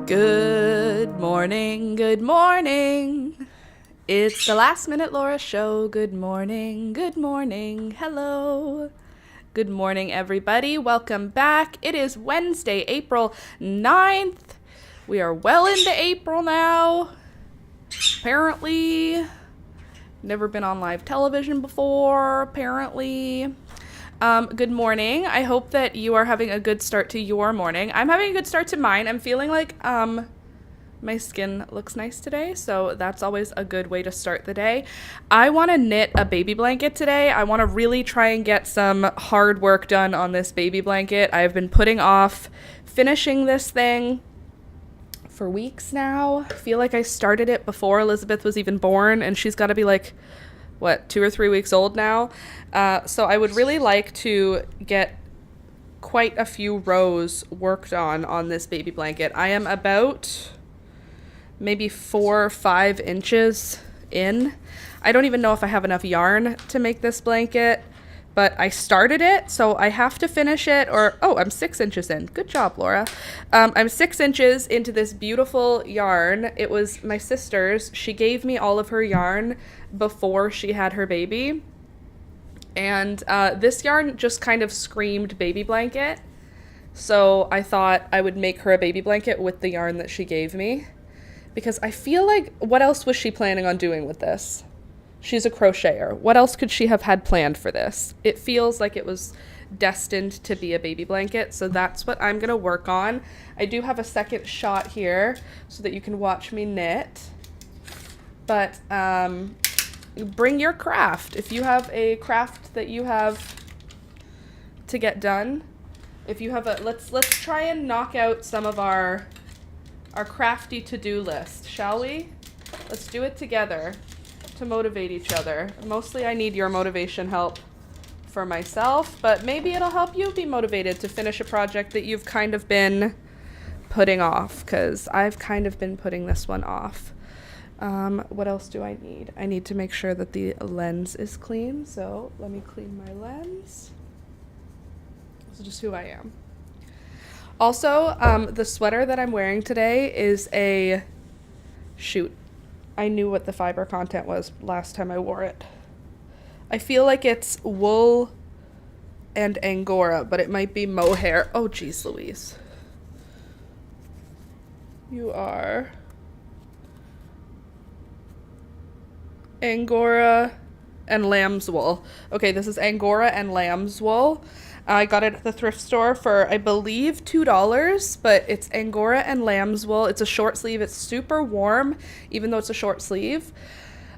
Good morning, good morning. It's the Last Minute Laura show. Good morning, hello. Good morning, everybody. Welcome back. It is Wednesday, April 9th. We are well into April now. Apparently. Never been on live television before, apparently. Good morning. I hope that you are having a good start to your morning. I'm having a good start to mine. I'm feeling like my skin looks nice today, so that's always a good way to start the day. I want to knit a baby blanket today. I want to really try and get some hard work done on this baby blanket. I've been putting off finishing this thing for weeks now. I feel like I started it before Elizabeth was even born, and she's got to be like, 2 or 3 weeks old now. So I would really like to get quite a few rows worked on this baby blanket. I am about maybe 4 or 5 inches in. I don't even know if I have enough yarn to make this blanket, but I started it, so I have to finish it, I'm 6 inches in. Good job, Laura. I'm 6 inches into this beautiful yarn. It was my sister's. She gave me all of her yarn before she had her baby. And this yarn just kind of screamed baby blanket. So I thought I would make her a baby blanket with the yarn that she gave me. Because I feel like, what else was she planning on doing with this? She's a crocheter. What else could she have had planned for this? It feels like it was destined to be a baby blanket, so that's what I'm gonna work on. I do have a second shot here so that you can watch me knit. But bring your craft. If you have a craft that you have to get done, if you have let's try and knock out some of our crafty to-do list, shall we? Let's do it together to motivate each other. Mostly I need your motivation help for myself, but maybe it'll help you be motivated to finish a project that you've kind of been putting off, because I've kind of been putting this one off. What else do I need? I need to make sure that the lens is clean, so let me clean my lens. This is just who I am. Also, the sweater that I'm wearing today is I knew what the fiber content was last time I wore it. I feel like it's wool and Angora, but it might be mohair. Oh, geez, Louise. You are Angora and lamb's wool. Okay, this is Angora and lamb's wool. I got it at the thrift store for, I believe, $2, but it's Angora and lamb's wool. It's a short sleeve. It's super warm, even though it's a short sleeve.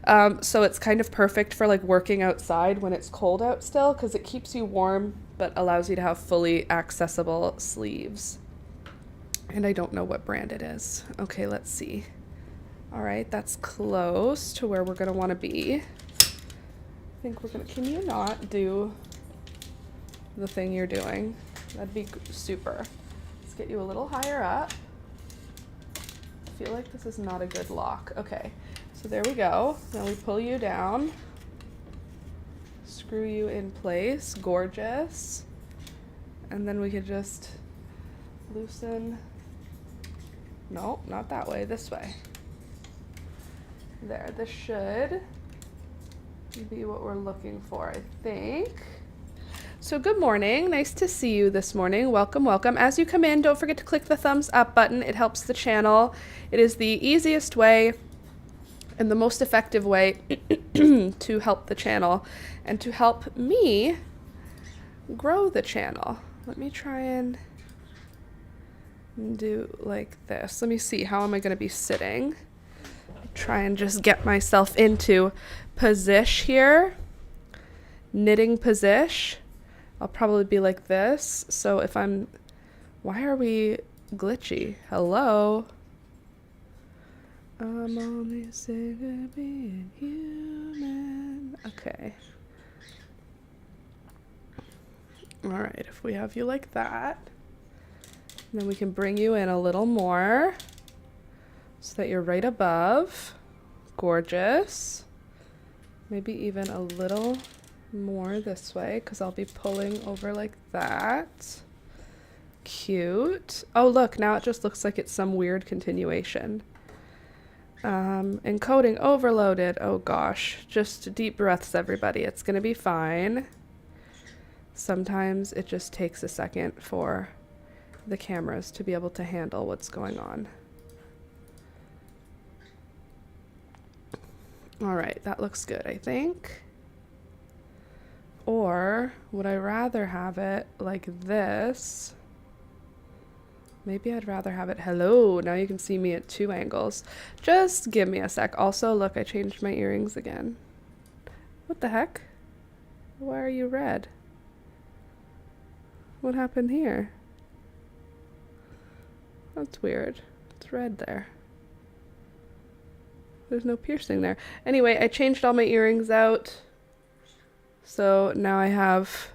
So it's kind of perfect for like working outside when it's cold out still, because it keeps you warm, but allows you to have fully accessible sleeves. And I don't know what brand it is. Okay, let's see. All right, that's close to where we're gonna want to be. I think can you not do the thing you're doing? That'd be super. Let's get you a little higher up. I feel like this is not a good lock. Okay, so there we go. Now we pull you down, screw you in place. Gorgeous. And then we could just loosen. No, not that way, this way. There, this should be what we're looking for, I think. So good morning, nice to see you this morning. Welcome, welcome. As you come in, don't forget to click the thumbs up button. It helps the channel. It is the easiest way and the most effective way to help the channel and to help me grow the channel. Let me try and do like this. Let me see, how am I gonna be sitting? Try and just get myself into position here. Knitting position. I'll probably be like this. So if why are we glitchy? Hello? I'm only sick of being human. Okay. All right, if we have you like that, then we can bring you in a little more so that you're right above. Gorgeous. Maybe even a little more this way, because I'll be pulling over like that. Cute. Oh, look, now it just looks like it's some weird continuation. Encoding overloaded. Oh gosh. Just deep breaths, everybody. It's gonna be fine. Sometimes it just takes a second for the cameras to be able to handle what's going on. All right, that looks good, I think. Or would I rather have it like this? Maybe I'd rather have it. Hello, now you can see me at 2 angles. Just give me a sec. Also, look, I changed my earrings again. What the heck? Why are you red? What happened here? That's weird. It's red there. There's no piercing there. Anyway, I changed all my earrings out. So now I have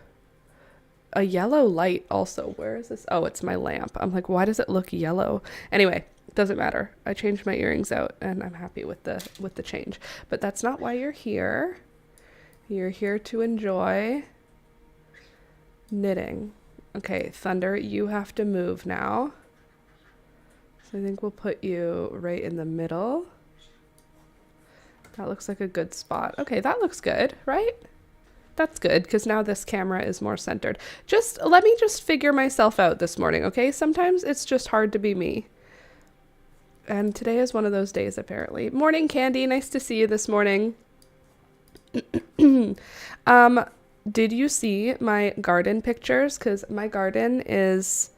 a yellow light also. Where is this? Oh, it's my lamp. I'm like, why does it look yellow? Anyway, doesn't matter. I changed my earrings out and I'm happy with the change. But that's not why you're here. You're here to enjoy knitting. Okay, Thunder, you have to move now. So I think we'll put you right in the middle. That looks like a good spot. Okay, that looks good, right? That's good, because now this camera is more centered. Just let me just figure myself out this morning, okay? Sometimes it's just hard to be me. And today is one of those days, apparently. Morning, Candy. Nice to see you this morning. Did you see my garden pictures? Because my garden is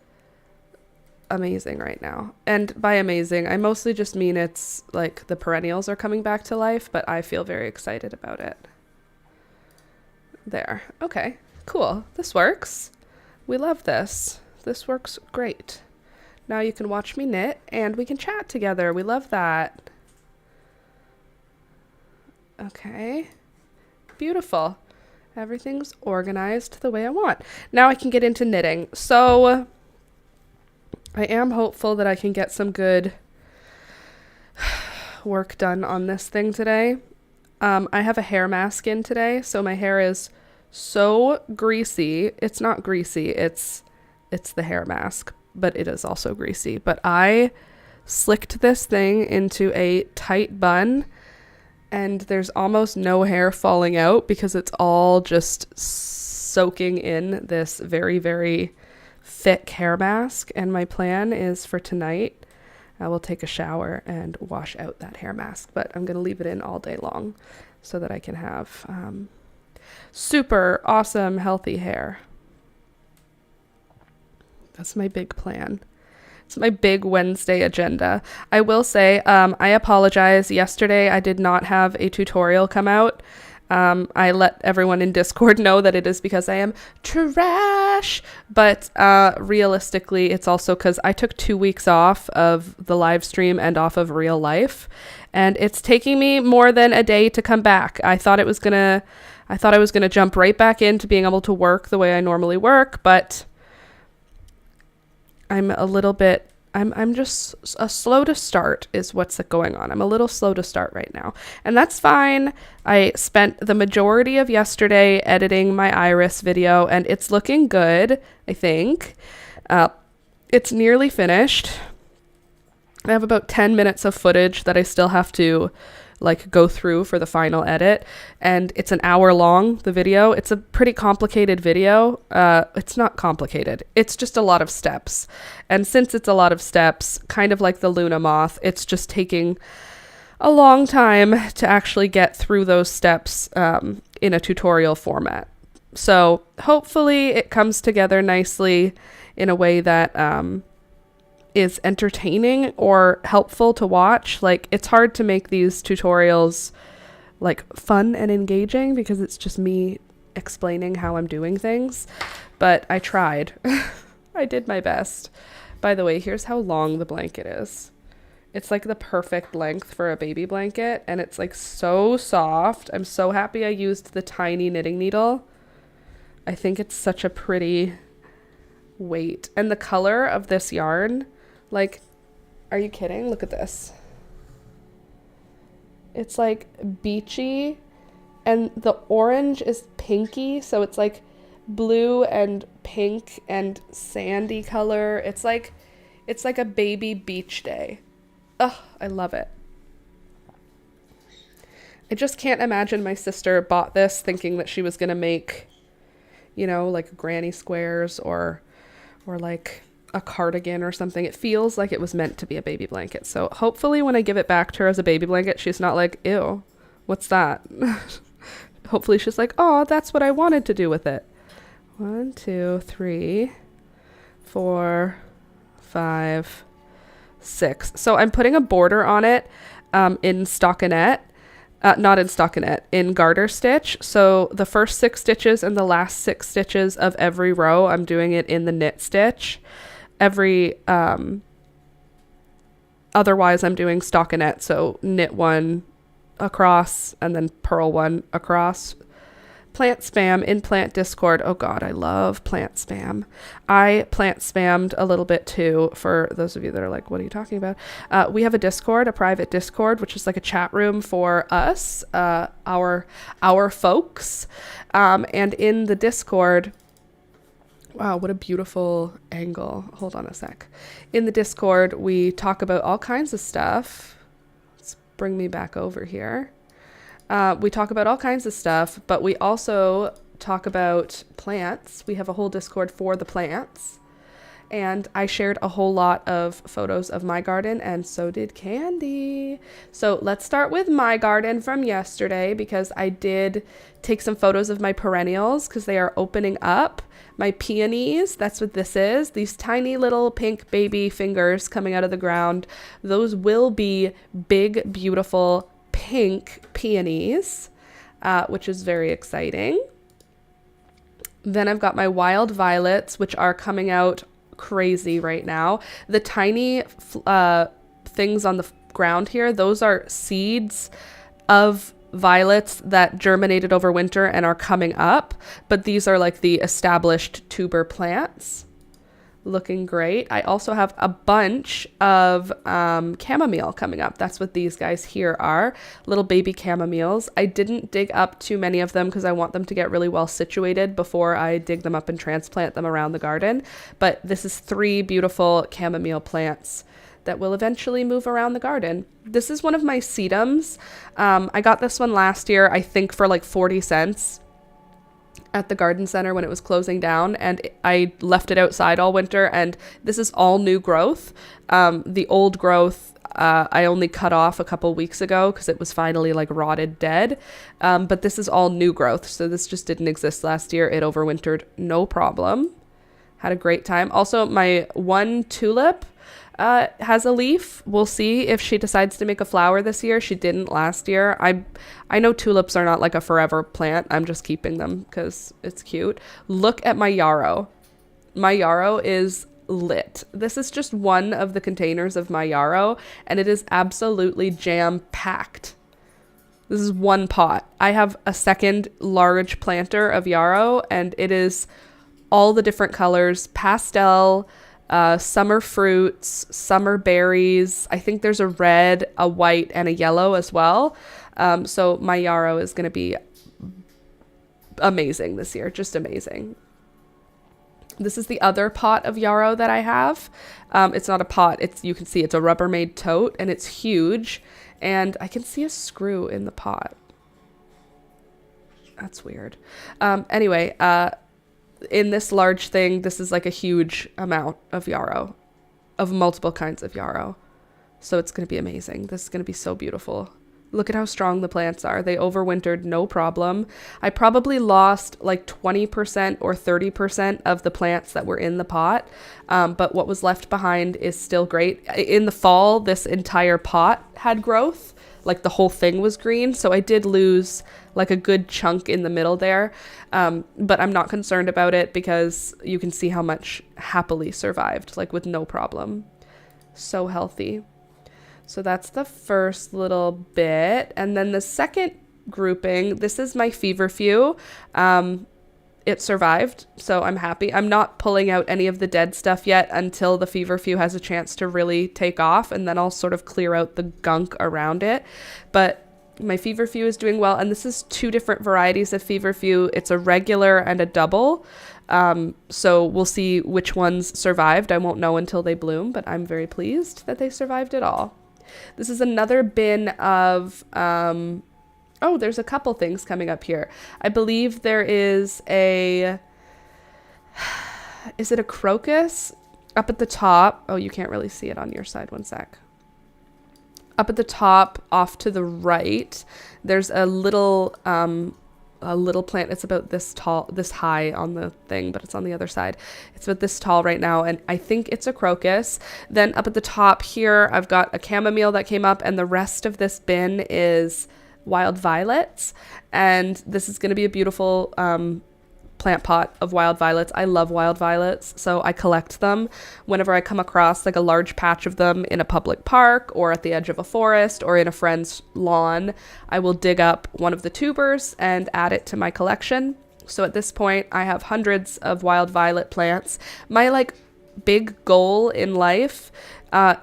amazing right now. And by amazing, I mostly just mean it's like the perennials are coming back to life, but I feel very excited about it. There. Okay, cool. This works. We love this. This works great. Now you can watch me knit and we can chat together. We love that. Okay. Beautiful. Everything's organized the way I want. Now I can get into knitting. So I am hopeful that I can get some good work done on this thing today. I have a hair mask in today, so my hair is so greasy. It's not greasy, it's the hair mask, but it is also greasy. But I slicked this thing into a tight bun, and there's almost no hair falling out because it's all just soaking in this very, very thick hair mask. And my plan is for tonight, I will take a shower and wash out that hair mask, but I'm going to leave it in all day long so that I can have super awesome, healthy hair. That's my big plan. It's my big Wednesday agenda. I will say, I apologize. Yesterday, I did not have a tutorial come out. I let everyone in Discord know that it is because I am trash, but realistically, it's also because I took 2 weeks off of the live stream and off of real life, and it's taking me more than a day to come back. I thought I was gonna jump right back into being able to work the way I normally work, but I'm just a slow to start is what's going on. I'm a little slow to start right now, and that's fine. I spent the majority of yesterday editing my iris video, and it's looking good, I think. It's nearly finished. I have about 10 minutes of footage that I still have to go through for the final edit, and it's an hour long, the video. It's a pretty complicated video. It's not complicated, it's just a lot of steps, and since it's a lot of steps, kind of like the Luna moth, it's just taking a long time to actually get through those steps in a tutorial format. So hopefully it comes together nicely in a way that is entertaining or helpful to watch. It's hard to make these tutorials fun and engaging because it's just me explaining how I'm doing things, but I tried. I did my best. By the way, here's how long the blanket is. It's the perfect length for a baby blanket, and it's so soft. I'm so happy I used the tiny knitting needle. I think it's such a pretty weight, and the color of this yarn, are you kidding? Look at this. It's beachy, and the orange is pinky, so it's blue and pink and sandy color. It's like a baby beach day. Ugh, I love it. I just can't imagine my sister bought this thinking that she was going to make, like granny squares or like a cardigan or something. It feels like it was meant to be a baby blanket. So hopefully when I give it back to her as a baby blanket, she's not like, ew, what's that? Hopefully she's like, oh, that's what I wanted to do with it. 1, 2, 3, 4, 5, 6. So I'm putting a border on it in stockinette. Not in stockinette, in garter stitch. So the first 6 stitches and the last 6 stitches of every row, I'm doing it in the knit stitch. Otherwise I'm doing stockinette. So knit 1 across and then purl 1 across. Plant spam in plant discord. Oh god, I love plant spam. I plant spammed a little bit too, for those of you that are like, what are you talking about? We have a discord, a private discord, which is like a chat room for us, our folks. And in the discord, wow, what a beautiful angle. Hold on a sec. In the discord, we talk about all kinds of stuff. Let's bring me back over here. We talk about all kinds of stuff, but we also talk about plants. We have a whole Discord for the plants. And I shared a whole lot of photos of my garden, and so did Candy. So let's start with my garden from yesterday, because I did take some photos of my perennials because they are opening up. My peonies, that's what this is. These tiny little pink baby fingers coming out of the ground. Those will be big, beautiful pink peonies, which is very exciting. Then I've got my wild violets, which are coming out crazy right now. The tiny things on the ground here, those are seeds of violets that germinated over winter and are coming up, but these are like the established tuber plants. Looking great. I also have a bunch of chamomile coming up. That's what these guys here are, little baby chamomiles. I didn't dig up too many of them because I want them to get really well situated before I dig them up and transplant them around the garden. But this is 3 beautiful chamomile plants that will eventually move around the garden. This is one of my sedums. I got this one last year, I think for like 40 cents. At the garden center when it was closing down, and I left it outside all winter, and this is all new growth. The old growth I only cut off a couple weeks ago because it was finally like rotted dead, but this is all new growth, so this just didn't exist last year. It overwintered no problem. Had a great time. Also, my one tulip has a leaf. We'll see if she decides to make a flower this year. She didn't last year. I know tulips are not like a forever plant. I'm just keeping them because it's cute. Look at my yarrow. My yarrow is lit. This is just one of the containers of my yarrow, and it is absolutely jam-packed. This is one pot. I have a second large planter of yarrow, and it is all the different colors, pastel, summer fruits, summer berries. I think there's a red, a white, and a yellow as well. So my yarrow is going to be amazing this year. Just amazing. This is the other pot of yarrow that I have. It's not a pot. You can see it's a Rubbermaid tote, and it's huge. And I can see a screw in the pot. That's weird. Anyway, in this large thing, this is like a huge amount of yarrow, of multiple kinds of yarrow. So it's going to be amazing. This is going to be so beautiful. Look at how strong the plants are. They overwintered no problem. I probably lost like 20% or 30% of the plants that were in the pot. But what was left behind is still great. In the fall, this entire pot had growth. Like the whole thing was green. So I did lose like a good chunk in the middle there. But I'm not concerned about it because you can see how much happily survived, like with no problem. So healthy. So that's the first little bit. And then the second grouping, this is my feverfew. It survived, so I'm happy. I'm not pulling out any of the dead stuff yet until the feverfew has a chance to really take off, and then I'll sort of clear out the gunk around it. But My feverfew is doing well, and this is 2 different varieties of feverfew. It's a regular and a double. So we'll see which ones survived. I won't know until they bloom, but I'm very pleased that they survived it all. This is another bin of, oh, there's a couple things coming up here. I believe there is is it a crocus? Up at the top. Oh, you can't really see it on your side. One sec. Up at the top, off to the right, there's a little plant. It's about this tall, this high on the thing, but it's on the other side. It's about this tall right now, and I think it's a crocus. Then up at the top here, I've got a chamomile that came up, and the rest of this bin is wild violets. And this is going to be a beautiful plant pot of wild violets. I love wild violets, so I collect them whenever I come across like a large patch of them in a public park or at the edge of a forest or in a friend's lawn. I will dig up one of the tubers and add it to my collection. So at this point, I have hundreds of wild violet plants. My like big goal in life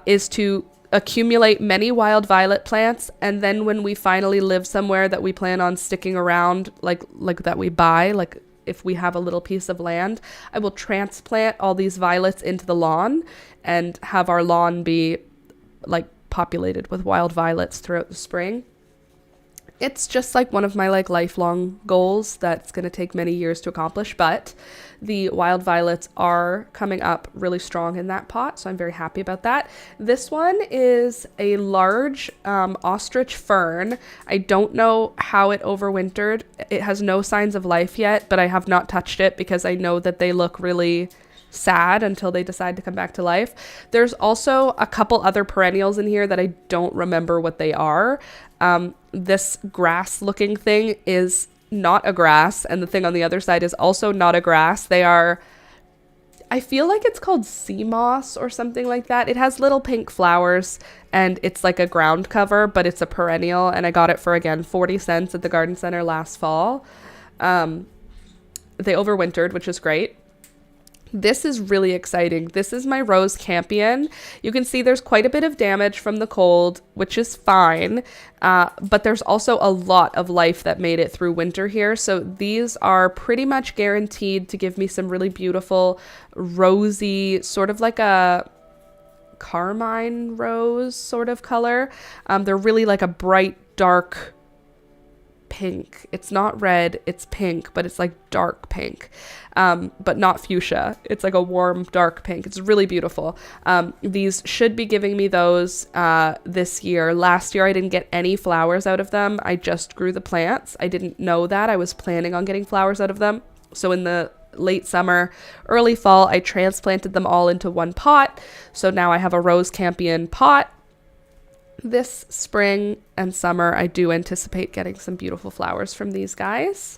is to accumulate many wild violet plants, and then when we finally live somewhere that we plan on sticking around, like that we buy, like if we have a little piece of land, I will transplant all these violets into the lawn and have our lawn be like populated with wild violets throughout the spring. It's just like one of my like lifelong goals that's going to take many years to accomplish, but the wild violets are coming up really strong in that pot, so I'm very happy about that. This one is a large ostrich fern. I don't know how it overwintered. It has no signs of life yet, but I have not touched it because I know that they look really sad until they decide to come back to life. There's also a couple other perennials in here that I don't remember what they are. This grass looking thing is not a grass, and the thing on the other side is also not a grass. They are, I feel like it's called sea moss or something like that. It has little pink flowers and it's like a ground cover, but it's a perennial, and I got it for, again, 40 cents at the garden center last fall. They overwintered, which is great. This is really exciting. This is my rose campion. You can see there's quite a bit of damage from the cold, which is fine, but there's also a lot of life that made it through winter here. So these are pretty much guaranteed to give me some really beautiful rosy, sort of like a carmine rose sort of color. They're really like a bright, dark pink. It's not red, it's pink, but it's like dark pink, but not fuchsia. It's like a warm dark pink. It's really beautiful. These should be giving me those this year. Last year I didn't get any flowers out of them. I just grew the plants. I didn't know that. I was planning on getting flowers out of them. So in the late summer, early fall, I transplanted them all into one pot. So now I have a rose campion pot. This spring and summer, I do anticipate getting some beautiful flowers from these guys.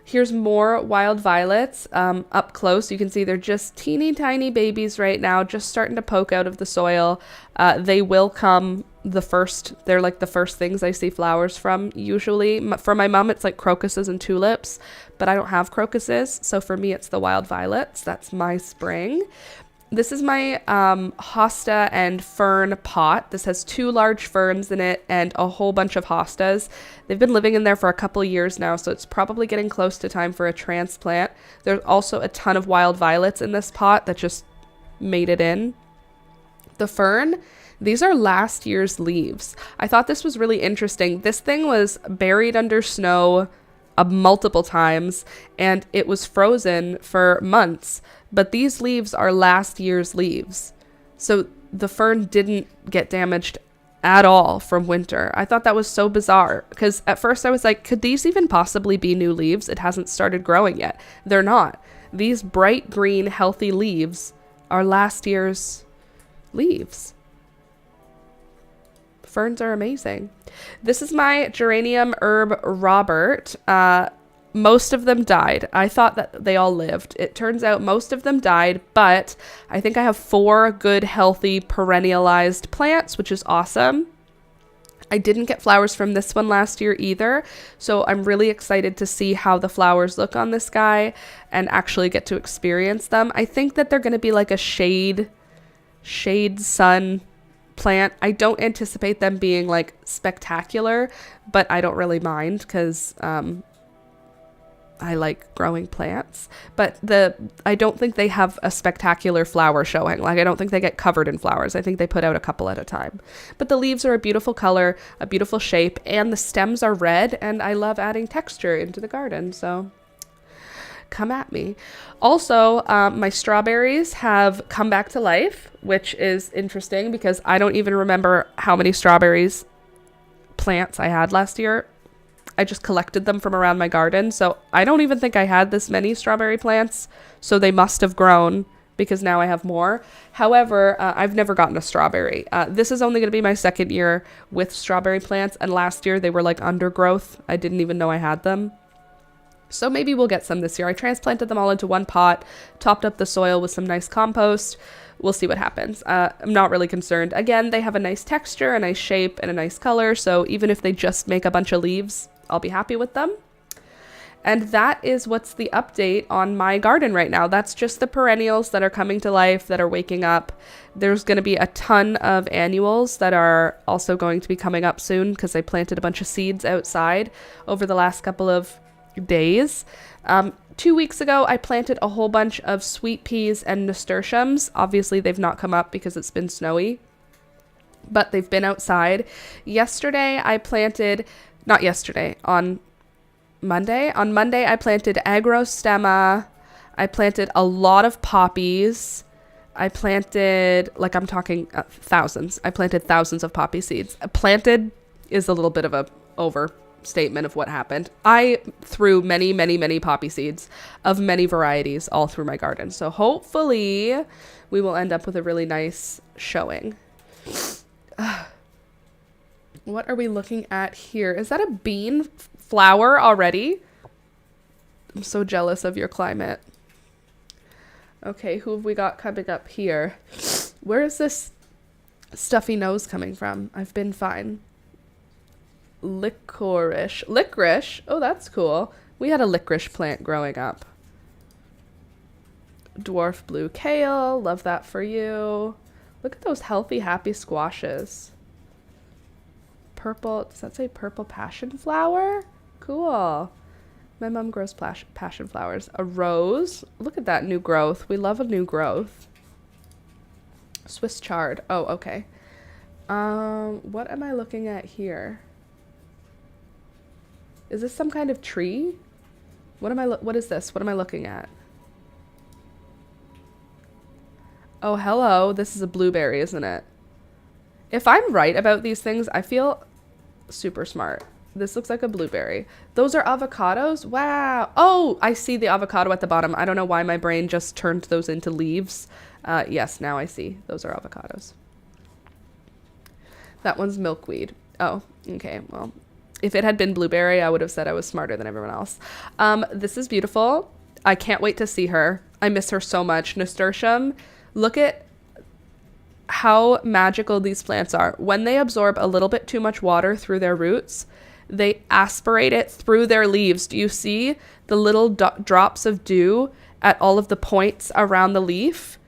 Here's more wild violets up close. You can see they're just teeny tiny babies right now, just starting to poke out of the soil. They will come they're like the first things I see flowers from usually. For my mom, it's like crocuses and tulips, but I don't have crocuses. So for me, it's the wild violets. That's my spring. This is my hosta and fern pot. This has 2 large ferns in it and a whole bunch of hostas. They've been living in there for a couple years now, so it's probably getting close to time for a transplant. There's also a ton of wild violets in this pot that just made it in. The fern, these are last year's leaves. I thought this was really interesting. This thing was buried under snow multiple times, and it was frozen for months. But these leaves are last year's leaves. So the fern didn't get damaged at all from winter. I thought that was so bizarre because at first I was like, could these even possibly be new leaves? It hasn't started growing yet. They're not. These bright green, healthy leaves are last year's leaves. Ferns are amazing. This is my geranium herb Robert. Most of them died. I thought that they all lived. It turns out most of them died, but I think I have 4 good, healthy, perennialized plants, which is awesome. I didn't get flowers from this one last year either, so I'm really excited to see how the flowers look on this guy and actually get to experience them. I think that they're going to be like a shade sun plant. I don't anticipate them being like spectacular, but I don't really mind because I like growing plants. But I don't think they have a spectacular flower showing. Like, I don't think they get covered in flowers. I think they put out a couple at a time. But the leaves are a beautiful color, a beautiful shape, and the stems are red, and I love adding texture into the garden, so come at me. Also, my strawberries have come back to life, which is interesting because I don't even remember how many strawberries plants I had last year. I just collected them from around my garden, so I don't even think I had this many strawberry plants, so they must have grown because now I have more. However, I've never gotten a strawberry. This is only going to be my second year with strawberry plants, and last year they were like undergrowth. I didn't even know I had them. So maybe we'll get some this year. I transplanted them all into one pot, topped up the soil with some nice compost. We'll see what happens. I'm not really concerned. Again, they have a nice texture, a nice shape, and a nice color, so even if they just make a bunch of leaves, I'll be happy with them. And that is what's the update on my garden right now. That's just the perennials that are coming to life, that are waking up. There's going to be a ton of annuals that are also going to be coming up soon because I planted a bunch of seeds outside over the last couple of days. 2 weeks ago, I planted a whole bunch of sweet peas and nasturtiums. Obviously, they've not come up because it's been snowy, but they've been outside. On Monday, I planted agrostemma. I planted a lot of poppies. I planted, like, I'm talking thousands. I planted thousands of poppy seeds. Planted is a little bit of a overstatement of what happened. I threw many, many, many poppy seeds of many varieties all through my garden. So hopefully we will end up with a really nice showing. What are we looking at here? Is that a bean flower already? I'm so jealous of your climate. Okay, who have we got coming up here? Where is this stuffy nose coming from? I've been fine. Licorice. Licorice? Oh, that's cool. We had a licorice plant growing up. Dwarf blue kale. Love that for you. Look at those healthy, happy squashes. Purple, does that say purple passion flower? Cool. My mom grows passion flowers. A rose. Look at that new growth. We love a new growth. Swiss chard. Oh, okay. What am I looking at here? Is this some kind of tree? What is this? What am I looking at? Oh, hello. This is a blueberry, isn't it? If I'm right about these things, I feel super smart. This looks like a blueberry. Those are avocados? Wow. Oh, I see the avocado at the bottom. I don't know why my brain just turned those into leaves. Yes, now I see. Those are avocados. That one's milkweed. Oh, okay. Well, if it had been blueberry, I would have said I was smarter than everyone else. This is beautiful. I can't wait to see her. I miss her so much. Nasturtium. Look at how magical these plants are. When they absorb a little bit too much water through their roots, they aspirate it through their leaves. Do you see the little drops of dew at all of the points around the leaf?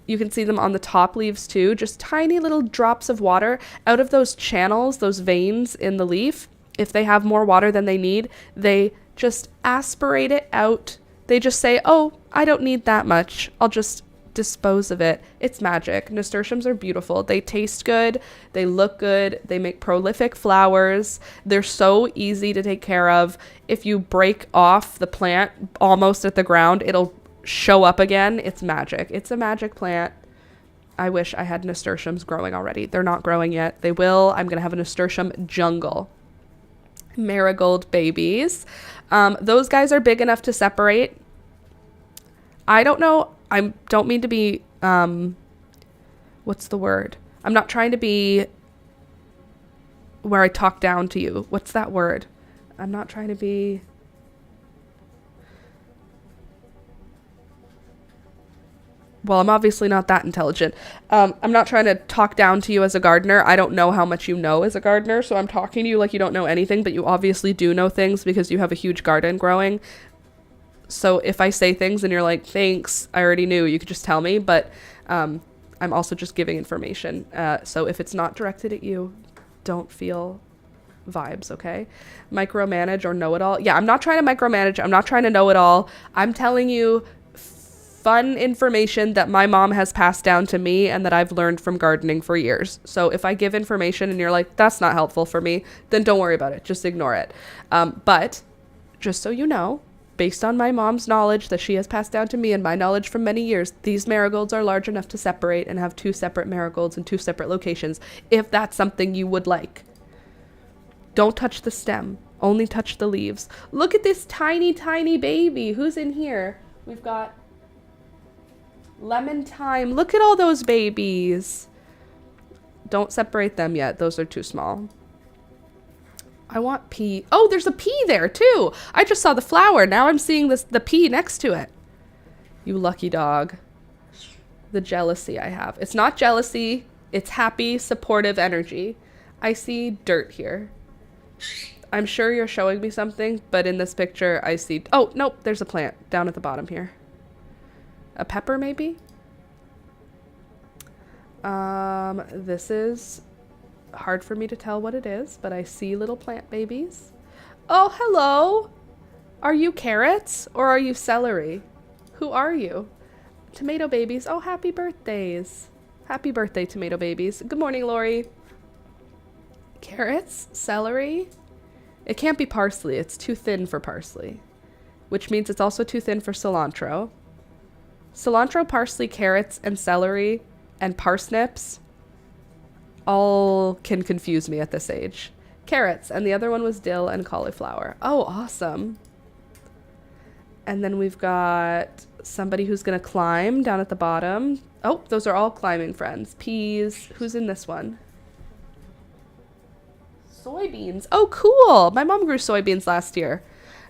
You can see them on the top leaves too, just tiny little drops of water out of those channels, those veins in the leaf. If they have more water than they need, they just aspirate it out. They just say, oh, I don't need that much. I'll just dispose of it. It's magic. Nasturtiums are beautiful. They taste good. They look good. They make prolific flowers. They're so easy to take care of. If you break off the plant almost at the ground, it'll show up again. It's magic. It's a magic plant. I wish I had nasturtiums growing already. They're not growing yet. They will. I'm going to have a nasturtium jungle. Marigold babies. Those guys are big enough to separate. I don't know. I don't mean to be, what's the word? I'm not trying to be where I talk down to you. What's that word? I'm not trying to be... Well, I'm obviously not that intelligent. I'm not trying to talk down to you as a gardener. I don't know how much you know as a gardener, so I'm talking to you like you don't know anything, but you obviously do know things because you have a huge garden growing. So if I say things and you're like, thanks, I already knew, you could just tell me, but I'm I'm also just giving information. So if it's not directed at you, don't feel vibes, okay? Micromanage or know it all. Yeah, I'm not trying to micromanage. I'm not trying to know it all. I'm telling you fun information that my mom has passed down to me and that I've learned from gardening for years. So if I give information and you're like, that's not helpful for me, then don't worry about it. Just ignore it. But just so you know, based on my mom's knowledge that she has passed down to me and my knowledge from many years, these marigolds are large enough to separate and have 2 separate marigolds in 2 separate locations, if that's something you would like. Don't touch the stem. Only touch the leaves. Look at this tiny, tiny baby. Who's in here? We've got lemon thyme. Look at all those babies. Don't separate them yet. Those are too small. I want pea. Oh, there's a pea there too. I just saw the flower. Now I'm seeing the pea next to it. You lucky dog. The jealousy I have. It's not jealousy. It's happy, supportive energy. I see dirt here. I'm sure you're showing me something, but in this picture I see... Oh, nope. There's a plant down at the bottom here. A pepper, maybe? This is hard for me to tell what it is, but I see little plant babies. Oh, hello! Are you carrots or are you celery? Who are you? Tomato babies. Oh, happy birthdays. Happy birthday, tomato babies. Good morning, Lori. Carrots? Celery? It can't be parsley. It's too thin for parsley, which means it's also too thin for cilantro. Cilantro, parsley, carrots, and celery, and parsnips all can confuse me at this age. Carrots, and the other one was dill and cauliflower. Oh, awesome. And then we've got somebody who's going to climb down at the bottom. Oh, those are all climbing friends. Peas. Who's in this one? Soybeans. Oh, cool. My mom grew soybeans last year.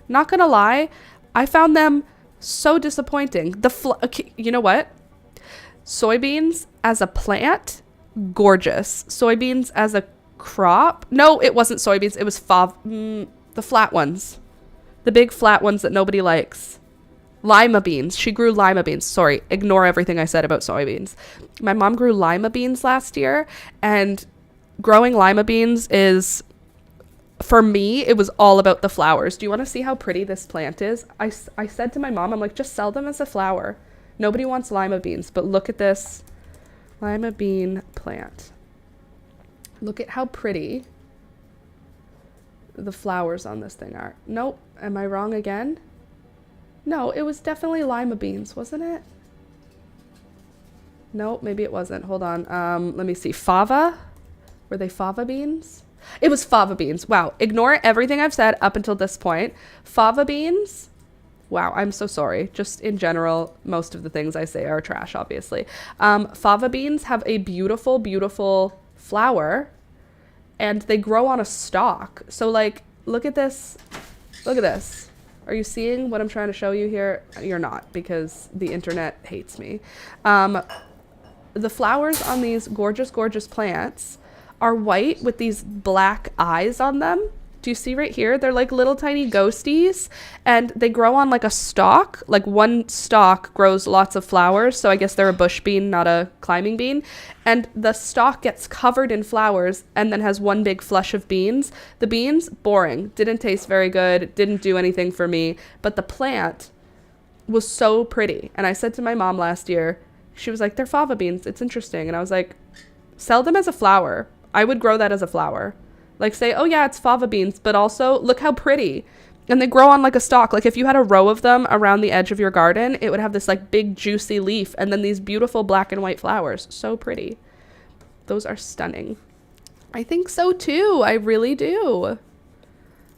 Not going to lie, I found them so disappointing. Okay, you know what? Soybeans as a plant, gorgeous. Soybeans as a crop. No, it wasn't soybeans. It was the flat ones. The big flat ones that nobody likes. Lima beans. She grew lima beans. Sorry, ignore everything I said about soybeans. My mom grew lima beans last year, and growing lima beans is... For me, it was all about the flowers. Do you want to see how pretty this plant is? I said to my mom, I'm like, just sell them as a flower. Nobody wants lima beans, but look at this lima bean plant. Look at how pretty the flowers on this thing are. Nope. Am I wrong again? No, it was definitely lima beans, wasn't it? Nope, maybe it wasn't. Hold on. Let me see. Fava? Were they fava beans? It was fava beans. Wow. Ignore everything I've said up until this point. Fava beans. Wow. I'm so sorry. Just in general, most of the things I say are trash, obviously. Fava beans have a beautiful, beautiful flower, and they grow on a stalk. So, like, look at this. Look at this. Are you seeing what I'm trying to show you here? You're not, because the internet hates me. The flowers on these gorgeous, gorgeous plants are white with these black eyes on them. Do you see right here? They're like little tiny ghosties, and they grow on like a stalk. Like one stalk grows lots of flowers, so I guess they're a bush bean, not a climbing bean. And the stalk gets covered in flowers and then has one big flush of beans. The beans, boring. Didn't taste very good. Didn't do anything for me. But the plant was so pretty. And I said to my mom last year, she was like, they're fava beans. It's interesting. And I was like, sell them as a flower. I would grow that as a flower. Like, say, oh yeah, it's fava beans, but also look how pretty. And they grow on like a stalk. Like if you had a row of them around the edge of your garden, it would have this like big juicy leaf and then these beautiful black and white flowers. So pretty. Those are stunning. I think so too. I really do.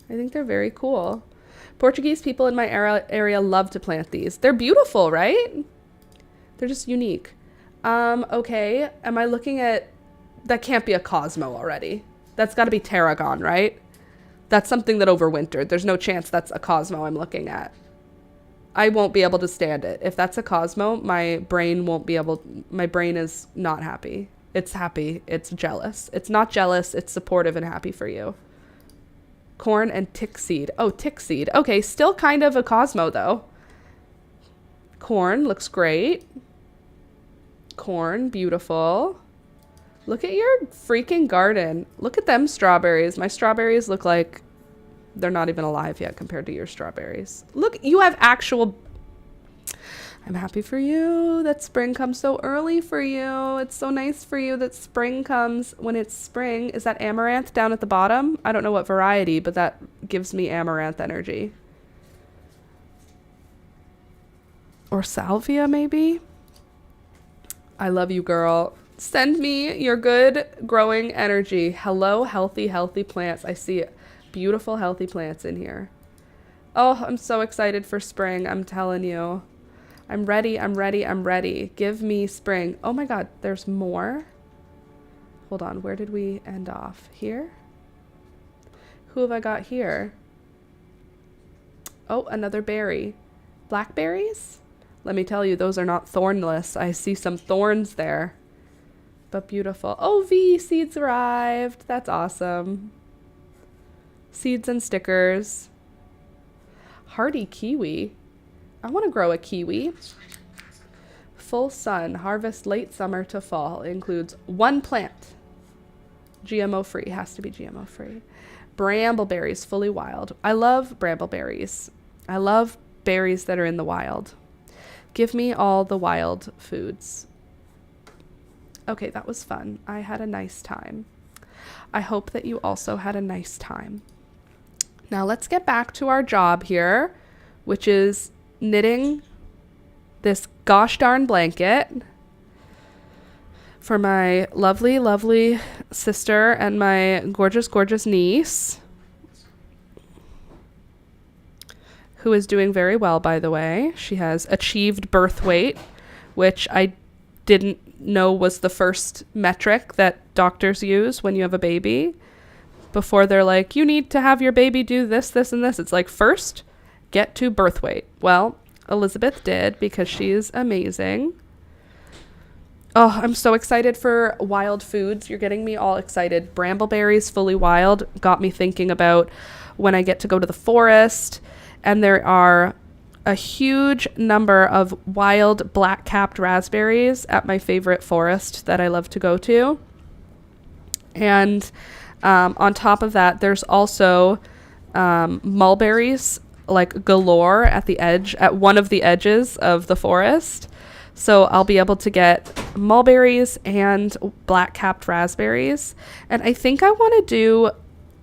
I think they're very cool. Portuguese people in my area love to plant these. They're beautiful, right? They're just unique. Okay. Am I looking at... That can't be a Cosmo already. That's got to be tarragon, right? That's something that overwintered. There's no chance that's a Cosmo I'm looking at. I won't be able to stand it. If that's a Cosmo, my brain won't be able... My brain is not happy. It's happy. It's jealous. It's not jealous. It's supportive and happy for you. Corn and tick seed. Oh, tick seed. Okay, still kind of a Cosmo, though. Corn looks great. corn. Beautiful. Look at your freaking garden. Look at them strawberries. My strawberries look like they're not even alive yet compared to your strawberries. Look, you have actual... I'm happy for you that spring comes so early for you. It's so nice for you that spring comes when it's spring. Is that amaranth down at the bottom? I don't know what variety, but that gives me amaranth energy. Or salvia, maybe? I love you, girl. Send me your good growing energy. Hello, healthy, healthy plants. I see beautiful, healthy plants in here. Oh, I'm so excited for spring. I'm telling you. I'm ready. I'm ready. I'm ready. Give me spring. Oh my God, there's more. Hold on. Where did we end off? Here? Who have I got here? Oh, another berry. Blackberries? Let me tell you, those are not thornless. I see some thorns there. But beautiful. Oh, V, seeds arrived. That's awesome. Seeds and stickers. Hardy kiwi. I want to grow a kiwi. Full sun. Harvest late summer to fall. Includes 1 plant. GMO free. Has to be GMO free. Brambleberries. Fully wild. I love brambleberries. I love berries that are in the wild. Give me all the wild foods. Okay, that was fun. I had a nice time. I hope that you also had a nice time. Now let's get back to our job here, which is knitting this gosh darn blanket for my lovely, lovely sister and my gorgeous, gorgeous niece, who is doing very well, by the way. She has achieved birth weight, which I didn't know was the first metric that doctors use when you have a baby. Before they're like, you need to have your baby do this, this, and this. It's like, first, get to birth weight. Well, Elizabeth did because she is amazing. Oh, I'm so excited for wild foods. You're getting me all excited. Brambleberries, fully wild, got me thinking about when I get to go to the forest. And there are a huge number of wild black-capped raspberries at my favorite forest that I love to go to. And on top of that, there's also mulberries like galore at one of the edges of the forest. So I'll be able to get mulberries and black-capped raspberries. And I think I want to do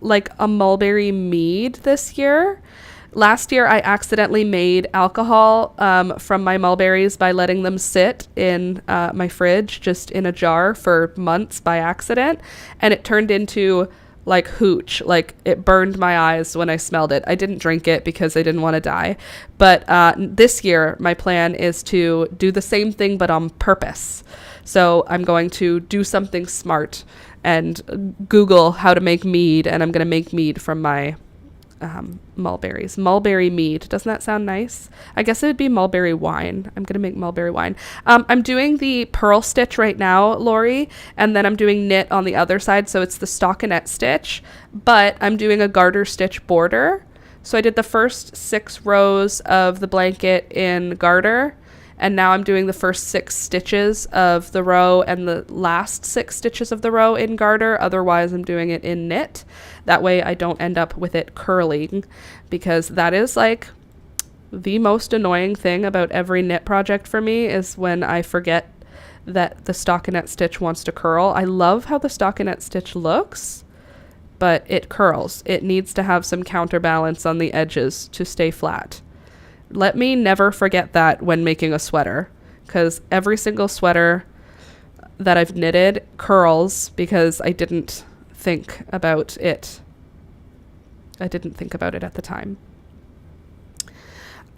like a mulberry mead this year. Last year, I accidentally made alcohol from my mulberries by letting them sit in my fridge, just in a jar for months by accident. And it turned into like hooch. Like, it burned my eyes when I smelled it. I didn't drink it because I didn't want to die. But this year, my plan is to do the same thing, but on purpose. So I'm going to do something smart and Google how to make mead. And I'm going to make mead from my mulberries. Mulberry mead. Doesn't that sound nice? I guess it would be mulberry wine. I'm going to make mulberry wine. I'm doing the purl stitch right now, Lori, and then I'm doing knit on the other side. So it's the stockinette stitch, but I'm doing a garter stitch border. So I did the first 6 rows of the blanket in garter, and now I'm doing the first 6 stitches of the row and the last 6 stitches of the row in garter. Otherwise, I'm doing it in knit. That way I don't end up with it curling, because that is like the most annoying thing about every knit project for me, is when I forget that the stockinette stitch wants to curl. I love how the stockinette stitch looks, but it curls. It needs to have some counterbalance on the edges to stay flat. Let me never forget that when making a sweater, because every single sweater that I've knitted curls because I didn't think about it. I didn't think about it at the time.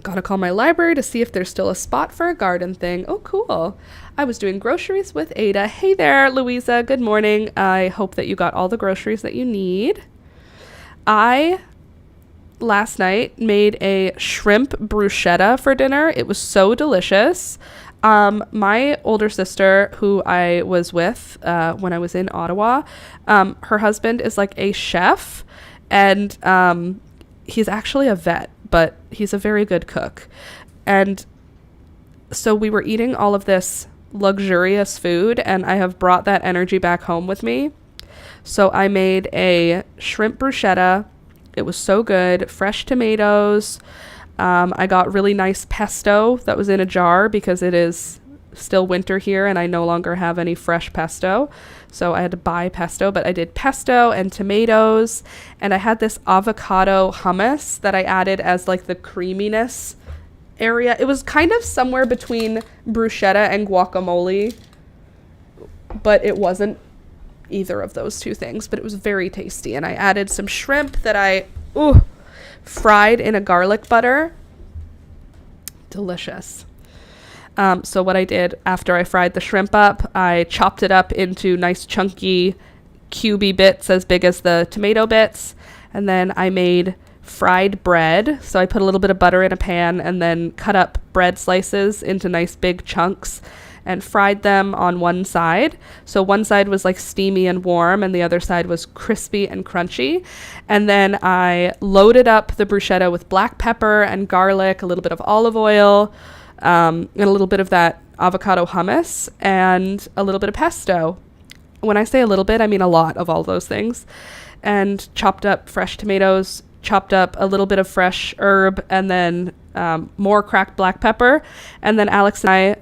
Gotta call my library to see if there's still a spot for a garden thing. Oh, cool. I was doing groceries with Ada. Hey there, Louisa. Good morning. I hope that you got all the groceries that you need. I last night made a shrimp bruschetta for dinner. It was so delicious. My older sister, who I was with when I was in Ottawa, her husband is like a chef, and he's actually a vet, but he's a very good cook. And so we were eating all of this luxurious food, and I have brought that energy back home with me. So I made a shrimp bruschetta. It was so good. Fresh tomatoes. I got really nice pesto that was in a jar because it is still winter here and I no longer have any fresh pesto. So I had to buy pesto, but I did pesto and tomatoes. And I had this avocado hummus that I added as like the creaminess area. It was kind of somewhere between bruschetta and guacamole, but it wasn't either of those two things, but it was very tasty. And I added some shrimp that I fried in a garlic butter. Delicious. So what I did after I fried the shrimp up, I chopped it up into nice chunky cubey bits as big as the tomato bits. And then I made fried bread. So I put a little bit of butter in a pan and then cut up bread slices into nice big chunks and fried them on one side. So one side was like steamy and warm and the other side was crispy and crunchy. And then I loaded up the bruschetta with black pepper and garlic, a little bit of olive oil, and a little bit of that avocado hummus and a little bit of pesto. When I say a little bit, I mean a lot of all those things. And chopped up fresh tomatoes, chopped up a little bit of fresh herb, and then more cracked black pepper. And then Alex and I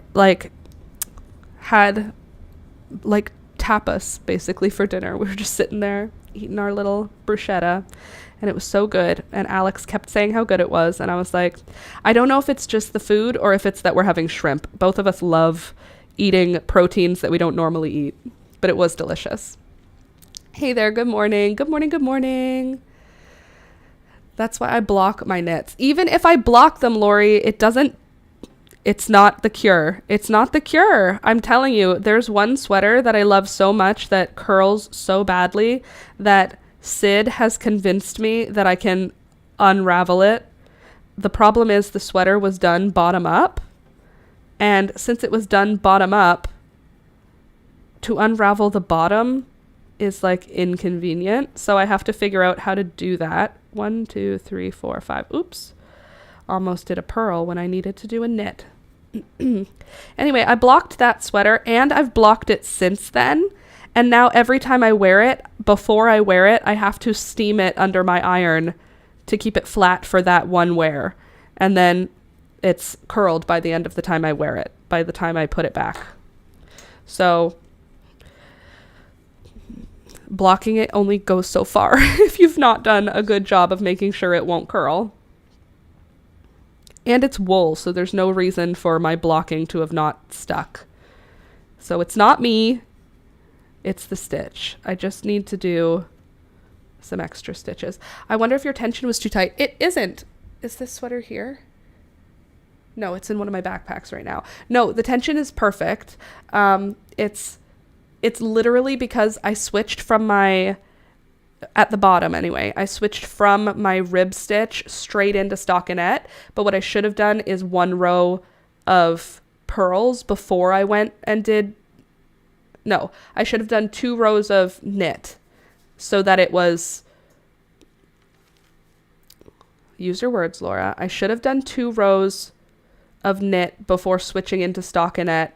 had tapas basically for dinner. We were just sitting there eating our little bruschetta, and it was so good. And Alex kept saying how good it was, and I was like, I don't know if it's just the food or if it's that we're having shrimp. Both of us love eating proteins that we don't normally eat, but it was delicious. Hey there, good morning. Good morning, good morning. That's why I block my knits. Even if I block them, Lori, it's not the cure. It's not the cure. I'm telling you, there's one sweater that I love so much that curls so badly that Sid has convinced me that I can unravel it. The problem is the sweater was done bottom up. And since it was done bottom up, to unravel the bottom is inconvenient. So I have to figure out how to do that. 1, 2, 3, 4, 5. Oops. Almost did a purl when I needed to do a knit. Anyway, I blocked that sweater and I've blocked it since then. And now every time I wear it, before I wear it, I have to steam it under my iron to keep it flat for that one wear. And then it's curled by the end of the time I wear it, by the time I put it back. So blocking it only goes so far if you've not done a good job of making sure it won't curl. And it's wool, so there's no reason for my blocking to have not stuck. So it's not me, it's the stitch. I just need to do some extra stitches. I wonder if your tension was too tight. It isn't. Is this sweater here? No, it's in one of my backpacks right now. No, the tension is perfect. It's literally because I switched from at the bottom anyway, I switched from my rib stitch straight into stockinette. But what I should have done is one row of purls before I went and I should have done 2 rows of knit so that it was, use your words, Laura. I should have done 2 rows of knit before switching into stockinette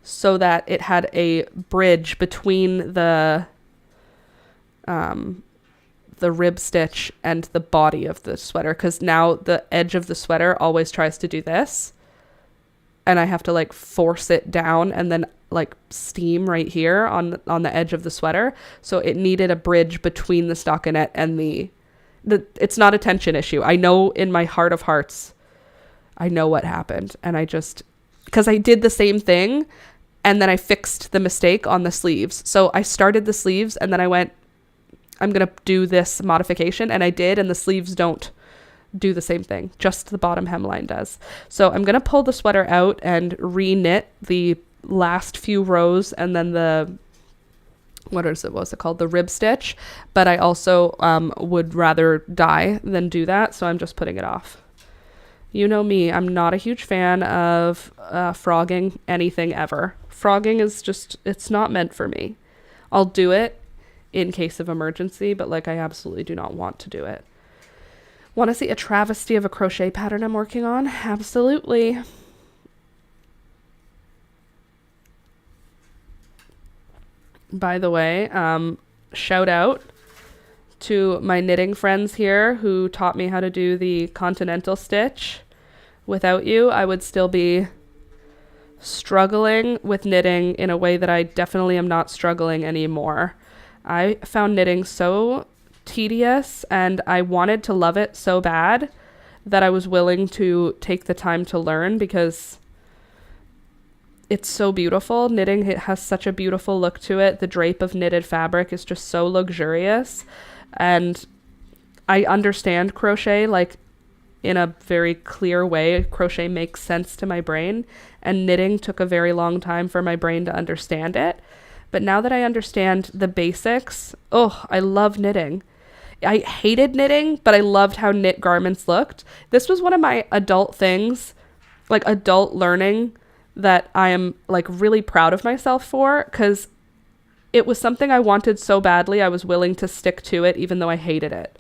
so that it had a bridge between the rib stitch and the body of the sweater, because now the edge of the sweater always tries to do this and I have to force it down and then steam right here on the edge of the sweater. So it needed a bridge between the stockinette and it's not a tension issue. I know in my heart of hearts, I know what happened. And because I did the same thing and then I fixed the mistake on the sleeves. So I started the sleeves and then I went, I'm going to do this modification, and I did, and the sleeves don't do the same thing. Just the bottom hemline does. So I'm going to pull the sweater out and re-knit the last few rows and then what's it called? The rib stitch. But I also would rather dye than do that, so I'm just putting it off. You know me, I'm not a huge fan of frogging anything ever. Frogging is it's not meant for me. I'll do it in case of emergency, but I absolutely do not want to do it. Want to see a travesty of a crochet pattern I'm working on? Absolutely. By the way, shout out to my knitting friends here who taught me how to do the continental stitch. Without you, I would still be struggling with knitting in a way that I definitely am not struggling anymore. I found knitting so tedious and I wanted to love it so bad that I was willing to take the time to learn because it's so beautiful. Knitting, it has such a beautiful look to it. The drape of knitted fabric is just so luxurious. And I understand crochet like in a very clear way. Crochet makes sense to my brain, and knitting took a very long time for my brain to understand it. But now that I understand the basics, I love knitting. I hated knitting, but I loved how knit garments looked. This was one of my adult things, like adult learning, that I am like really proud of myself for, because it was something I wanted so badly. I was willing to stick to it even though I hated it.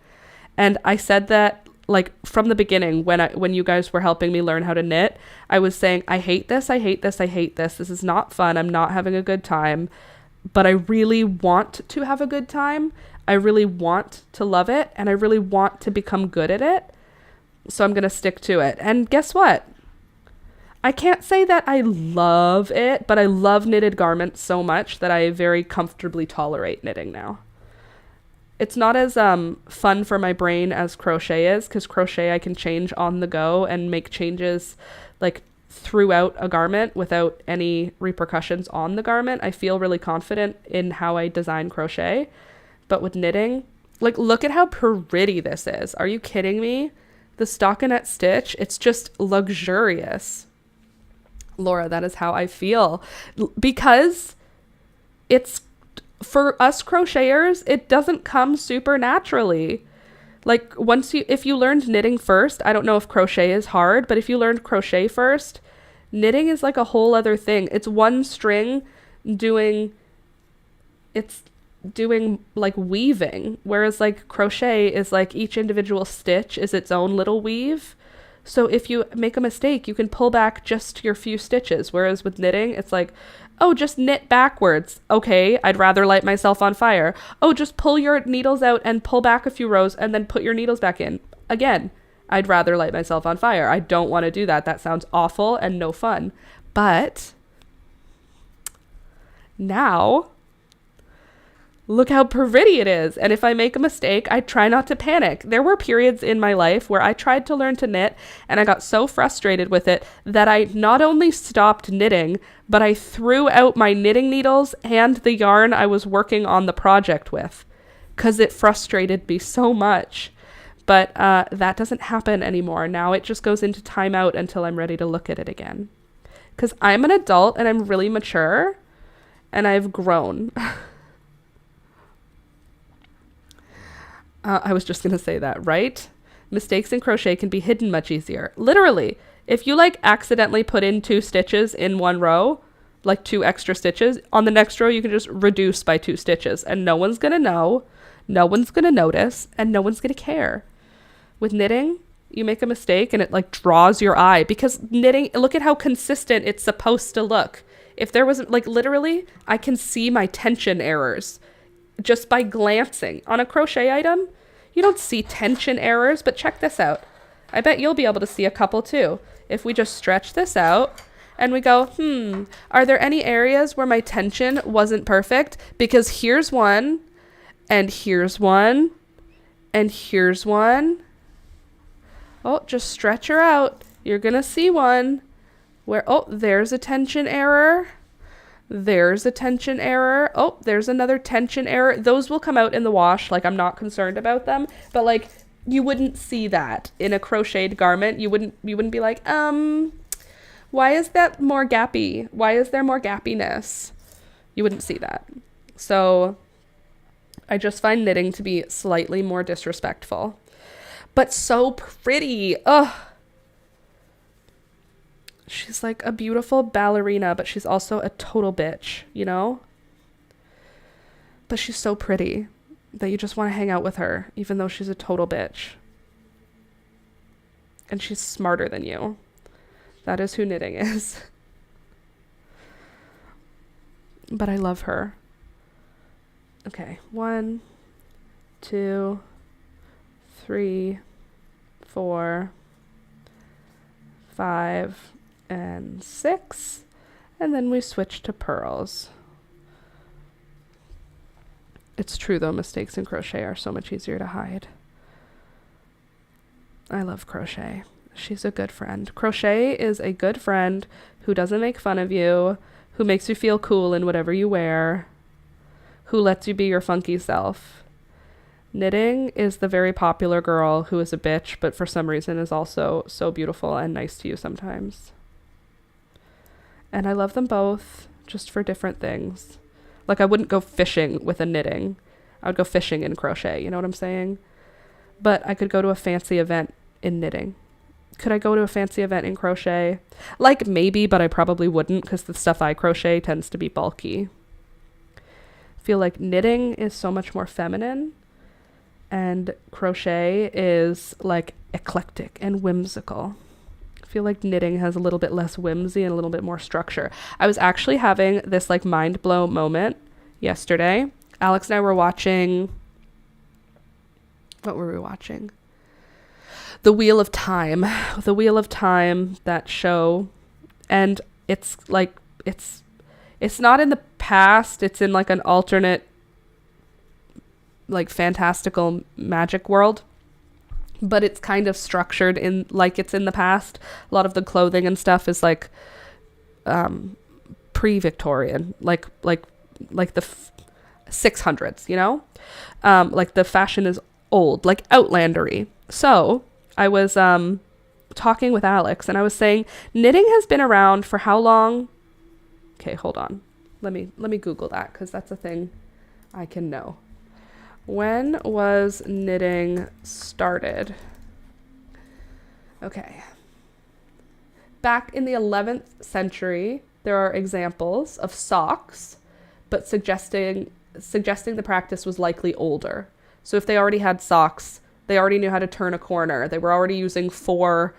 And I said that like from the beginning when you guys were helping me learn how to knit, I was saying, I hate this, I hate this, I hate this. This is not fun. I'm not having a good time, but I really want to have a good time. I really want to love it, and I really want to become good at it. So I'm going to stick to it. And guess what? I can't say that I love it, but I love knitted garments so much that I very comfortably tolerate knitting now. It's not as fun for my brain as crochet is, because crochet I can change on the go and make changes like throughout a garment without any repercussions on the garment. I feel really confident in how I design crochet. But with knitting, like, look at how pretty this is. Are you kidding me? The stockinette stitch, it's just luxurious. Laura, that is how I feel. Because it's, for us crocheters, it doesn't come super naturally. Like, if you learned knitting first, I don't know if crochet is hard, but if you learned crochet first, knitting is like a whole other thing. It's one string doing like weaving, whereas like crochet is like each individual stitch is its own little weave. So if you make a mistake, you can pull back just your few stitches, whereas with knitting, it's like, oh, just knit backwards. Okay, I'd rather light myself on fire. Oh, just pull your needles out and pull back a few rows and then put your needles back in. Again, I'd rather light myself on fire. I don't want to do that. That sounds awful and no fun. But now, look how pretty it is. And if I make a mistake, I try not to panic. There were periods in my life where I tried to learn to knit and I got so frustrated with it that I not only stopped knitting, but I threw out my knitting needles and the yarn I was working on the project with, because it frustrated me so much. But that doesn't happen anymore. Now it just goes into timeout until I'm ready to look at it again. Because I'm an adult and I'm really mature and I've grown. I was just going to say that, right? Mistakes in crochet can be hidden much easier. Literally, if you like accidentally put in 2 stitches in one row, like 2 extra stitches, on the next row you can just reduce by 2 stitches and no one's going to know, no one's going to notice, and no one's going to care. With knitting, you make a mistake and it like draws your eye, because knitting, look at how consistent it's supposed to look. If there was like, literally, I can see my tension errors just by glancing. On a crochet item, you don't see tension errors, but check this out. I bet you'll be able to see a couple too. If we just stretch this out and we go, are there any areas where my tension wasn't perfect? Because here's one, and here's one, and here's one. Oh, just stretch her out. You're gonna see one where, there's a tension error. There's a tension error. Oh, there's another tension error. Those will come out in the wash. Like, I'm not concerned about them, but like, you wouldn't see that in a crocheted garment. You wouldn't be like, why is that more gappy? Why is there more gappiness? You wouldn't see that. So I just find knitting to be slightly more disrespectful, but so pretty. Ugh. She's like a beautiful ballerina, but she's also a total bitch, you know? But she's so pretty that you just want to hang out with her, even though she's a total bitch. And she's smarter than you. That is who knitting is. But I love her. Okay, 1, 2, 3, 4, 5, and 6. And then we switch to purls. It's true though, mistakes in crochet are so much easier to hide. I love crochet. She's a good friend. Crochet is a good friend who doesn't make fun of you, who makes you feel cool in whatever you wear, who lets you be your funky self. Knitting is the very popular girl who is a bitch, but for some reason is also so beautiful and nice to you sometimes. And I love them both, just for different things. Like, I wouldn't go fishing with a knitting. I would go fishing in crochet, you know what I'm saying? But I could go to a fancy event in knitting. Could I go to a fancy event in crochet? Like, maybe, but I probably wouldn't, because the stuff I crochet tends to be bulky. I feel like knitting is so much more feminine, and crochet is like eclectic and whimsical. I feel like knitting has a little bit less whimsy and a little bit more structure. I was actually having this like mind blow moment yesterday. Alex and I were watching, what were we watching? The Wheel of Time, that show. And it's like, it's not in the past. It's in like an alternate, like fantastical magic world. But it's kind of structured in like it's in the past. A lot of the clothing and stuff is like pre-Victorian, like the 600s, you know? Like the fashion is old, like outlandery. So I was talking with Alex and I was saying knitting has been around for how long? Okay, hold on. Let me Google that, because that's a thing I can know. When was knitting started? Okay. Back in the 11th century, there are examples of socks, but suggesting the practice was likely older. So if they already had socks, they already knew how to turn a corner. They were already using 4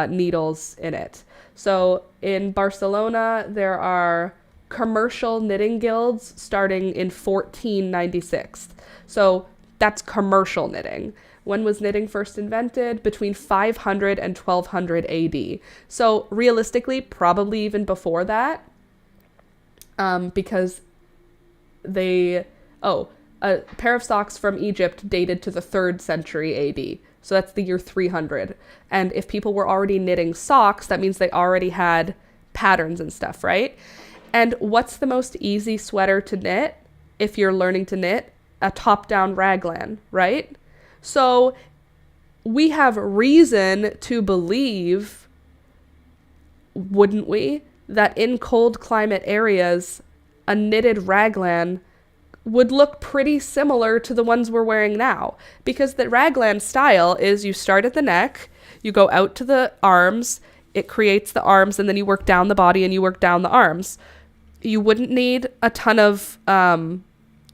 needles in it. So in Barcelona, there are commercial knitting guilds starting in 1496. So that's commercial knitting. When was knitting first invented? Between 500 and 1200 AD. So realistically, probably even before that, because a pair of socks from Egypt dated to the 3rd century AD. So that's the year 300. And if people were already knitting socks, that means they already had patterns and stuff, right? And what's the most easy sweater to knit if you're learning to knit? A top-down raglan, right? So we have reason to believe, wouldn't we, that in cold climate areas, a knitted raglan would look pretty similar to the ones we're wearing now. Because the raglan style is you start at the neck, you go out to the arms, it creates the arms, and then you work down the body and you work down the arms. You wouldn't need a ton of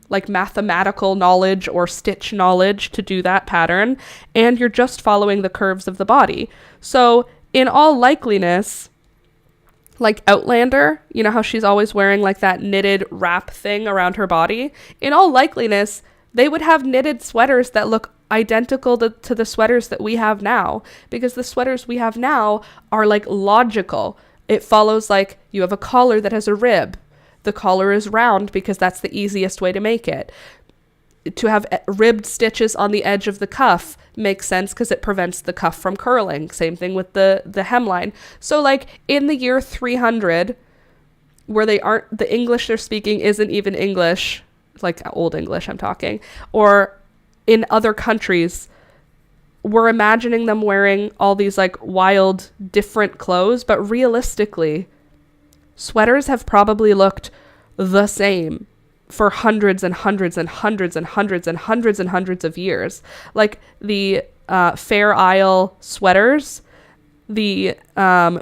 like mathematical knowledge or stitch knowledge to do that pattern, and you're just following the curves of the body. So in all likeliness, like Outlander, you know how she's always wearing like that knitted wrap thing around her body? In all likeliness, they would have knitted sweaters that look identical to the sweaters that we have now, because the sweaters we have now are like logical. It follows like you have a collar that has a rib. The collar is round because that's the easiest way to make it. To have ribbed stitches on the edge of the cuff makes sense because it prevents the cuff from curling. Same thing with the hemline. So like in the year 300, where the English they're speaking isn't even English, like Old English I'm talking, or in other countries, we're imagining them wearing all these like wild different clothes, but realistically, sweaters have probably looked the same for hundreds and hundreds and hundreds and hundreds and hundreds and hundreds of years. Like the Fair Isle sweaters, the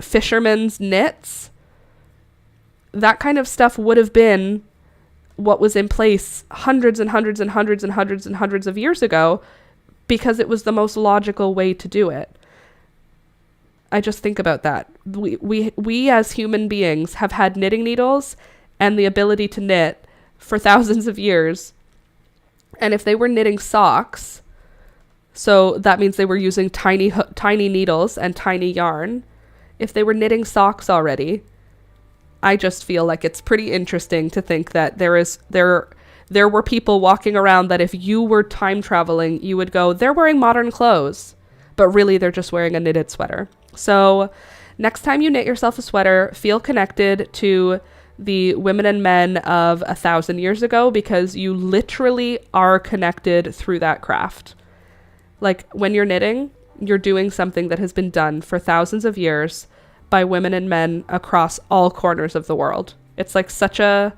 fisherman's knits, that kind of stuff would have been what was in place hundreds and hundreds and hundreds and hundreds and hundreds of years ago, because it was the most logical way to do it. I just think about that. We as human beings have had knitting needles and the ability to knit for thousands of years, And if they were knitting socks, so that means they were using tiny needles and tiny yarn. If they were knitting socks already, I just feel like it's pretty interesting to think that there were people walking around that if you were time traveling, you would go, they're wearing modern clothes, but really they're just wearing a knitted sweater. So next time you knit yourself a sweater, feel connected to the women and men of 1,000 years ago, because you literally are connected through that craft. Like when you're knitting, you're doing something that has been done for thousands of years by women and men across all corners of the world. It's like such a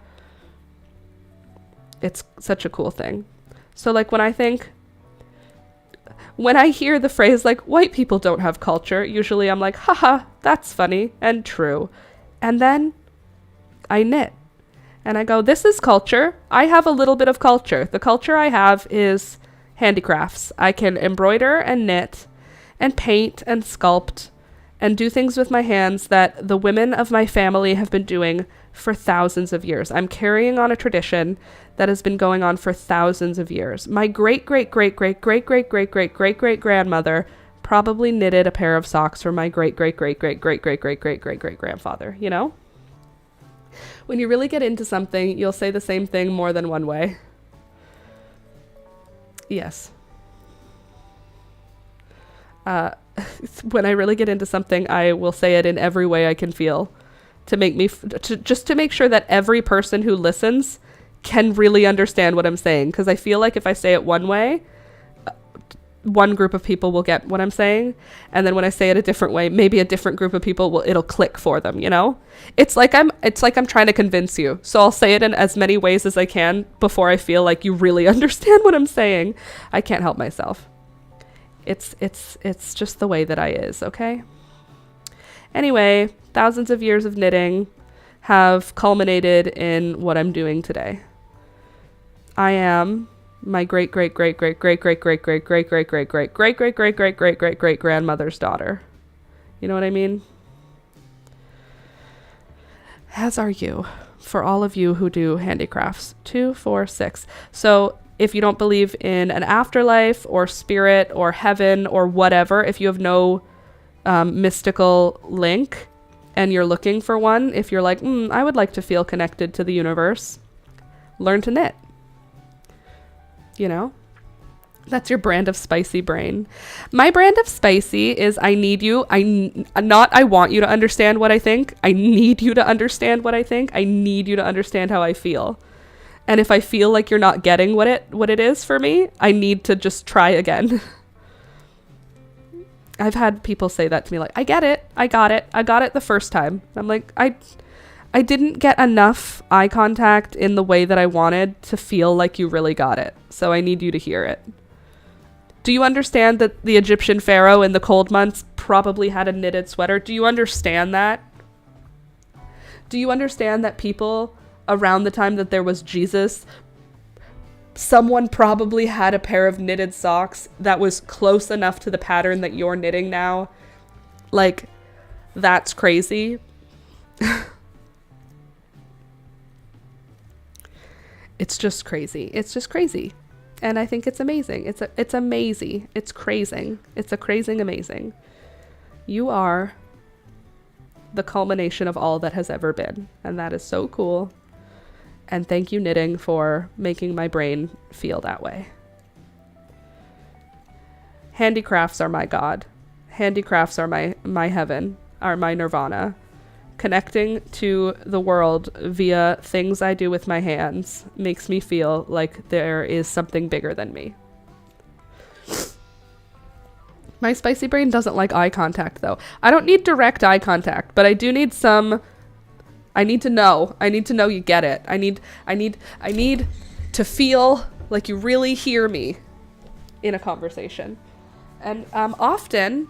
cool thing. So like when I hear the phrase like white people don't have culture, usually I'm like, haha, that's funny and true. And then I knit and I go, this is culture. I have a little bit of culture. The culture I have is handicrafts. I can embroider and knit and paint and sculpt and do things with my hands that the women of my family have been doing for thousands of years. I'm carrying on a tradition that has been going on for thousands of years. My great-great-great-great-great-great-great-great-great-grandmother probably knitted a pair of socks for my great-great-great-great-great-great-great-great-great-grandfather, you know? When you really get into something, you'll say the same thing more than one way. Yes. When I really get into something, I will say it in every way I can feel to make me, just to make sure that every person who listens can really understand what I'm saying. Because I feel like if I say it one way, one group of people will get what I'm saying. And then when I say it a different way, maybe a different group of people it'll click for them, you know? It's like I'm trying to convince you. So I'll say it in as many ways as I can before I feel like you really understand what I'm saying. I can't help myself. It's just the way that I is, okay? Anyway, thousands of years of knitting have culminated in what I'm doing today. I am my great great great great great great great great great great great great great great great great great great great grandmother's daughter. You know what I mean? As are you, for all of you who do handicrafts. 2, 4, 6. So if you don't believe in an afterlife or spirit or heaven or whatever, if you have no mystical link and you're looking for one, if you're like, I would like to feel connected to the universe, learn to knit. You know? That's your brand of spicy brain. My brand of spicy is I need you. I want you to understand what I think. I need you to understand what I think. I need you to understand how I feel. And if I feel like you're not getting what it is for me, I need to just try again. I've had people say that to me, like, I get it. I got it the first time. I'm like, I didn't get enough eye contact in the way that I wanted to feel like you really got it. So I need you to hear it. Do you understand that the Egyptian pharaoh in the cold months probably had a knitted sweater? Do you understand that? Do you understand that people around the time that there was Jesus, someone probably had a pair of knitted socks that was close enough to the pattern that you're knitting now? Like, that's crazy. It's just crazy. It's just crazy. And I think it's amazing. It's amazing. It's crazing. It's a crazing amazing. You are the culmination of all that has ever been. And that is so cool. And thank you, knitting, for making my brain feel that way. Handicrafts are my God. Handicrafts are my heaven, are my nirvana. Connecting to the world via things I do with my hands makes me feel like there is something bigger than me. My spicy brain doesn't like eye contact, though. I don't need direct eye contact, but I do need some... I need to know you get it. I need to feel like you really hear me in a conversation. And often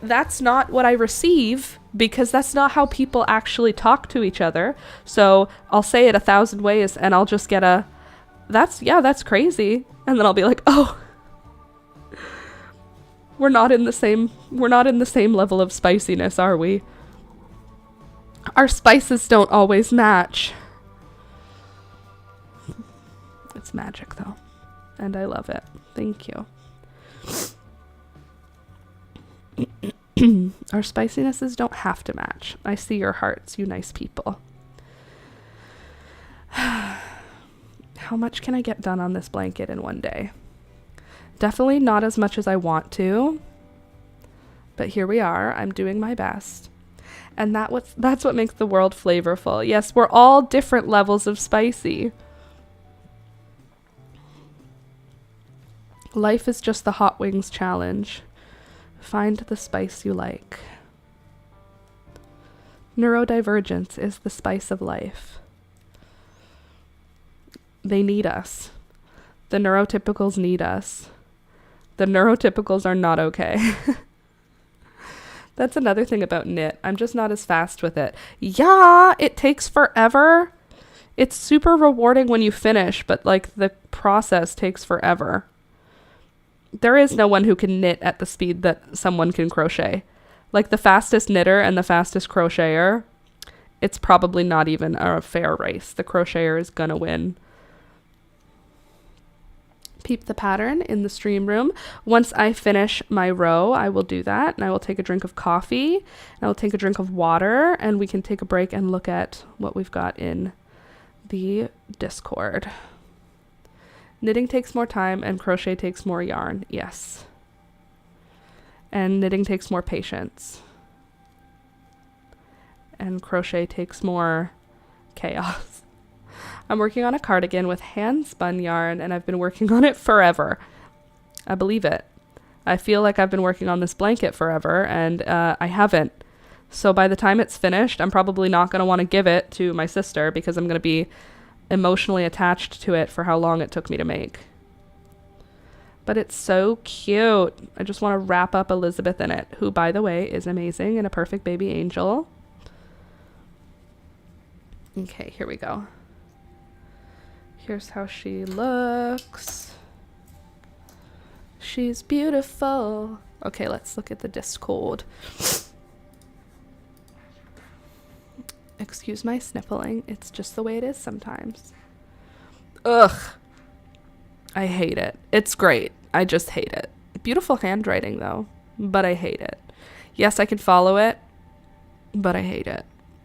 that's not what I receive, because that's not how people actually talk to each other. So I'll say it 1,000 ways and I'll just get that's crazy. And then I'll be like, oh, we're not in the same level of spiciness, are we? Our spices don't always match. It's magic though. And I love it. Thank you. Our spicinesses don't have to match. I see your hearts, you nice people. How much can I get done on this blanket in one day? Definitely not as much as I want to. But here we are. I'm doing my best. And that's what makes the world flavorful. Yes, we're all different levels of spicy. Life is just the hot wings challenge. Find the spice you like. Neurodivergence is the spice of life. They need us. The neurotypicals need us. The neurotypicals are not okay. That's another thing about knit. I'm just not as fast with it. Yeah, it takes forever. It's super rewarding when you finish, but like the process takes forever. There is no one who can knit at the speed that someone can crochet. Like the fastest knitter and the fastest crocheter, it's probably not even a fair race. The crocheter is gonna win. Peep the pattern in the stream room. Once I finish my row, I will do that, and I will take a drink of coffee, and I will take a drink of water, and we can take a break and look at what we've got in the Discord. Knitting takes more time and crochet takes more yarn. Yes. And knitting takes more patience. And crochet takes more chaos. I'm working on a cardigan with hand spun yarn, and I've been working on it forever. I believe it. I feel like I've been working on this blanket forever, and I haven't. So by the time it's finished, I'm probably not going to want to give it to my sister because I'm going to be emotionally attached to it for how long it took me to make. But it's so cute. I just want to wrap up Elizabeth in it, who, by the way, is amazing and a perfect baby angel. Okay, here we go. Here's how she looks. She's beautiful. Okay, let's look at the Discord. Excuse my sniffling. It's just the way it is sometimes. Ugh. I hate it. It's great. I just hate it. Beautiful handwriting, though, but I hate it. Yes, I can follow it, but I hate it.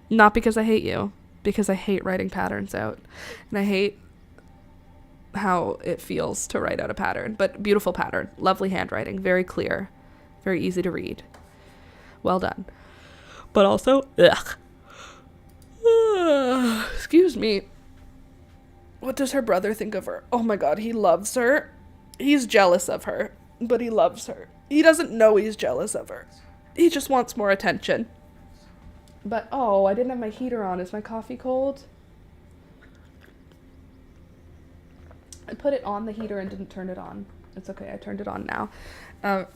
Not because I hate you, because I hate writing patterns out. And I hate how it feels to write out a pattern. But beautiful pattern. Lovely handwriting. Very clear. Very easy to read. Well done. But also, ugh. Excuse me. What does her brother think of her? Oh my god, he loves her. He's jealous of her, but he loves her. He doesn't know he's jealous of her. He just wants more attention. But, oh, I didn't have my heater on. Is my coffee cold? I put it on the heater and didn't turn it on. It's okay, I turned it on now.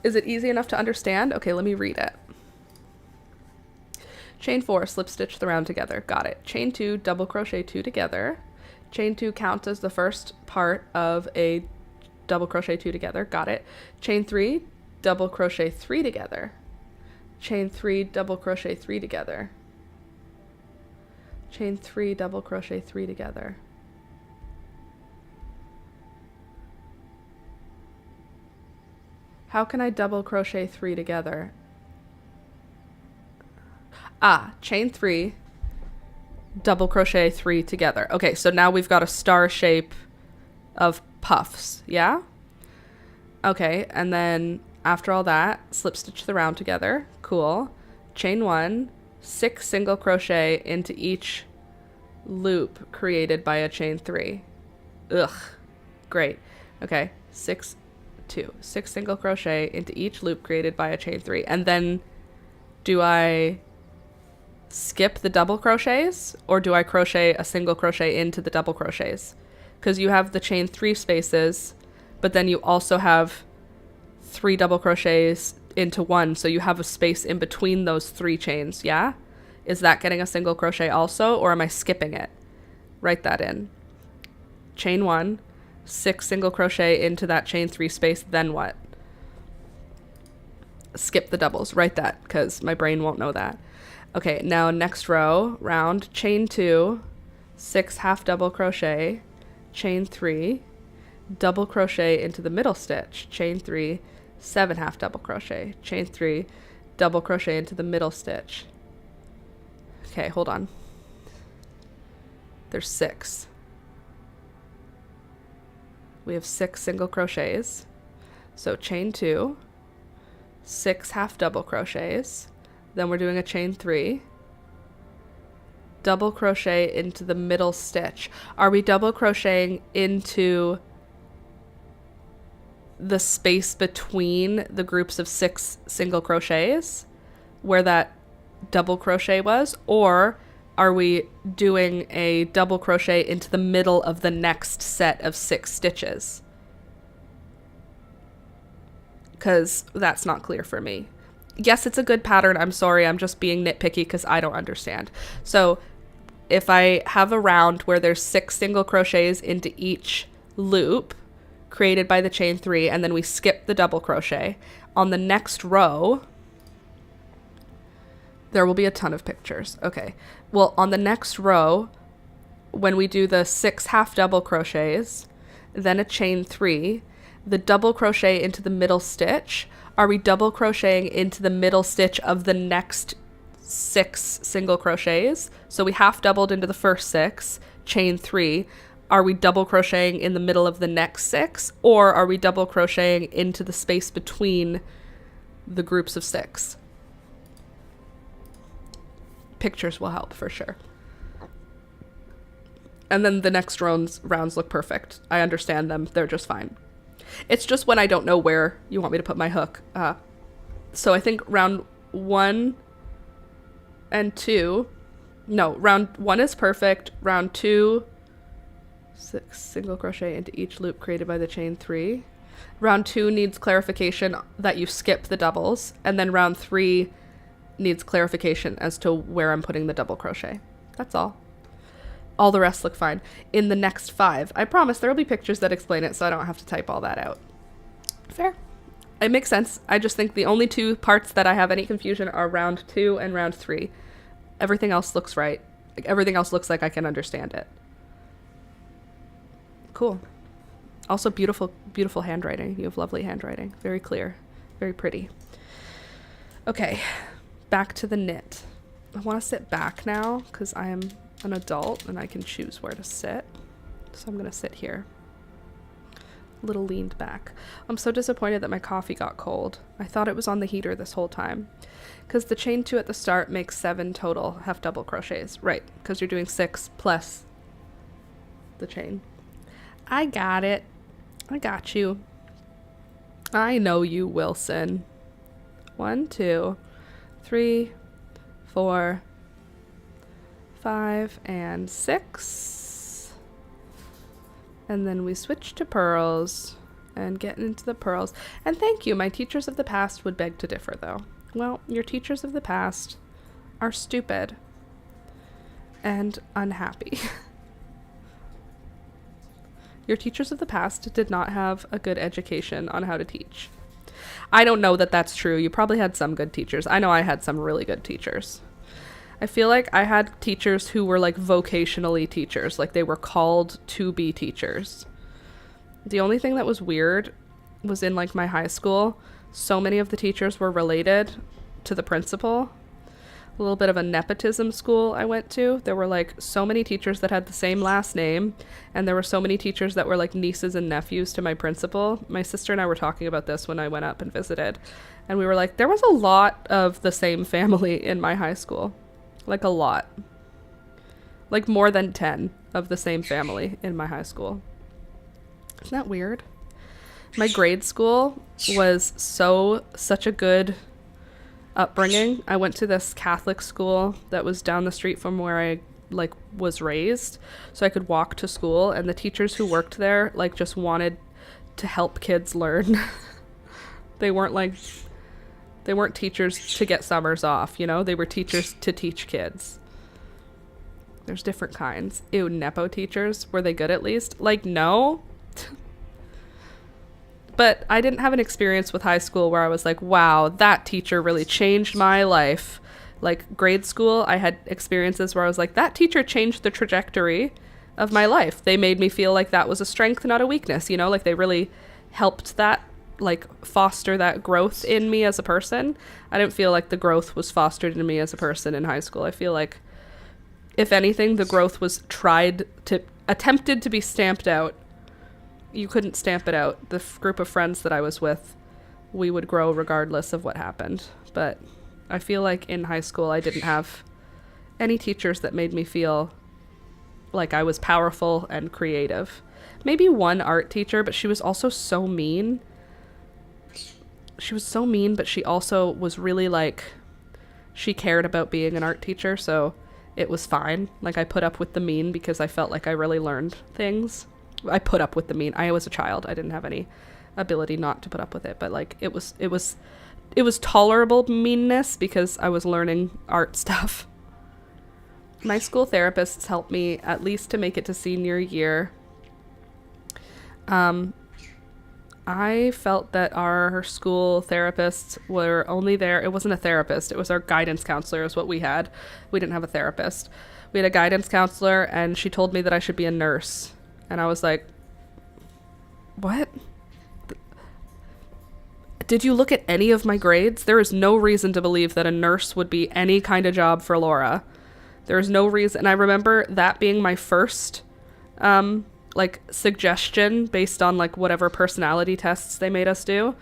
Is it easy enough to understand? Okay, let me read it. Chain 4, slip stitch the round together. Got it. Chain 2, double crochet 2 together. Chain 2 counts as the first part of a double crochet 2 together. Got it. Chain 3, double crochet 3 together. Chain 3, double crochet 3 together. Chain 3, double crochet 3 together. How can I double crochet 3 together? Chain 3, double crochet 3 together. Okay, so now we've got a star shape of puffs, yeah? Okay, and then after all that, slip stitch the round together. Cool. Chain 1, 6 single crochet into each loop created by a chain 3. Ugh. Great. Okay, 6 single crochet into each loop created by a chain 3. And then do I skip the double crochets, or do I crochet a single crochet into the double crochets? Because you have the chain 3 spaces, but then you also have 3 double crochets into 1, so you have a space in between those 3 chains, yeah? Is that getting a single crochet also, or am I skipping it? Write that in. Chain 1, 6 single crochet into that chain 3 space, then what? Skip the doubles. Write that, because my brain won't know that. Okay, now next round, chain 2, 6 half double crochet, chain 3, double crochet into the middle stitch, chain 3, 7 half double crochet, chain 3, double crochet into the middle stitch. Okay, hold on. There's 6. We have 6 single crochets. So chain 2, 6 half double crochets, then we're doing a chain 3, double crochet into the middle stitch. Are we double crocheting into the space between the groups of 6 single crochets where that double crochet was, or are we doing a double crochet into the middle of the next set of 6 stitches? Because that's not clear for me. Yes, it's a good pattern. I'm sorry, I'm just being nitpicky because I don't understand. So if I have a round where there's 6 single crochets into each loop created by the chain 3, and then we skip the double crochet, on the next row, there will be a ton of pictures. Okay. Well, on the next row, when we do the 6 half double crochets, then a chain 3, the double crochet into the middle stitch, are we double crocheting into the middle stitch of the next 6 single crochets? So we half doubled into the first 6, chain 3. Are we double crocheting in the middle of the next 6, or are we double crocheting into the space between the groups of 6? Pictures will help for sure. And then the next rounds look perfect. I understand them. They're just fine. It's just when I don't know where you want me to put my hook. So I think round 1 and 2. No, round 1 is perfect. Round 2, 6 single crochet into each loop created by the chain 3. Round 2 needs clarification that you skip the doubles. And then round 3 needs clarification as to where I'm putting the double crochet. That's all. All the rest look fine. In the next 5, I promise there will be pictures that explain it, so I don't have to type all that out. Fair. It makes sense. I just think the only 2 parts that I have any confusion are round 2 and round 3. Everything else looks right. Like, everything else looks like I can understand it. Cool. Also beautiful, beautiful handwriting. You have lovely handwriting. Very clear. Very pretty. Okay. Back to the knit. I want to sit back now because I am an adult and I can choose where to sit. So I'm going to sit here. A little leaned back. I'm so disappointed that my coffee got cold. I thought it was on the heater this whole time. Because the chain 2 at the start makes 7 total half double crochets. Right, because you're doing 6 plus the chain. I got it. I got you. I know you, Wilson. 1, 2, 3, 4, 5, and 6. And then we switch to purls and get into the purls. And thank you. My teachers of the past would beg to differ, though. Well, your teachers of the past are stupid and unhappy. Your teachers of the past did not have a good education on how to teach. I don't know that that's true. You probably had some good teachers. I know I had some really good teachers. I feel like I had teachers who were like vocationally teachers, like they were called to be teachers. The only thing that was weird was in like my high school, so many of the teachers were related to the principal. A little bit of a nepotism school I went to. There were like so many teachers that had the same last name, and there were so many teachers that were like nieces and nephews to my principal. My sister and I were talking about this when I went up and visited, and we were like, there was a lot of the same family in my high school. Like a lot. Like more than 10 of the same family in my high school. Isn't that weird? My grade school was such a good upbringing. I went to this Catholic school that was down the street from where I like was raised, so I could walk to school, and the teachers who worked there like just wanted to help kids learn. They weren't teachers to get summers off, you know? They were teachers to teach kids. There's different kinds. Ew, nepo teachers. Were they good at least? Like, no. But I didn't have an experience with high school where I was like, wow, that teacher really changed my life. Like grade school, I had experiences where I was like, that teacher changed the trajectory of my life. They made me feel like that was a strength, not a weakness, you know, like they really helped that, like foster that growth in me as a person. I didn't feel like the growth was fostered in me as a person in high school. I feel like, if anything, the growth was attempted to be stamped out. You couldn't stamp it out. The group of friends that I was with, we would grow regardless of what happened. But I feel like in high school, I didn't have any teachers that made me feel like I was powerful and creative. Maybe one art teacher, but she was also so mean. She was so mean, but she also was really like, she cared about being an art teacher, so it was fine. Like, I put up with the mean because I felt like I really learned things. I put up with the mean. I was a child. I didn't have any ability not to put up with it, but like it was tolerable meanness because I was learning art stuff. My school therapists helped me at least to make it to senior year. I felt that our school therapists were only there. It wasn't a therapist. It was our guidance counselor is what we had. We didn't have a therapist. We had a guidance counselor, and she told me that I should be a nurse. And I was like, what? Did you look at any of my grades? There is no reason to believe that a nurse would be any kind of job for Laura. There is no reason. And I remember that being my first like suggestion based on like whatever personality tests they made us do.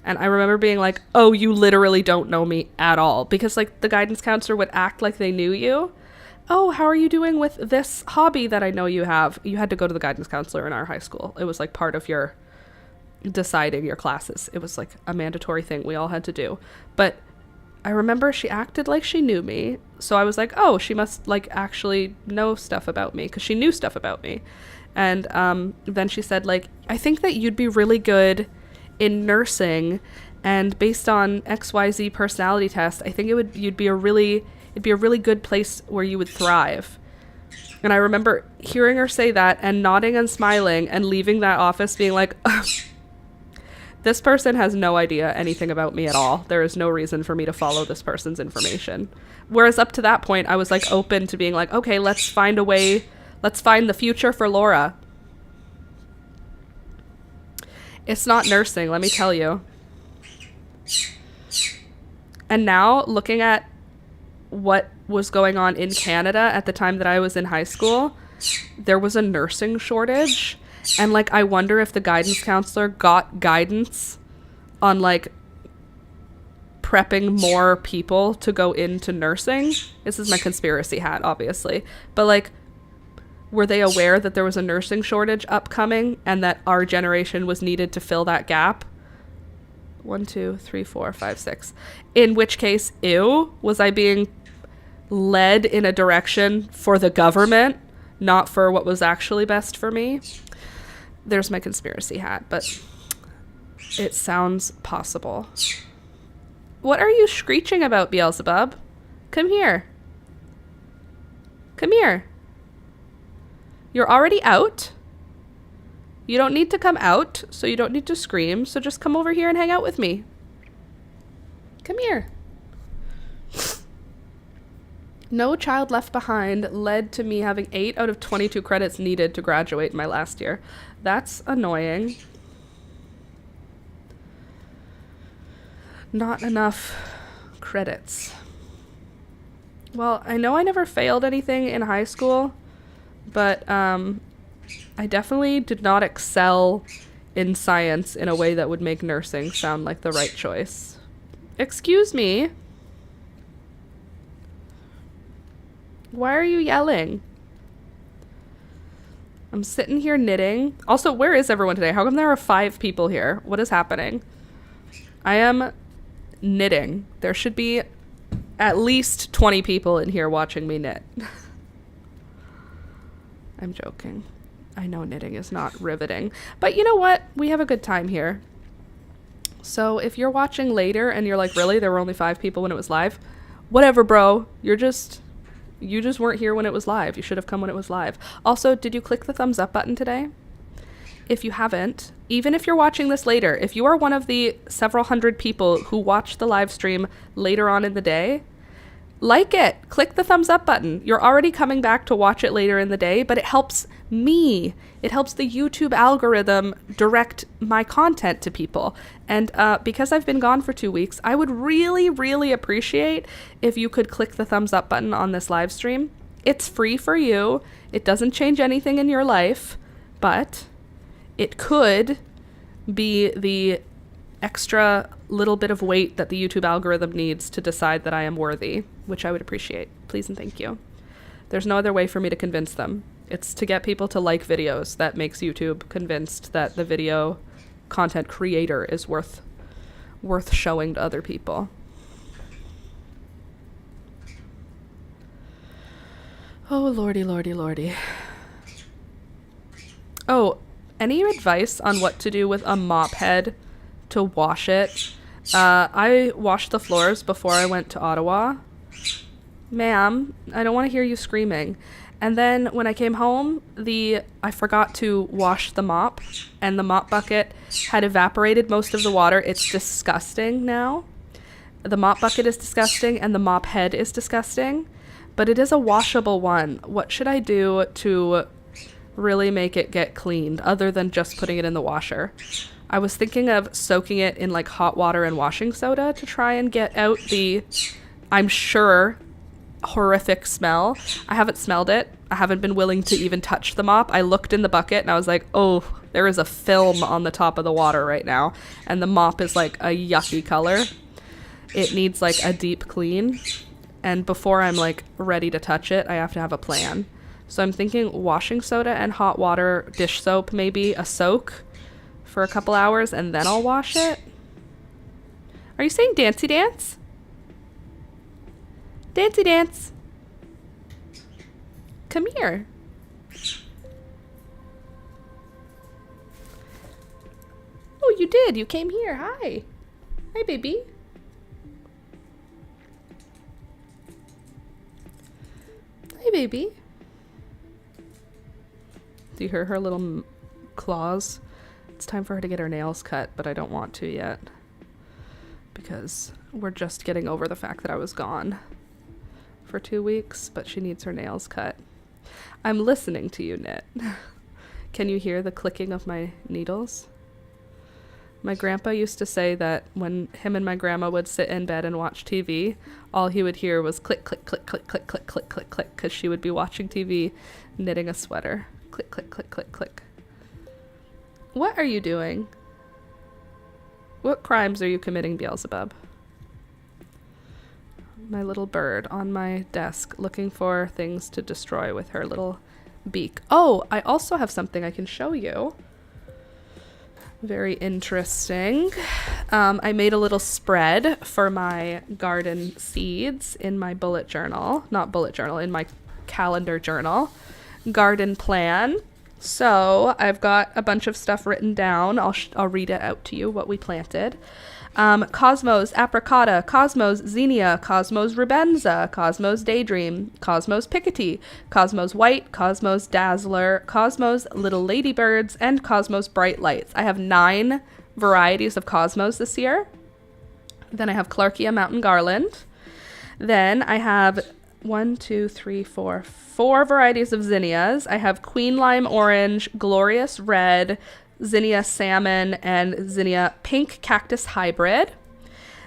And I remember being like, oh, you literally don't know me at all. Because like the guidance counselor would act like they knew you. Oh, how are you doing with this hobby that I know you have? You had to go to the guidance counselor in our high school. It was like part of your deciding your classes. It was like a mandatory thing we all had to do. But I remember she acted like she knew me. So I was like, oh, she must like actually know stuff about me, because she knew stuff about me. And then she said, like, I think that you'd be really good in nursing, and based on XYZ personality test, I think it'd be a really good place where you would thrive. And I remember hearing her say that and nodding and smiling and leaving that office being like, this person has no idea anything about me at all. There is no reason for me to follow this person's information. Whereas up to that point, I was like open to being like, okay, let's find a way. Let's find the future for Laura. It's not nursing, let me tell you. And now, looking at what was going on in Canada at the time that I was in high school, there was a nursing shortage. And, like, I wonder if the guidance counselor got guidance on, like, prepping more people to go into nursing. This is my conspiracy hat, obviously. But, like, were they aware that there was a nursing shortage upcoming and that our generation was needed to fill that gap? 1, 2, 3, 4, 5, 6. In which case, ew, was I being led in a direction for the government, not for what was actually best for me? There's my conspiracy hat, but it sounds possible. What are you screeching about, Beelzebub? Come here. Come here. You're already out. You don't need to come out, so you don't need to scream. So just come over here and hang out with me. Come here. No Child Left Behind led to me having 8 out of 22 credits needed to graduate in my last year. That's annoying. Not enough credits. Well, I know I never failed anything in high school, but I definitely did not excel in science in a way that would make nursing sound like the right choice. Excuse me. Why are you yelling? I'm sitting here knitting. Also, where is everyone today? How come there are 5 people here? What is happening? I am knitting. There should be at least 20 people in here watching me knit. I'm joking. I know knitting is not riveting. But you know what? We have a good time here. So if you're watching later and you're like, really? There were only 5 people when it was live? Whatever, bro. You just weren't here when it was live. You should have come when it was live. Also, did you click the thumbs up button today? If you haven't, even if you're watching this later, if you are one of the several hundred people who watch the live stream later on in the day, like it. Click the thumbs up button. You're already coming back to watch it later in the day, but it helps me. It helps the YouTube algorithm direct my content to people. And because I've been gone for 2 weeks, I would really, really appreciate if you could click the thumbs up button on this live stream. It's free for you. It doesn't change anything in your life, but it could be the extra little bit of weight that the YouTube algorithm needs to decide that I am worthy, which I would appreciate. Please and thank you. There's no other way for me to convince them. It's to get people to like videos that makes YouTube convinced that the video content creator is worth showing to other people. Oh, lordy, lordy, lordy. Oh, any advice on what to do with a mop head to wash it? I washed the floors before I went to Ottawa. Ma'am, I don't want to hear you screaming. And then when I came home, I forgot to wash the mop, and the mop bucket had evaporated most of the water. It's disgusting now. The mop bucket is disgusting, and the mop head is disgusting. But it is a washable one. What should I do to really make it get cleaned other than just putting it in the washer? I was thinking of soaking it in like hot water and washing soda to try and get out the, I'm sure, horrific smell. I haven't smelled it. I haven't been willing to even touch the mop. I looked in the bucket and I was like, oh, there is a film on the top of the water right now. And the mop is like a yucky color. It needs like a deep clean. And before I'm like ready to touch it, I have to have a plan. So I'm thinking washing soda and hot water, dish soap, maybe a soak for a couple hours, and then I'll wash it. Are you saying Dancy Dance? Dancy Dance. Come here. Oh, you did. You came here. Hi. Hi, baby. Hi, baby. Do you hear her little claws? It's time for her to get her nails cut, but I don't want to yet because we're just getting over the fact that I was gone for 2 weeks, but she needs her nails cut. I'm listening to you, Knit. Can you hear the clicking of my needles? My grandpa used to say that when him and my grandma would sit in bed and watch TV, all he would hear was click, click, click, click, click, click, click, click, click, because she would be watching TV knitting a sweater. Click, click, click, click, click. What are you doing? What crimes are you committing, Beelzebub? My little bird on my desk looking for things to destroy with her little beak. Oh, I also have something I can show you. Very interesting. I made a little spread for my garden seeds in my bullet journal. Not bullet journal, in my calendar journal. Garden plan. So I've got a bunch of stuff written down. I'll read it out to you, what we planted. Cosmos Apricota, Cosmos Xenia, Cosmos Rubenza, Cosmos Daydream, Cosmos Piketty, Cosmos White, Cosmos Dazzler, Cosmos Little Ladybirds, and Cosmos Bright Lights. I have 9 varieties of Cosmos this year. Then I have Clarkia Mountain Garland. Then I have 4 varieties of zinnias. I have Queen Lime Orange, Glorious Red, Zinnia Salmon, and Zinnia Pink Cactus Hybrid.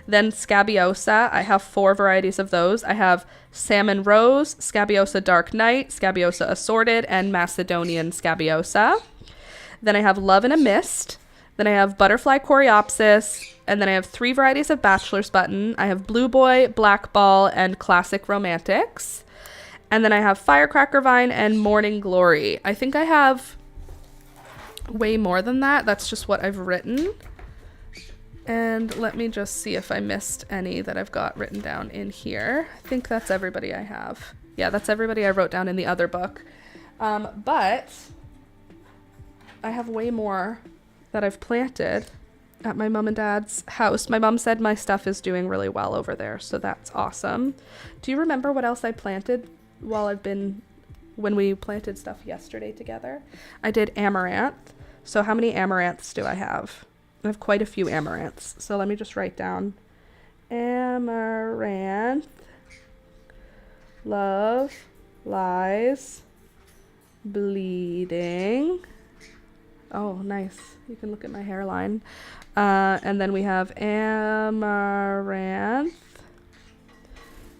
Then Scabiosa, I have 4 varieties of those. I have Salmon Rose, Scabiosa Dark Night, Scabiosa Assorted, and Macedonian Scabiosa. Then I have Love in a Mist. Then I have Butterfly Coreopsis. And then I have 3 varieties of Bachelor's Button. I have Blue Boy, Black Ball, and Classic Romantics. And then I have Firecracker Vine and Morning Glory. I think I have way more than that. That's just what I've written. And let me just see if I missed any that I've got written down in here. I think that's everybody I have. Yeah, that's everybody I wrote down in the other book. But I have way more that I've planted at my mom and dad's house. My mom said my stuff is doing really well over there, so that's awesome. Do you remember what else I planted when we planted stuff yesterday together? I did amaranth. So how many amaranths do I have? I have quite a few amaranths. So let me just write down amaranth. love, lies, bleeding. Oh, nice. You can look at my hairline. And then we have amaranth,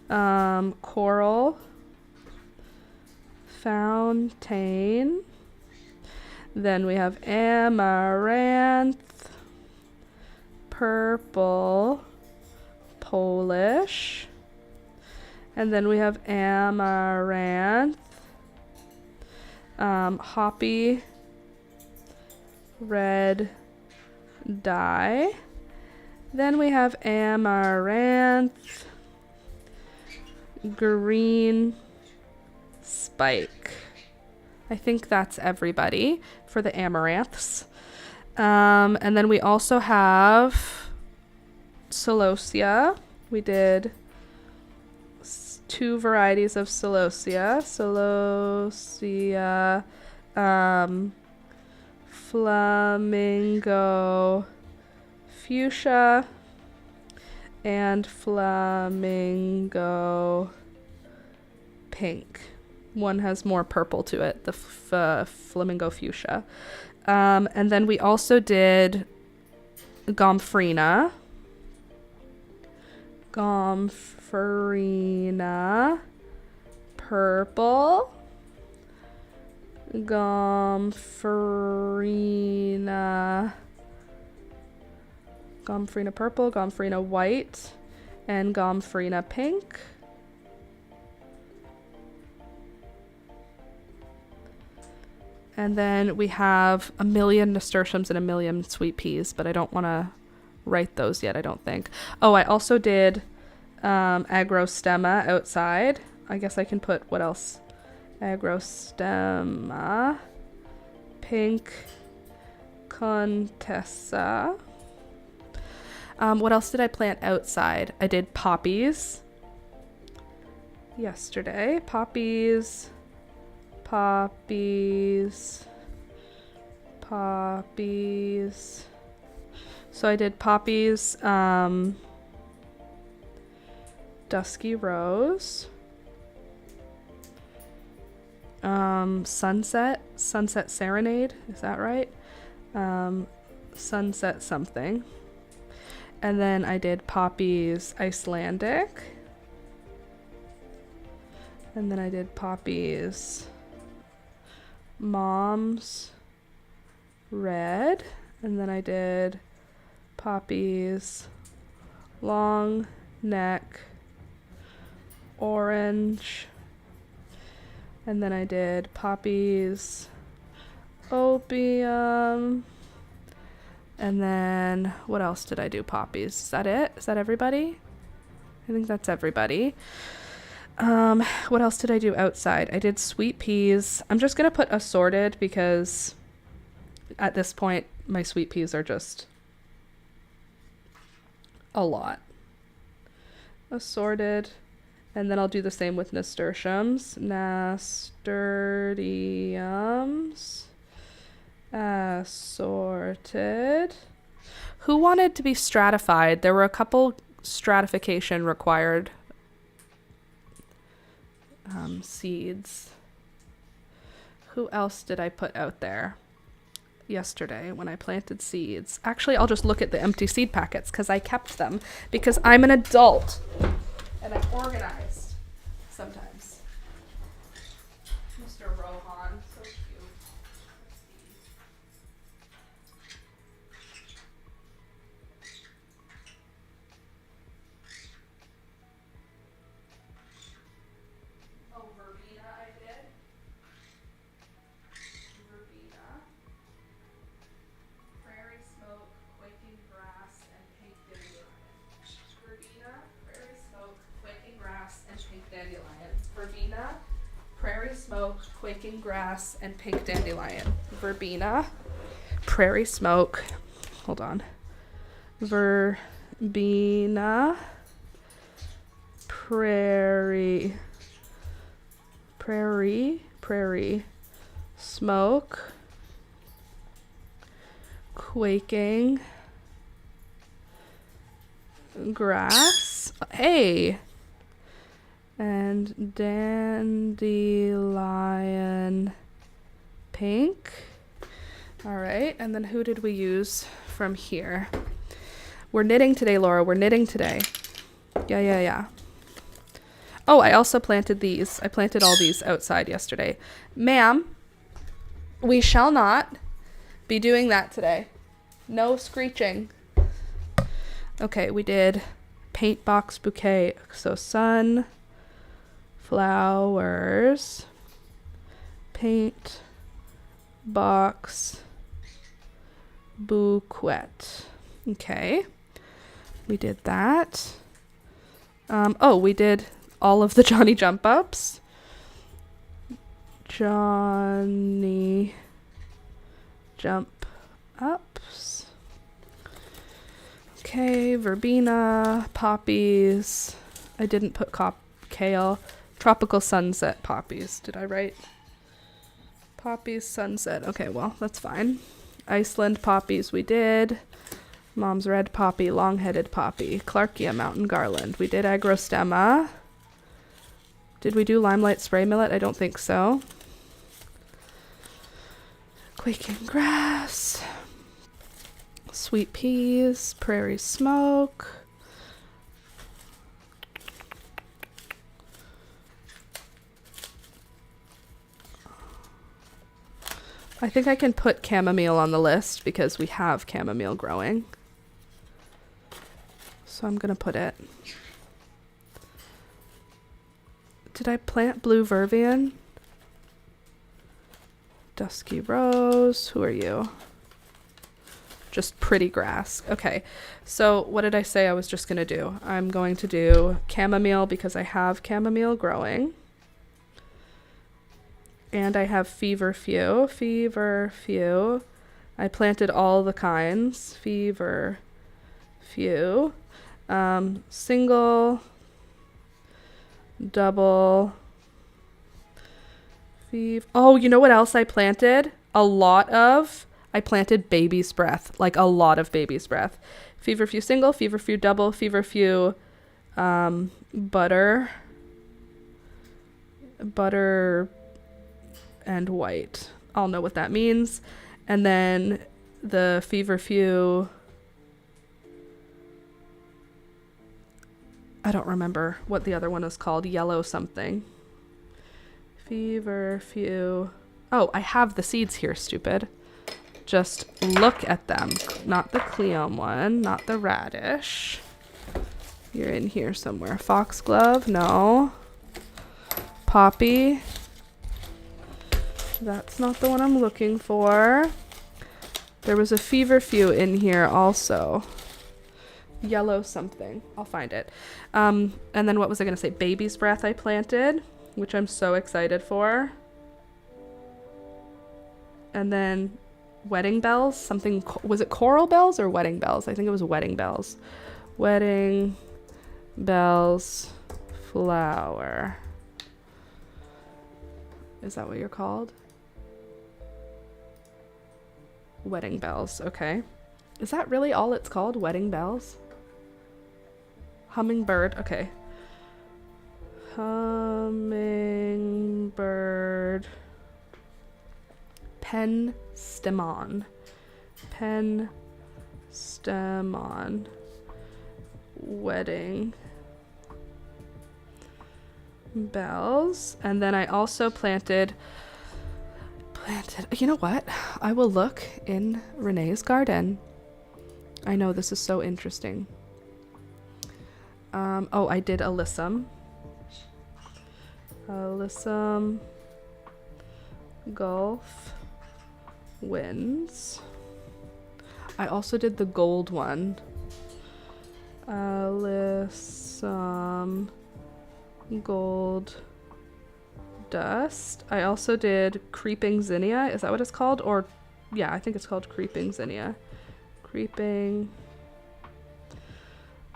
coral, fountain. Then we have amaranth, purple, Polish. And then we have amaranth, hoppy, red dye. Then we have amaranth, green spike. I think that's everybody for the amaranths. And then we also have celosia. We did 2 varieties of celosia. Celosia, flamingo fuchsia, and flamingo pink. One has more purple to it, the flamingo fuchsia. And then we also did gomphrena. Gomphrena purple. Gomphrena purple, gomphrena white, and gomphrena pink. And then we have a million nasturtiums and a million sweet peas, but I don't want to write those yet, I don't think. Oh, I also did agrostemma outside. I guess I can put what else? Agrostemma, pink contessa. What else did I plant outside? I did poppies yesterday. Poppies. So I did poppies, dusky rose, sunset serenade, is that right? Sunset something. And then I did poppies Icelandic. And then I did poppies Mom's red. And then I did poppies long neck orange. And then I did poppies opium. And then what else did I do? Poppies. Is that it? Is that everybody? I think that's everybody. What else did I do outside? I did sweet peas. I'm just going to put assorted because at this point, my sweet peas are just a lot. Assorted. And then I'll do the same with nasturtiums. Nasturtiums. Assorted. Who wanted to be stratified? There were a couple stratification required seeds. Who else did I put out there yesterday when I planted seeds? Actually, I'll just look at the empty seed packets because I kept them because I'm an adult and I'm organized sometimes. Mr. Rohan, so cute. Oh, verbena I did. Verbena. Prairie smoke, quaking grass, and pink dandelion. Verbena, prairie smoke, quaking grass, and pink dandelion. Verbena, prairie smoke, quaking grass, and pink dandelion. Verbena, prairie smoke. Hold on. Verbena, prairie smoke, quaking grass. Hey, and dandelion pink. All right, and then who did we use from here? We're knitting today, Laura. We're knitting today. Yeah. Oh, I also planted these. I planted all these outside yesterday. Ma'am, we shall not be doing that today. No screeching. Okay, we did paint box bouquet. So sun, flowers, paint box bouquet. Okay, we did that. Oh, we did all of the Johnny jump ups. Johnny jump ups. Okay, verbena, poppies. I didn't put kale. Tropical sunset poppies. Did I write? Poppies, sunset. Okay, well, that's fine. Iceland poppies we did. Mom's red poppy, long-headed poppy. Clarkia mountain garland. We did agrostemma. Did we do limelight spray millet? I don't think so. Quaking grass. Sweet peas. Prairie smoke. I think I can put chamomile on the list because we have chamomile growing. So I'm going to put it. Did I plant blue vervain? Dusky rose. Who are you? Just pretty grass. Okay. So what did I say I was just going to do? I'm going to do chamomile because I have chamomile growing. And I have feverfew. Feverfew. I planted all the kinds. Feverfew. Single. Double. Oh, you know what else I planted? I planted baby's breath. Like a lot of baby's breath. Feverfew single, feverfew double, feverfew butter and white. I'll know what that means. And then the feverfew, I don't remember what the other one is called. Yellow something. Feverfew. Oh, I have the seeds here, stupid. Just look at them. Not the Cleome one, not the radish. You're in here somewhere. Foxglove, no. Poppy. That's not the one I'm looking for. There was a feverfew in here also. Yellow something. I'll find it. And then what was I going to say? Baby's breath I planted, which I'm so excited for. And then wedding bells. Something. Was it coral bells or wedding bells? I think it was wedding bells. Wedding bells flower. Is that what you're called? Wedding bells. Okay. Is that really all it's called? Wedding bells? Hummingbird. Okay. Hummingbird. Penstemon. Penstemon. Wedding bells. And then I also planted, you know what? I will look in Renee's garden. I know this is so interesting. Oh, I did alyssum. Alyssum. Gulf winds. I also did the gold one. Alyssum gold dust. I also did creeping zinnia. Is that what it's called? Or yeah, I think it's called creeping zinnia. Creeping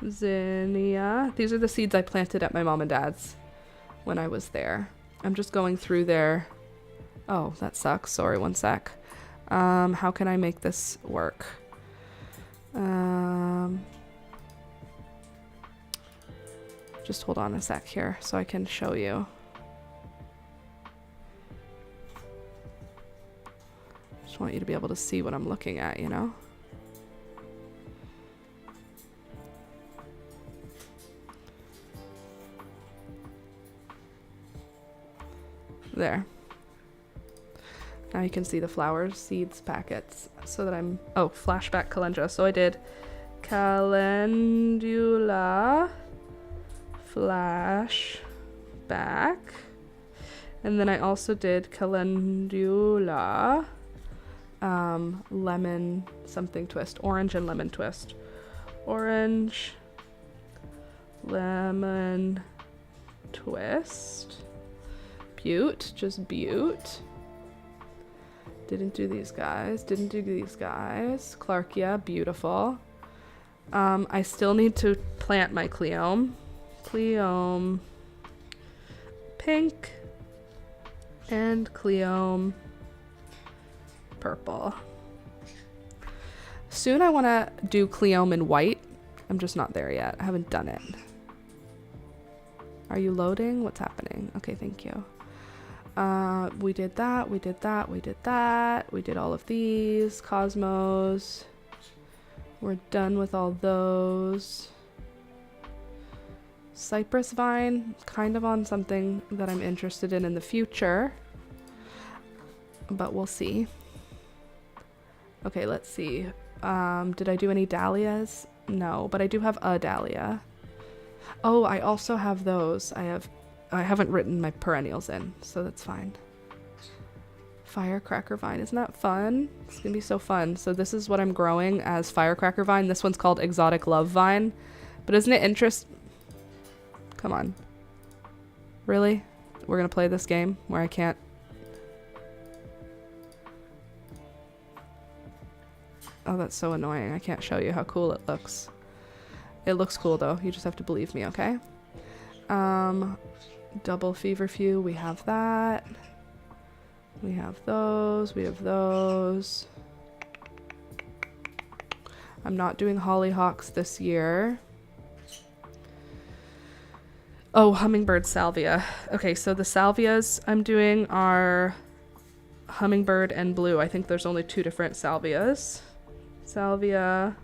zinnia. These are the seeds I planted at my mom and dad's when I was there. I'm just going through there. Oh, that sucks. Sorry, one sec. How can I make this work? Just hold on a sec here so I can show you. Just want you to be able to see what I'm looking at, you know? There. Now you can see the flowers, seeds, packets. So that I'm... Oh, flashback calendula. So I did calendula, flashback, and then I also did calendula, lemon something twist, orange and lemon twist. Orange, lemon twist. Butte, just butte. Didn't do these guys. Didn't do these guys. Clarkia, beautiful. I still need to plant my Cleome. Cleome pink and Cleome purple. Soon I want to do Cleome in white. I'm just not there yet. I haven't done it. Are you loading? What's happening? Okay, thank you. We did that, we did that, we did that. We did all of these. Cosmos. We're done with all those. Cypress vine, kind of on something that I'm interested in the future. But we'll see. Okay, let's see. Did I do any dahlias? No, but I do have a dahlia. Oh, I also have those. I haven't written my perennials in, so that's fine. Firecracker vine, isn't that fun? It's gonna be so fun. So this is what I'm growing as firecracker vine. This one's called exotic love vine. But isn't it Come on. Really? We're gonna play this game where I can't... Oh, that's so annoying. I can't show you how cool it looks. It looks cool though. You just have to believe me, okay? Double feverfew, we have that. We have those, we have those. I'm not doing hollyhocks this year. Oh, hummingbird salvia. Okay, so the salvias I'm doing are hummingbird and blue. I think there's only 2 different salvias. Salvia,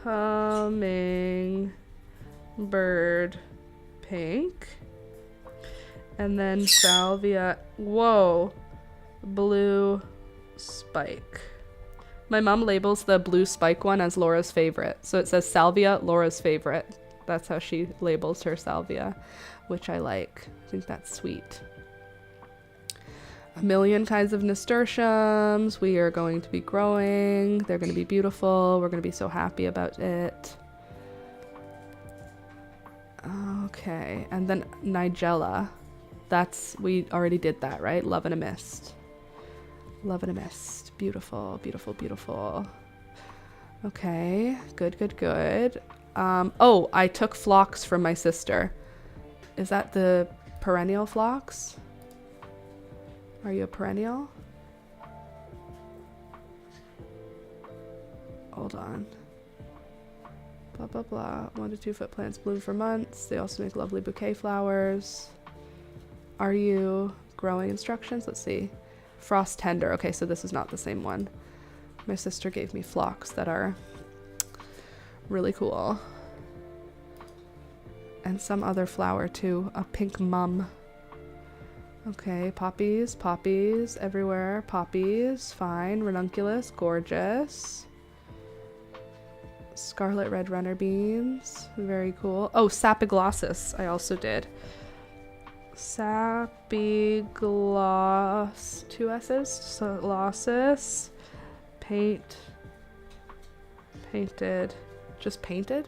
hummingbird, pink. And then salvia, whoa, blue spike. My mom labels the blue spike one as Laura's favorite. So it says salvia, Laura's favorite. That's how she labels her salvia, which I like. I think that's sweet. A million kinds of nasturtiums we are going to be growing. They're going to be beautiful. We're going to be so happy about it. Okay, and then Nigella. We already did that, right? Love in a Mist. Love in a Mist. Beautiful, beautiful, beautiful. Okay, good, good, good. Oh, I took phlox from my sister. Is that the perennial phlox? Are you a perennial? Hold on. Blah, blah, blah. 1 to 2 foot plants bloom for months. They also make lovely bouquet flowers. Are you growing instructions? Let's see. Frost tender. Okay, so this is not the same one. My sister gave me phlox that are really cool. And some other flower too. A pink mum. Okay, poppies, poppies everywhere. Poppies, fine. Ranunculus, gorgeous. Scarlet red runner beans, very cool. Oh, sapiglossus, I also did. Sapigloss, 2 S's, glossus, painted, just painted,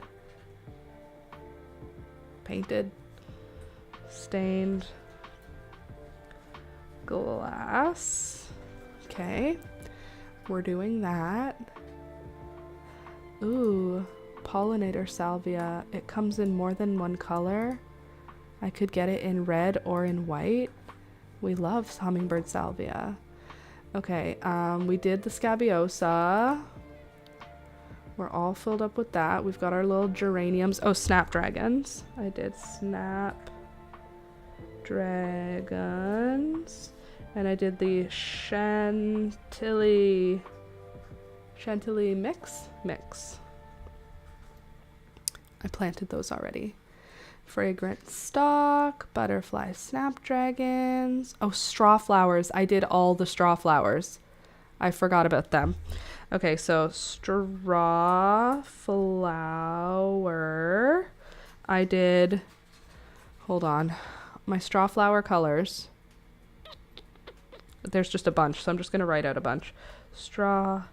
stained glass. Okay, we're doing that. Ooh, pollinator salvia. It comes in more than 1 color. I could get it in red or in white. We love hummingbird salvia. Okay, we did the scabiosa. We're all filled up with that. We've got our little geraniums. Oh, snapdragons. I did snapdragons. And I did the chantilly mix. I planted those already. Fragrant stock, butterfly snapdragons. Oh, straw flowers. I did all the straw flowers. I forgot about them. Okay, so straw flower. I did, hold on, my straw flower colors. There's just a bunch, so I'm just going to write out a bunch. Straw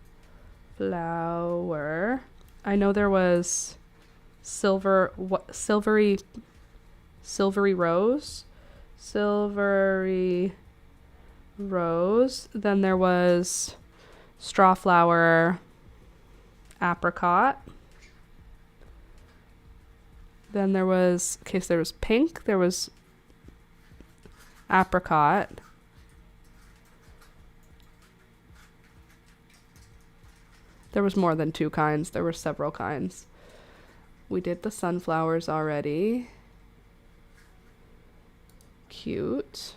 flower. I know there was silvery rose. Silvery rose. Then there was straw flower apricot. Then there was, okay, so there was pink, there was apricot. There was more than 2 kinds. There were several kinds. We did the sunflowers already. Cute.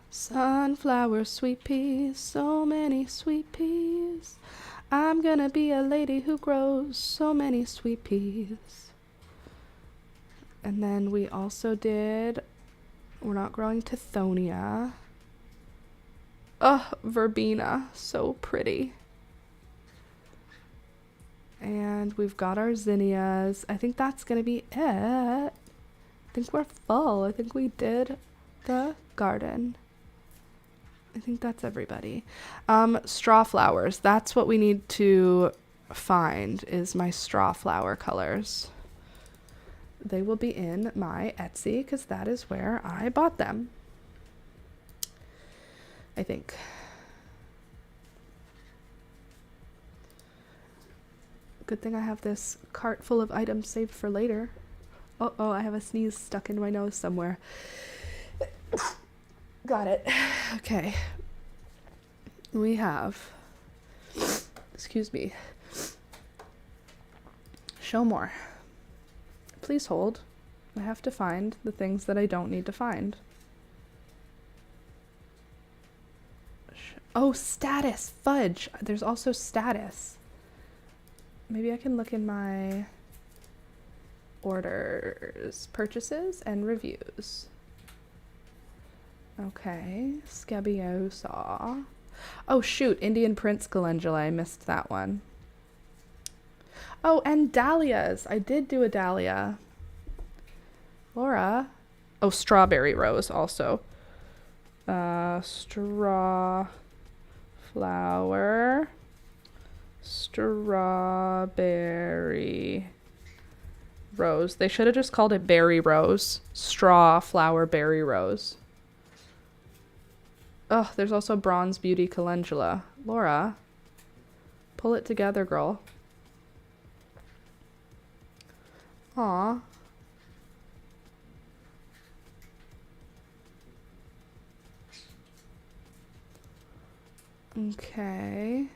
Sunflower sweet peas, so many sweet peas. I'm gonna be a lady who grows so many sweet peas. And then we also did, we're not growing Tithonia. Oh, verbena, so pretty. And we've got our zinnias. I think that's gonna be it. I think we're full. I think we did the garden. I think that's everybody. Straw flowers. That's what we need to find, is my straw flower colors. They will be in my Etsy because that is where I bought them, I think. Good thing I have this cart full of items saved for later. Oh, I have a sneeze stuck in my nose somewhere. Got it. Okay. We have, excuse me, show more. Please hold. I have to find the things that I don't need to find. Oh, status. Fudge. There's also status. Maybe I can look in my orders, purchases, and reviews. Okay, Scabiosa. Oh shoot, Indian Prince Calendula. I missed that one. Oh, and dahlias. I did do a dahlia. Laura. Oh, strawberry rose also. Straw flower. Strawberry rose. They should have just called it berry rose. Straw flower berry rose. Oh, there's also Bronze Beauty Calendula. Laura, pull it together, girl. Aw. Okay.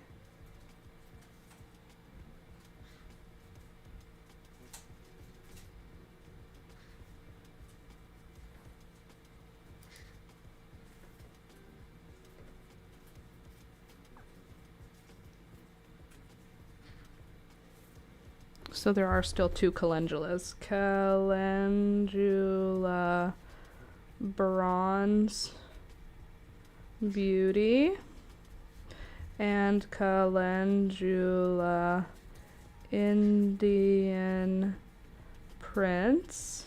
So there are still 2 calendulas. Calendula Bronze Beauty and Calendula Indian Prince.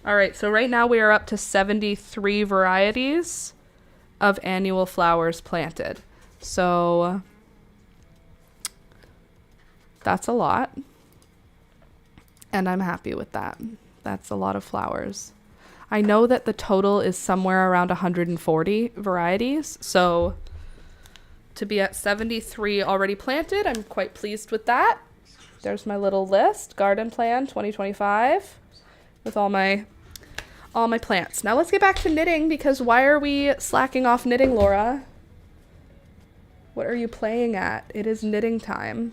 All right, so right now we are up to 73 varieties of annual flowers planted. So that's a lot. And I'm happy with that. That's a lot of flowers. I know that the total is somewhere around 140 varieties. So to be at 73 already planted, I'm quite pleased with that. There's my little list, garden plan 2025 with all my plants. Now let's get back to knitting, because why are we slacking off knitting, Laura? What are you playing at? It is knitting time.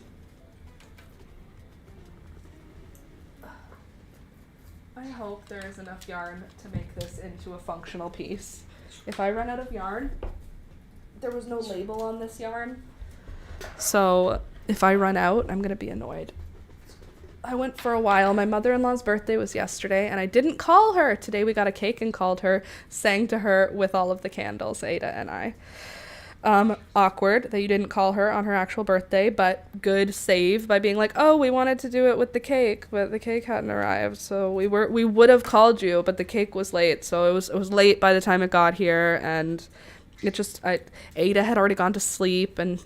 I hope there is enough yarn to make this into a functional piece. If I run out of yarn, there was no label on this yarn. So if I run out, I'm going to be annoyed. I went for a while. My mother-in-law's birthday was yesterday, and I didn't call her. Today we got a cake and called her, sang to her with all of the candles, Ada and I. Awkward that you didn't call her on her actual birthday, but good save by being like, oh, we wanted to do it with the cake, but the cake hadn't arrived, so we would have called you, but the cake was late, so it was late by the time it got here, and Ada had already gone to sleep, and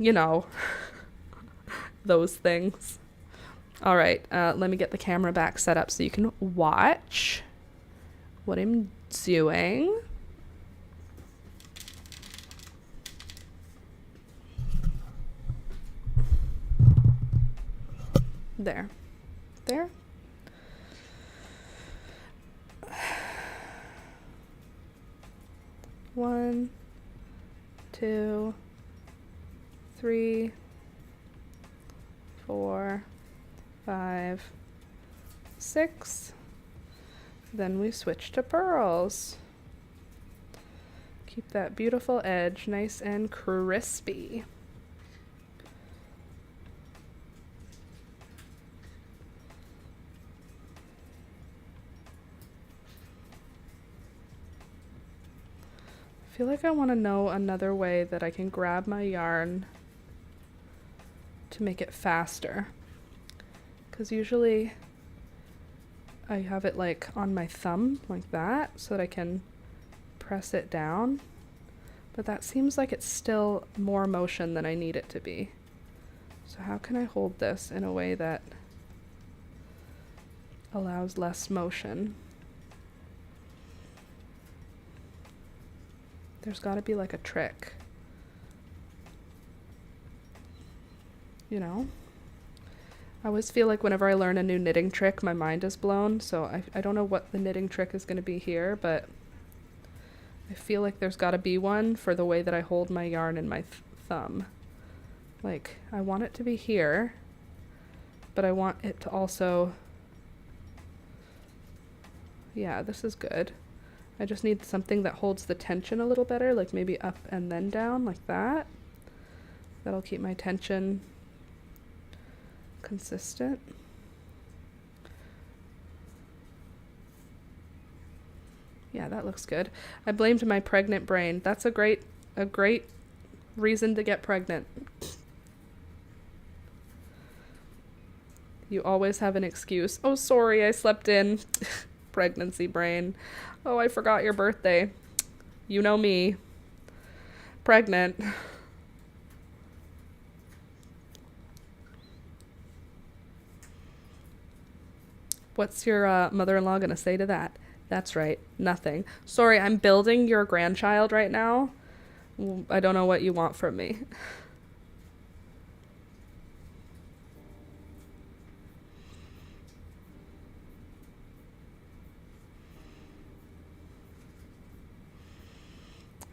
those things. All right, let me get the camera back set up so you can watch what I'm doing. There. 1, 2, 3, 4, 5, 6. Then we switch to pearls. Keep that beautiful edge nice and crispy. I feel like I want to know another way that I can grab my yarn to make it faster. Because usually I have it like on my thumb like that so that I can press it down. But that seems like it's still more motion than I need it to be. So how can I hold this in a way that allows less motion? There's got to be like a trick. I always feel like whenever I learn a new knitting trick, my mind is blown. So I don't know what the knitting trick is going to be here, but I feel like there's got to be one for the way that I hold my yarn in my thumb. Like, I want it to be here, but I want it to also... Yeah, this is good. I just need something that holds the tension a little better, like maybe up and then down, like that. That'll keep my tension consistent. Yeah, that looks good. I blamed my pregnant brain. That's a great reason to get pregnant. You always have an excuse. Oh, sorry, I slept in. Pregnancy brain. Oh, I forgot your birthday. You know me. Pregnant. What's your mother-in-law gonna say to that? That's right, nothing. Sorry, I'm building your grandchild right now. I don't know what you want from me.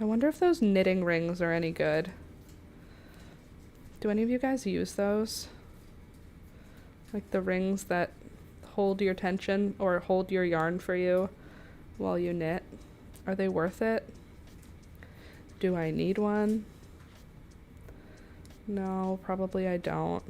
I wonder if those knitting rings are any good. Do any of you guys use those? Like the rings that hold your tension or hold your yarn for you while you knit? Are they worth it? Do I need one? No, probably I don't.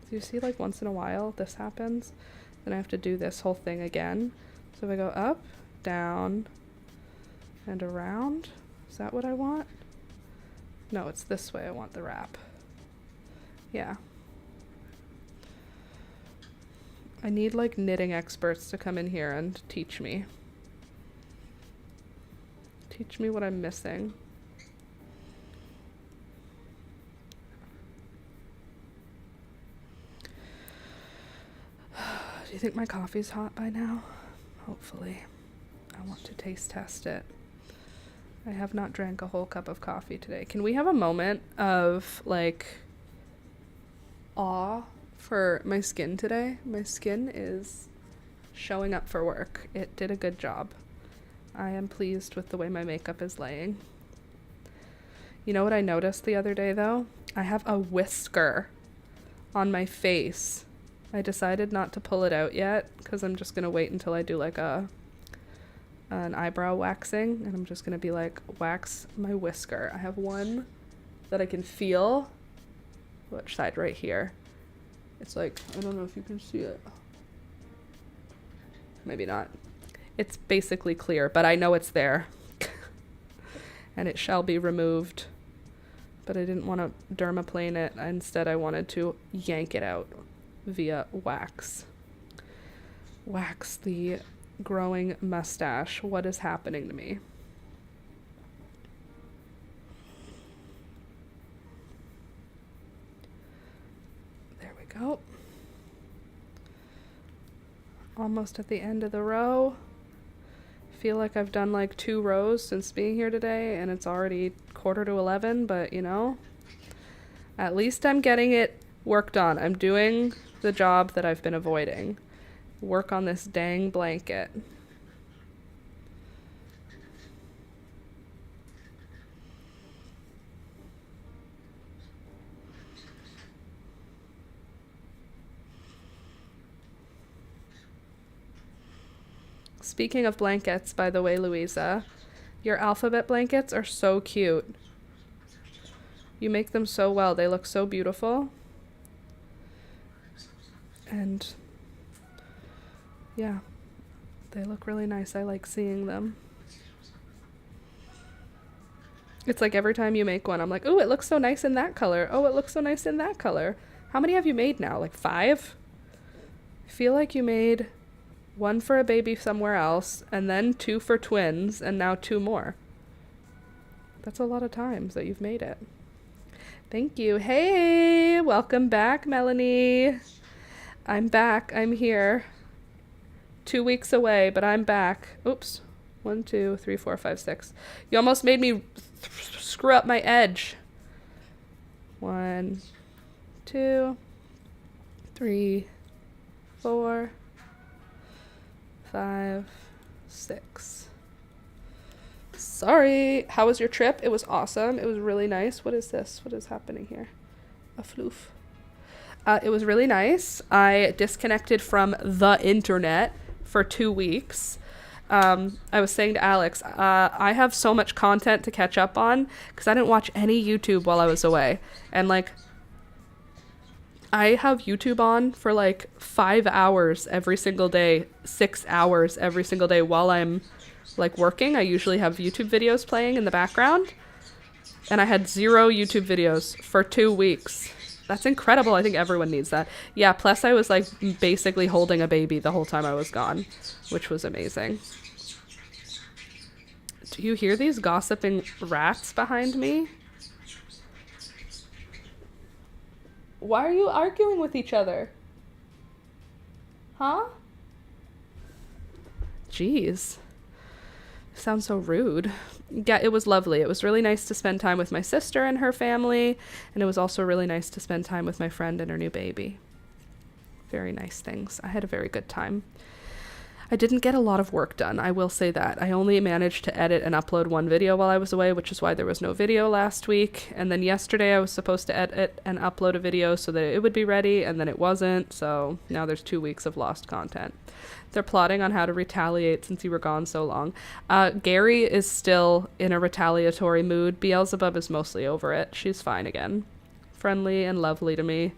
Do you see, like, once in a while this happens? Then I have to do this whole thing again. So if I go up, down, and around, is that what I want? No, it's this way I want the wrap. Yeah. I need, like, knitting experts to come in here and teach me. Teach me what I'm missing. Do you think my coffee's hot by now? Hopefully. I want to taste test it. I have not drank a whole cup of coffee today. Can we have a moment of, like, awe for my skin today? My skin is showing up for work. It did a good job. I am pleased with the way my makeup is laying. You know what I noticed the other day, though? I have a whisker on my face. I decided not to pull it out yet because I'm just going to wait until I do like an eyebrow waxing, and I'm just going to be like, wax my whisker. I have one that I can feel. Which side? Right here. It's like, I don't know if you can see it. Maybe not. It's basically clear, but I know it's there. And it shall be removed. But I didn't want to dermaplane it. Instead, I wanted to yank it out via wax. Wax the growing mustache. What is happening to me? There we go. Almost at the end of the row. Feel like I've done like 2 rows since being here today, and it's already 10:45, but you know, at least I'm getting it worked on. I'm doing the job that I've been avoiding. Work on this dang blanket. Speaking of blankets, by the way, Louisa, your alphabet blankets are so cute. You make them so well. They look so beautiful. And yeah, they look really nice. I like seeing them. It's like every time you make one, I'm like, oh, it looks so nice in that color. Oh, it looks so nice in that color. How many have you made now? Like 5? I feel like you made 1 for a baby somewhere else, and then 2 for twins, and now 2 more. That's a lot of times that you've made it. Thank you. Hey, welcome back, Melanie. I'm back. I'm here. 2 weeks away, but I'm back. Oops. 1, 2, 3, 4, 5, 6. You almost made me screw up my edge. 1, 2, 3, 4, 5, 6. Sorry. How was your trip? It was awesome. It was really nice. What is this? What is happening here? A floof. It was really nice. I disconnected from the internet for 2 weeks. I was saying to Alex, I have so much content to catch up on because I didn't watch any YouTube while I was away. And like, I have YouTube on for like 5 hours every single day, 6 hours every single day while I'm like working. I usually have YouTube videos playing in the background, and I had 0 YouTube videos for 2 weeks. That's incredible. I think everyone needs that. Yeah, plus I was like basically holding a baby the whole time I was gone, which was amazing. Do you hear these gossiping rats behind me? Why are you arguing with each other? Huh? Jeez. Sounds so rude. Yeah, it was lovely. It was really nice to spend time with my sister and her family, and it was also really nice to spend time with my friend and her new baby. Very nice things. I had a very good time. I didn't get a lot of work done, I will say that. I only managed to edit and upload 1 video while I was away, which is why there was no video last week. And then yesterday I was supposed to edit and upload a video so that it would be ready, and then it wasn't, so now there's 2 weeks of lost content. They're plotting on how to retaliate since you were gone so long. Gary is still in a retaliatory mood. Beelzebub is mostly over it. She's fine again. Friendly and lovely to me,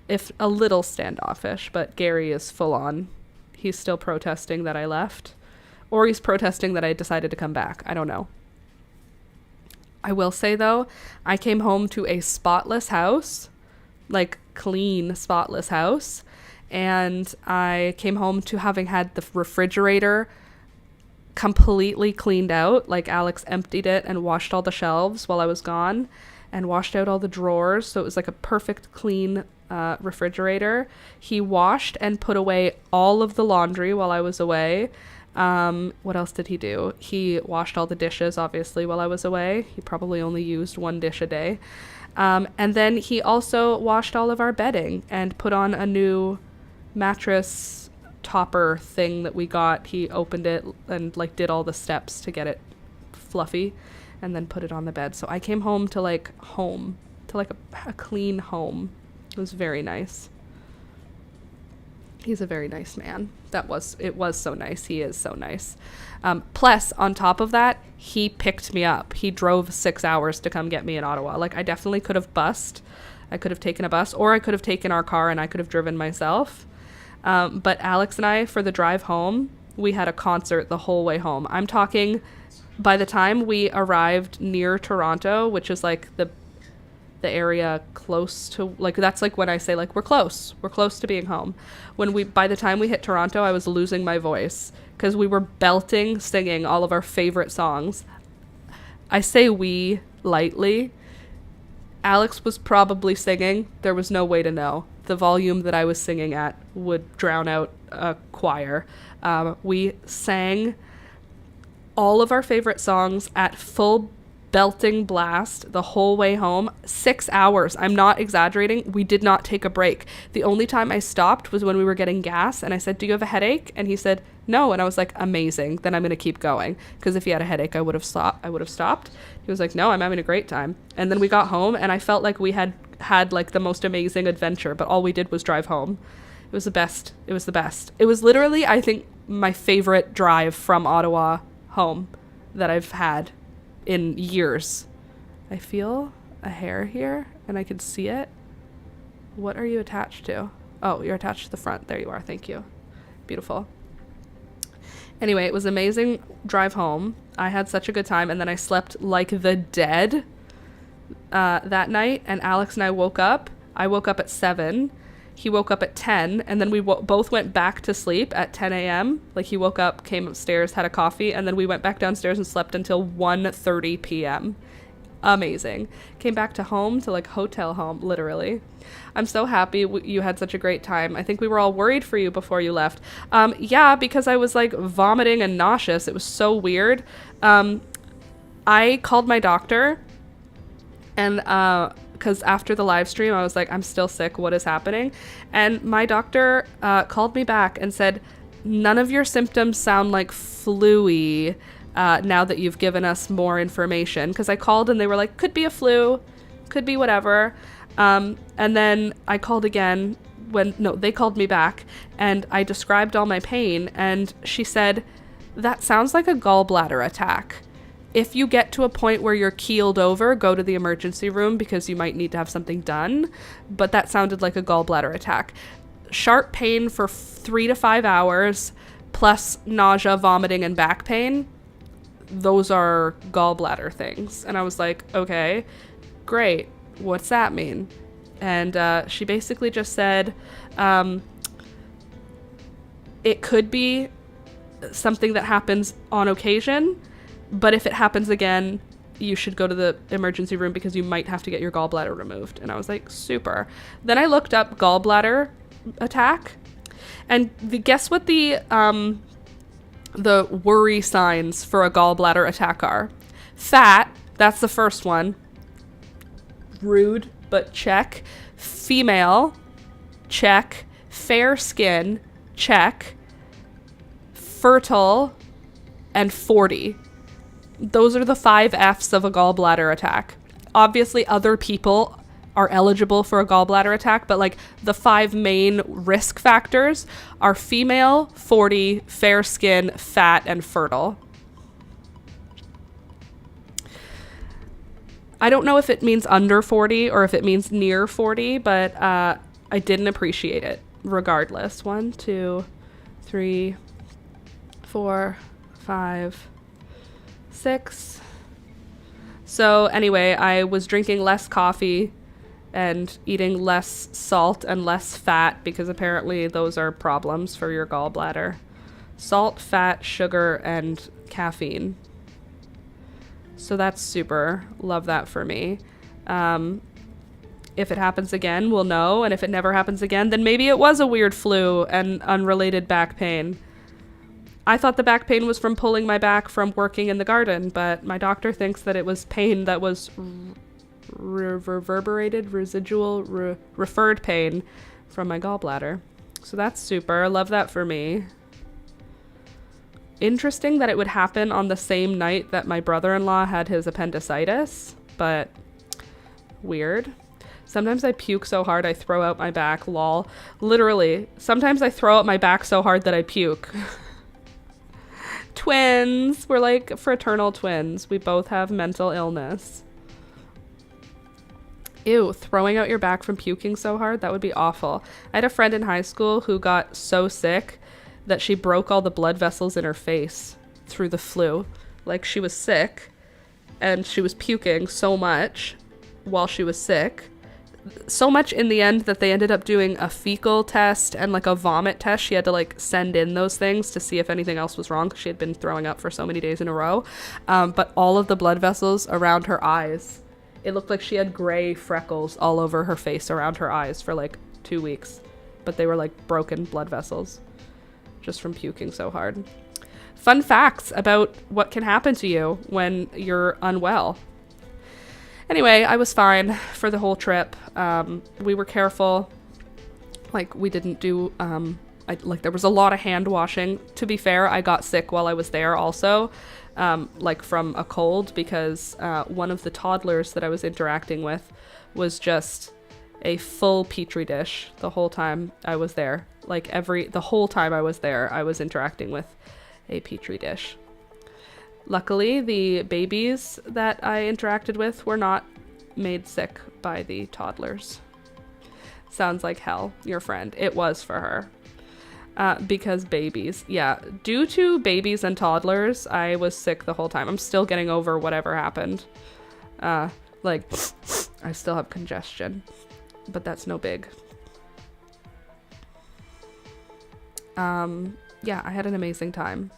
if a little standoffish, but Gary is full on. He's still protesting that I left, or he's protesting that I decided to come back. I don't know. I will say, though, I came home to a spotless house, like clean, spotless house, and I came home to having had the refrigerator completely cleaned out. Like, Alex emptied it and washed all the shelves while I was gone and washed out all the drawers, so it was like a perfect clean refrigerator. He washed and put away all of the laundry while I was away. What else did he do? He washed all the dishes, obviously, while I was away. He probably only used 1 dish a day. And then he also washed all of our bedding and put on a new mattress topper thing that we got, he opened it and like did all the steps to get it fluffy and then put it on the bed. So I came home to like a clean home. It was very nice. He's a very nice man. It was so nice. He is so nice. Plus, on top of that, he picked me up. He drove 6 hours to come get me in Ottawa. Like, I definitely could have bussed. I could have taken a bus, or I could have taken our car and I could have driven myself. But Alex and I, for the drive home, we had a concert the whole way home. I'm talking, by the time we arrived near Toronto, which is like the area close to, like, that's like when I say like we're close to being home. By the time we hit Toronto, I was losing my voice because we were singing all of our favorite songs. I say we lightly. Alex was probably singing. There was no way to know. The volume that I was singing at would drown out a choir. We sang all of our favorite songs at full belting blast the whole way home. 6 hours. I'm not exaggerating. We did not take a break. The only time I stopped was when we were getting gas and I said, "Do you have a headache?" And he said, "No." And I was like, "Amazing. Then I'm going to keep going." Because if he had a headache, I would have stopped. He was like, "No, I'm having a great time." And then we got home and I felt like we had like the most amazing adventure, but all we did was drive home. It was the best. It was the best. It was literally, I think, my favorite drive from Ottawa home that I've had in years. I feel a hair here and I can see it. What are you attached to? Oh, you're attached to the front. There you are. Thank you. Beautiful. Anyway, it was amazing drive home. I had such a good time, and then I slept like the dead that night, and Alex and I woke up. I woke up at 7. He woke up at 10, and then we both went back to sleep at 10 a.m. Like, he woke up, came upstairs, had a coffee, and then we went back downstairs and slept until 1:30 p.m. Amazing. Came back to home, to like hotel home, literally. I'm so happy you had such a great time. I think we were all worried for you before you left. Yeah, because I was like vomiting and nauseous. It was so weird. I called my doctor, and because after the live stream, I was like, I'm still sick. What is happening? And my doctor called me back and said, none of your symptoms sound like flu-y now that you've given us more information. Because I called and they were like, could be a flu, could be whatever. And then I called again they called me back and I described all my pain. And she said, that sounds like a gallbladder attack. If you get to a point where you're keeled over, go to the emergency room because you might need to have something done. But that sounded like a gallbladder attack. Sharp pain for 3 to 5 hours, plus nausea, vomiting, and back pain. Those are gallbladder things. And I was like, okay, great. What's that mean? And she basically just said, it could be something that happens on occasion. But if it happens again, you should go to the emergency room because you might have to get your gallbladder removed. And I was like, super. Then I looked up gallbladder attack. And guess what the worry signs for a gallbladder attack are? Fat, that's the first one. Rude, but check. Female, check. Fair skin, check. Fertile, and 40. Those are the 5 F's of a gallbladder attack. Obviously, other people are eligible for a gallbladder attack, but like the 5 main risk factors are female, 40, fair skin, fat, and fertile. I don't know if it means under 40 or if it means near 40, but I didn't appreciate it regardless. 1, 2, 3, 4, 5, 6. So anyway, I was drinking less coffee and eating less salt and less fat because apparently those are problems for your gallbladder. Salt, fat, sugar, and caffeine. So that's super. Love that for me. If it happens again, we'll know. And if it never happens again, then maybe it was a weird flu and unrelated back pain. I thought the back pain was from pulling my back from working in the garden, but my doctor thinks that it was pain that was referred pain from my gallbladder. So that's super. Love that for me. Interesting that it would happen on the same night that my brother-in-law had his appendicitis, but weird. Sometimes I puke so hard I throw out my back, lol. Literally, sometimes I throw out my back so hard that I puke. Twins. We're like fraternal twins. We both have mental illness. Ew, throwing out your back from puking so hard? That would be awful. I had a friend in high school who got so sick that she broke all the blood vessels in her face through the flu. Like, she was sick and she was puking so much while she was sick. So much in the end that they ended up doing a fecal test and like a vomit test. She had to like send in those things to see if anything else was wrong because she had been throwing up for so many days in a row. But all of the blood vessels around her eyes, it looked like she had gray freckles all over her face around her eyes for like 2 weeks. But they were like broken blood vessels just from puking so hard. Fun facts about what can happen to you when you're unwell. Anyway, I was fine for the whole trip. We were careful. Like, we didn't do, there was a lot of hand washing. To be fair, I got sick while I was there also, like from a cold, because one of the toddlers that I was interacting with was just a full petri dish the whole time I was there. Like, the whole time I was there, I was interacting with a petri dish. Luckily, the babies that I interacted with were not made sick by the toddlers. Sounds like hell, your friend. It was for her. Because babies. Yeah, due to babies and toddlers, I was sick the whole time. I'm still getting over whatever happened. I still have congestion, but that's no big. Yeah, I had an amazing time.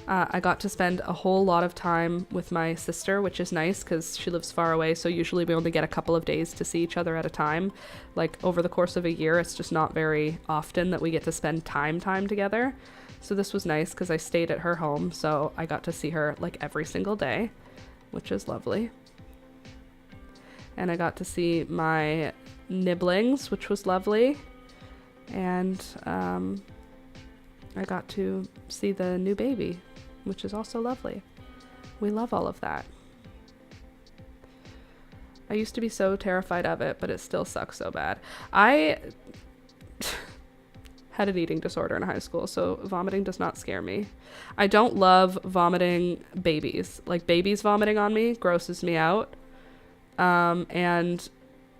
I got to spend a whole lot of time with my sister, which is nice because she lives far away. So usually we only get a couple of days to see each other at a time. Like, over the course of a year, it's just not very often that we get to spend time together. So this was nice because I stayed at her home. So I got to see her like every single day, which is lovely. And I got to see my nibblings, which was lovely. And I got to see the new baby, which is also lovely. We love all of that. I used to be so terrified of it, but it still sucks so bad. I had an eating disorder in high school, so vomiting does not scare me. I don't love vomiting babies. Like, babies vomiting on me grosses me out. And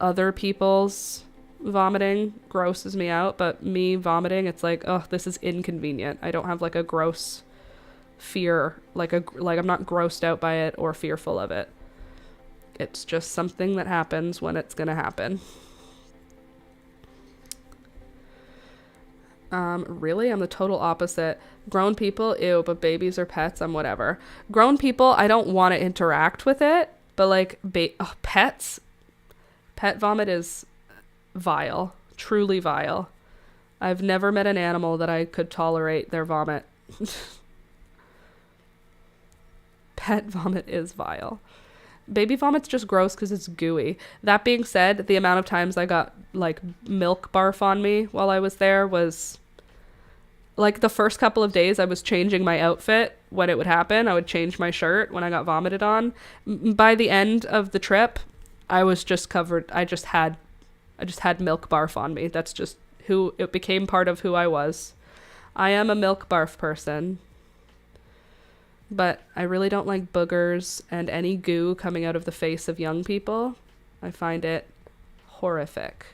other people's vomiting grosses me out, but me vomiting, it's like, oh, this is inconvenient. I don't have like a gross fear, like I'm not grossed out by it or fearful of it. It's just something that happens when it's gonna happen. Really, I'm the total opposite. Grown people, ew, but babies or pets, I'm whatever. Grown people, I don't want to interact with it, but like pets, pet vomit is vile, truly vile. I've never met an animal that I could tolerate their vomit. Pet vomit is vile. Baby vomit's just gross because it's gooey. That being said, the amount of times I got like milk barf on me while I was there was like, the first couple of days I was changing my outfit when it would happen. I would change my shirt when I got vomited on. By the end of the trip, I was just covered. I just had milk barf on me. That's just it became part of who I was. I am a milk barf person. But I really don't like boogers and any goo coming out of the face of young people. I find it horrific.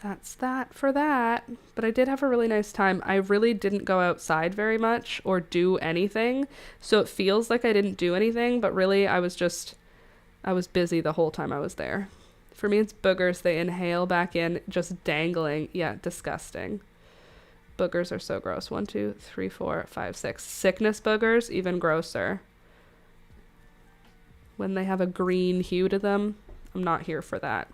That's that for that. But I did have a really nice time. I really didn't go outside very much or do anything. So it feels like I didn't do anything, but really I was busy the whole time I was there. For me, it's boogers. They inhale back in, just dangling. Yeah, disgusting. Boogers are so gross. 1, 2, 3, 4, 5, 6. Sickness boogers, even grosser. When they have a green hue to them, I'm not here for that.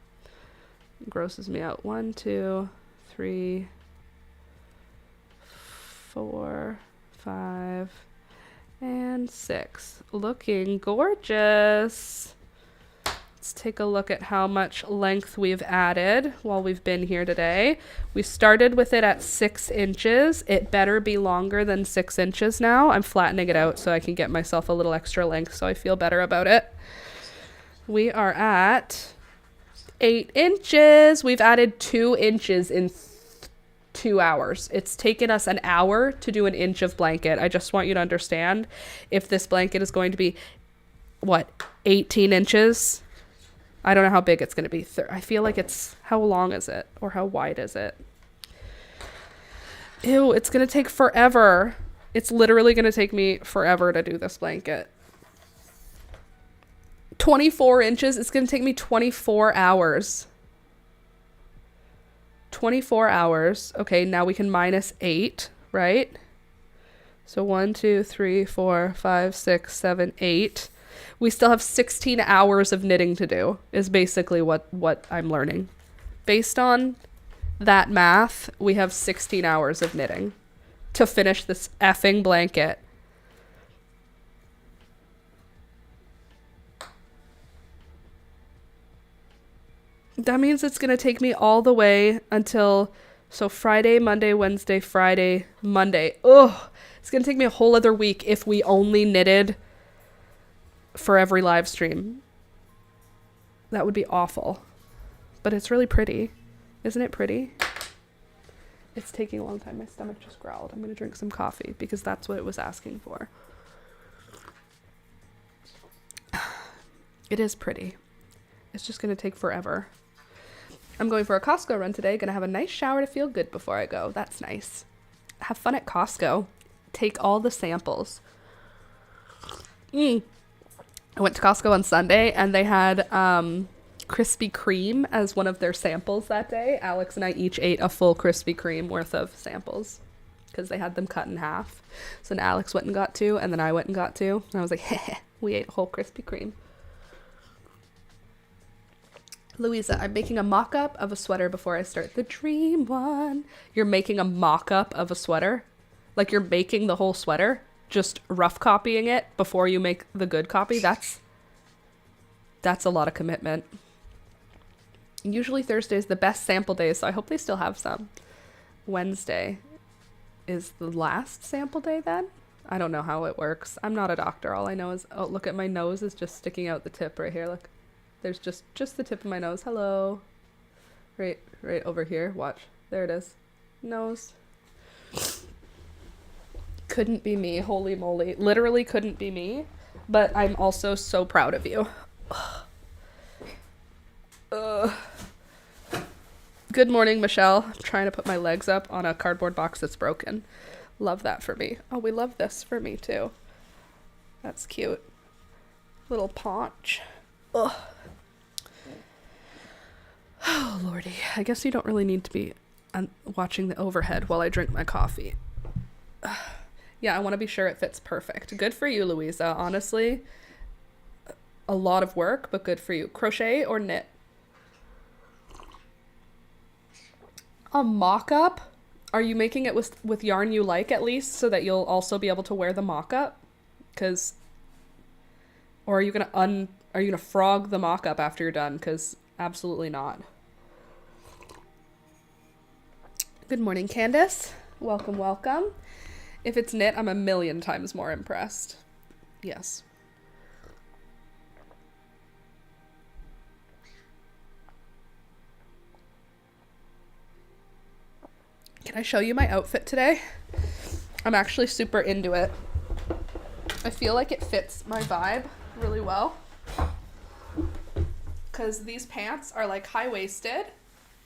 It grosses me out. 1, 2, 3, 4, 5, and 6. Looking gorgeous. Let's take a look at how much length we've added while we've been here today. We started with it at 6 inches. It better be longer than 6 inches now. I'm flattening it out so I can get myself a little extra length so I feel better about it. We are at 8 inches. We've added 2 inches in 2 hours. It's taken us an hour to do an inch of blanket. I just want you to understand, if this blanket is going to be, 18 inches? I don't know how big it's going to be. I feel like how long is it? Or how wide is it? Ew, it's going to take forever. It's literally going to take me forever to do this blanket. 24 inches. It's going to take me 24 hours. 24 hours. Okay, now we can minus 8, right? So 1, 2, 3, 4, 5, 6, 7, 8. We still have 16 hours of knitting to do, is basically what I'm learning. Based on that math, we have 16 hours of knitting to finish this effing blanket. That means it's going to take me all the way until, so Friday, Monday, Wednesday, Friday, Monday. Ugh, it's going to take me a whole other week if we only knitted for every live stream. That would be awful. But it's really pretty. Isn't it pretty? It's taking a long time. My stomach just growled. I'm going to drink some coffee because that's what it was asking for. It is pretty. It's just going to take forever. I'm going for a Costco run today. Going to have a nice shower to feel good before I go. That's nice. Have fun at Costco. Take all the samples. I went to Costco on Sunday and they had Krispy Kreme as one of their samples that day. Alex and I each ate a full Krispy Kreme worth of samples because they had them cut in half. So then Alex went and got 2 and then I went and got 2. And I was like, heh, we ate a whole Krispy Kreme. Louisa, I'm making a mock-up of a sweater before I start the dream one. You're making a mock-up of a sweater? Like you're making the whole sweater? Just rough copying it before you make the good copy? That's a lot of commitment. Usually Thursday is the best sample day, so I hope they still have some. Wednesday is the last sample day then? I don't know how it works. I'm not a doctor. All I know is, oh, look at my nose is just sticking out the tip right here. Look. There's just the tip of my nose. Hello. Right over here. Watch. There it is. Nose. Couldn't be me. Holy moly. Literally couldn't be me. But I'm also so proud of you. Good morning, Michelle. I'm trying to put my legs up on a cardboard box that's broken. Love that for me. Oh, we love this for me too. That's cute. Little paunch. Ugh. Oh, Lordy. I guess you don't really need to be watching the overhead while I drink my coffee. Yeah, I want to be sure it fits perfect. Good for you, Louisa. Honestly, a lot of work, but good for you. Crochet or knit? A mock-up? Are you making it with yarn you like at least so that you'll also be able to wear the mock-up? Or are you gonna frog the mock-up after you're done? Because absolutely not. Good morning, Candace. Welcome, welcome. If it's knit, I'm a million times more impressed. Yes. Can I show you my outfit today? I'm actually super into it. I feel like it fits my vibe really well. Because these pants are like high-waisted.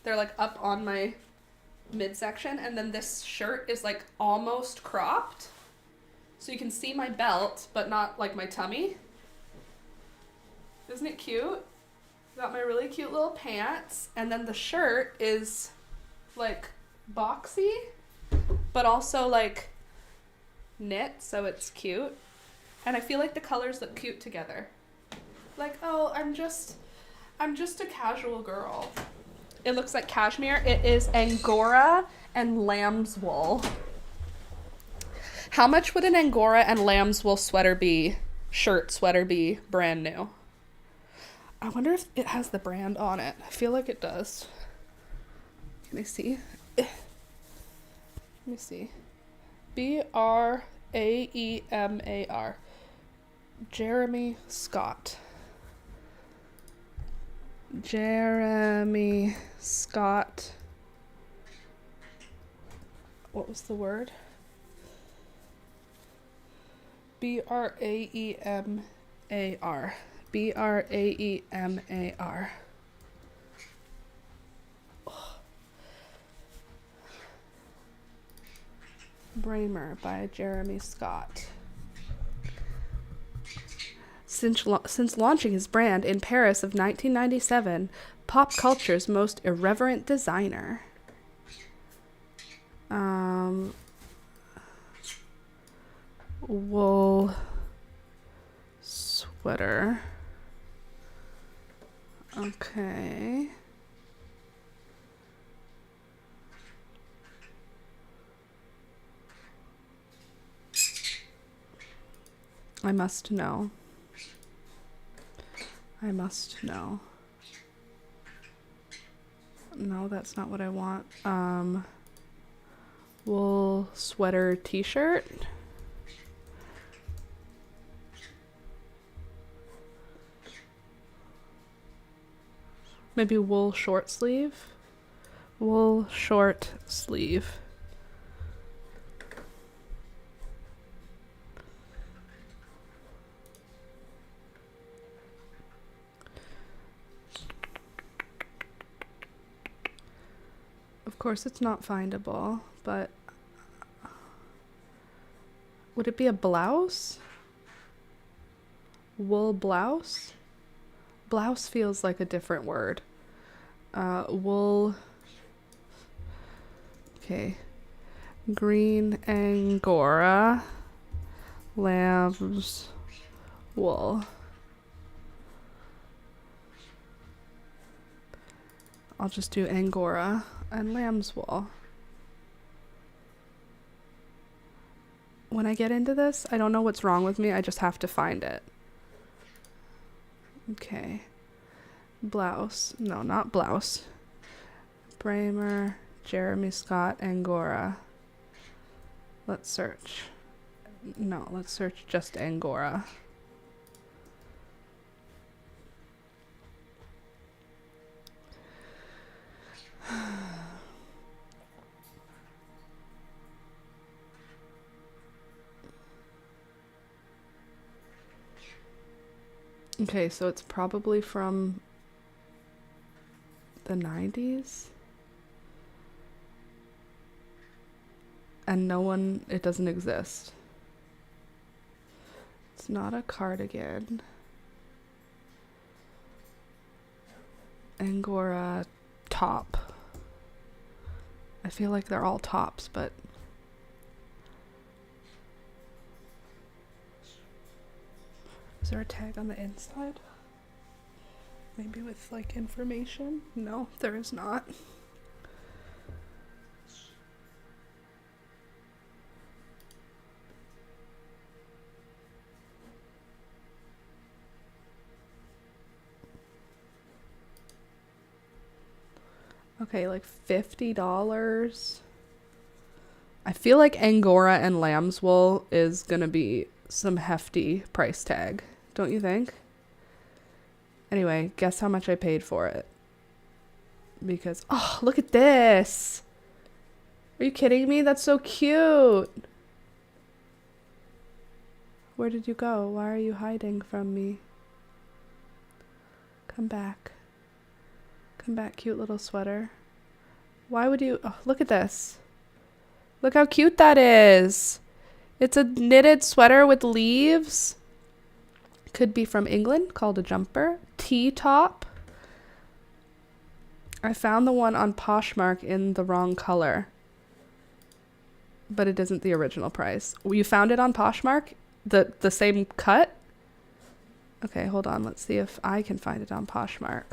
They're like up on my midsection. And then this shirt is like almost cropped. So you can see my belt, but not like my tummy. Isn't it cute? Got my really cute little pants. And then the shirt is like boxy, but also like knit, so it's cute. And I feel like the colors look cute together. Like, oh, I'm just a casual girl. It looks like cashmere. It is Angora and lamb's wool. How much would an Angora and lamb's wool sweater be, sweater be brand new? I wonder if it has the brand on it. I feel like it does. Can I see? Let me see. Braemar. Jeremy Scott. Jeremy Scott. What was the word? Braemar. Braemar. Braemar by Jeremy Scott. Since launching his brand in Paris of 1997, pop culture's most irreverent designer. Wool sweater. Okay. I must know. I must know. No, that's not what I want. Wool sweater t-shirt. Maybe wool short sleeve. Wool short sleeve. Of course it's not findable, but would it be a blouse? Wool blouse? Blouse feels like a different word. Wool. Okay. Green Angora. Lamb's wool. I'll just do Angora and lamb's wool. When I get into this, I don't know what's wrong with me. I just have to find it. Okay. Blouse. No, not blouse. Braemar, Jeremy Scott, Angora. Let's search. No, let's search just Angora. Okay, so it's probably from the 90s. And it doesn't exist. It's not a cardigan. Angora top. I feel like they're all tops, but is there a tag on the inside? Maybe with like information? No, there is not. Okay, like $50. I feel like Angora and lamb's wool is gonna be some hefty price tag, don't you think? Anyway, guess how much I paid for it. Because, oh, look at this. Are you kidding me? That's so cute. Where did you go? Why are you hiding from me? Come back. Come back, cute little sweater. Why would you... Oh, look at this. Look how cute that is. It's a knitted sweater with leaves. Could be from England, called a jumper. T-top. I found the one on Poshmark in the wrong color. But it isn't the original price. You found it on Poshmark? The same cut? Okay, hold on. Let's see if I can find it on Poshmark.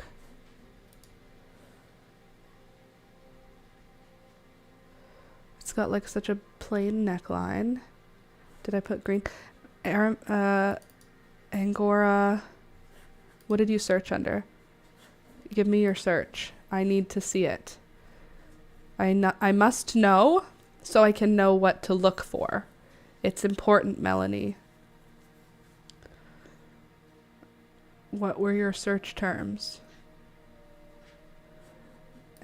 It's got like such a plain neckline. Did I put green? Angora What did you search under? Give me your search. I need to see it. I must know so I can know what to look for. It's important, Melanie. What were your search terms?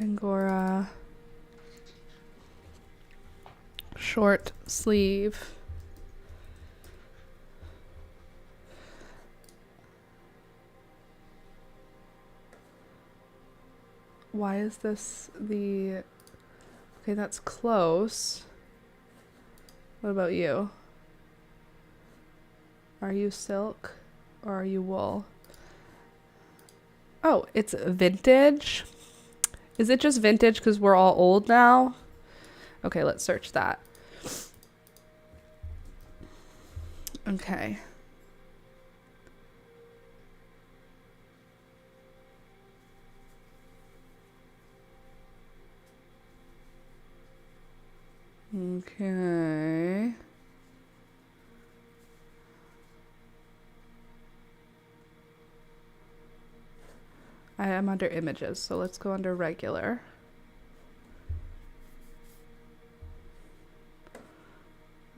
Angora. Short sleeve. Why is this the... Okay, that's close. What about you? Are you silk or are you wool? Oh, it's vintage. Is it just vintage because we're all old now? Okay, let's search that. Okay. Okay. I am under images, so let's go under regular.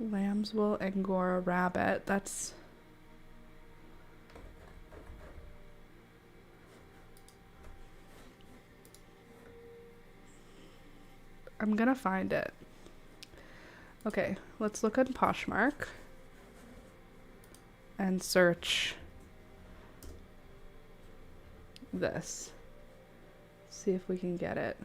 Lamb's wool, Angora rabbit. That's... I'm gonna find it. Okay, let's look at Poshmark and search this. See if we can get it.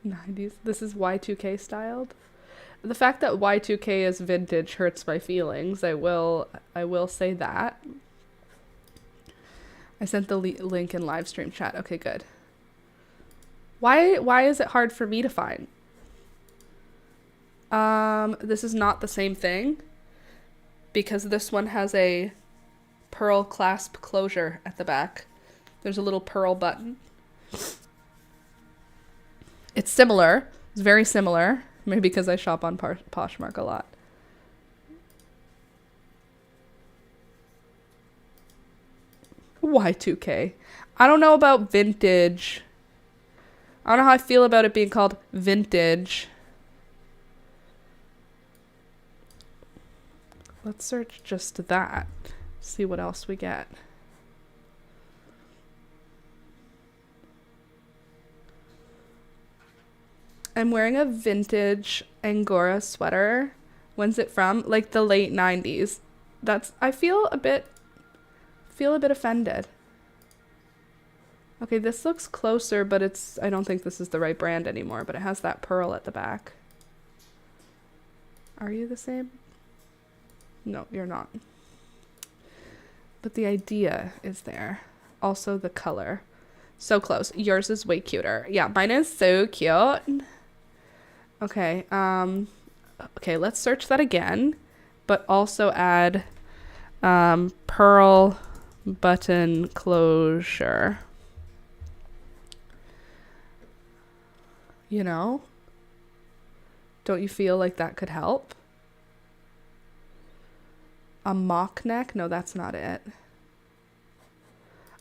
'90s. This is Y2K styled. The fact that Y2K is vintage hurts my feelings. I will say that. I sent the link in live stream chat. Okay, good. Why is it hard for me to find? This is not the same thing because this one has a pearl clasp closure at the back. There's a little pearl button. It's similar. It's very similar. Maybe because I shop on Poshmark a lot. Y2K. I don't know about vintage. I don't know how I feel about it being called vintage. Let's search just that. See what else we get. I'm wearing a vintage Angora sweater. When's it from? Like the late 90s. I feel a bit offended. Okay, this looks closer, but I don't think this is the right brand anymore, but it has that pearl at the back. Are you the same? No, you're not. But the idea is there. Also the color. So close. Yours is way cuter. Yeah, mine is so cute. Okay, okay, let's search that again, but also add pearl button closure. You know? Don't you feel like that could help? A mock neck? No, that's not it.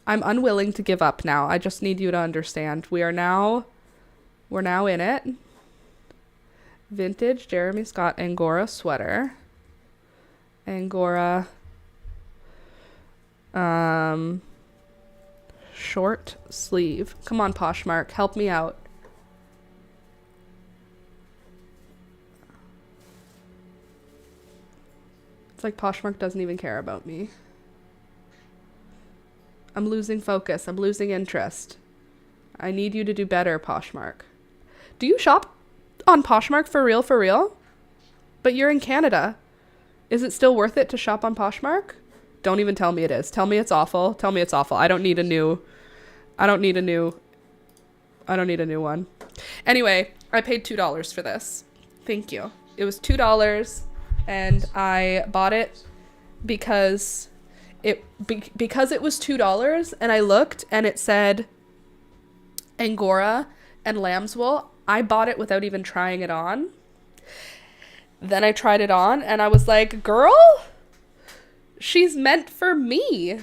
I'm unwilling to give up now. I just need you to understand. We're now in it. Vintage Jeremy Scott Angora sweater. Angora short sleeve. Come on, Poshmark, help me out. It's like Poshmark doesn't even care about me. I'm losing focus. I'm losing interest. I need you to do better, Poshmark. Do you shop on Poshmark for real, for real? But you're in Canada. Is it still worth it to shop on Poshmark? Don't even tell me it is. Tell me it's awful. Tell me it's awful. I don't need a new one. Anyway, I paid $2 for this. Thank you. It was $2 and I bought it because because it was $2 and I looked and it said Angora and lamb's wool, I bought it without even trying it on. Then I tried it on and I was like, girl, she's meant for me.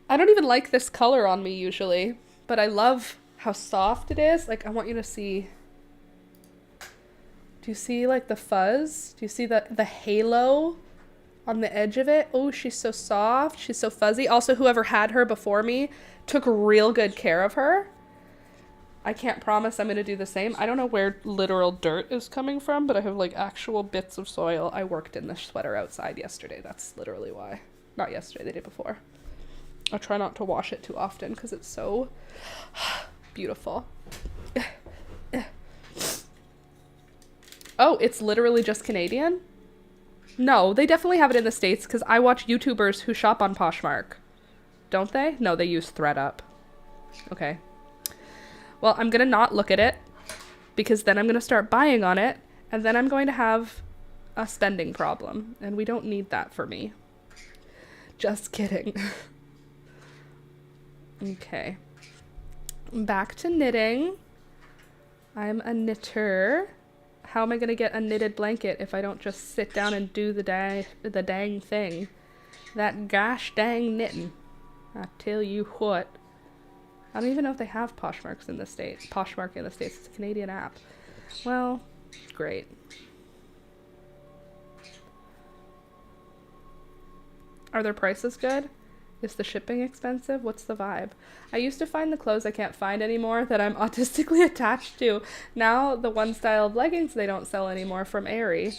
I don't even like this color on me usually, but I love how soft it is. Like, I want you to see. Do you see like the fuzz? Do you see the halo on the edge of it? Oh, she's so soft. She's so fuzzy. Also, whoever had her before me took real good care of her. I can't promise I'm going to do the same. I don't know where literal dirt is coming from, but I have like actual bits of soil. I worked in this sweater outside yesterday. That's literally why. Not yesterday, the day before. I try not to wash it too often because it's so beautiful. Oh, it's literally just Canadian? No, they definitely have it in the States because I watch YouTubers who shop on Poshmark. Don't they? No, they use ThreadUp. Okay. Well, I'm going to not look at it because then I'm going to start buying on it and then I'm going to have a spending problem and we don't need that for me. Just kidding. Okay. Back to knitting. I'm a knitter. How am I going to get a knitted blanket if I don't just sit down and do the dang thing? That gosh dang knitting. I tell you what. I don't even know if they have Poshmarks in the States. Poshmark in the States. It's a Canadian app. Well, great. Are their prices good? Is the shipping expensive? What's the vibe? I used to find the clothes I can't find anymore that I'm autistically attached to. Now the one style of leggings they don't sell anymore from Aerie.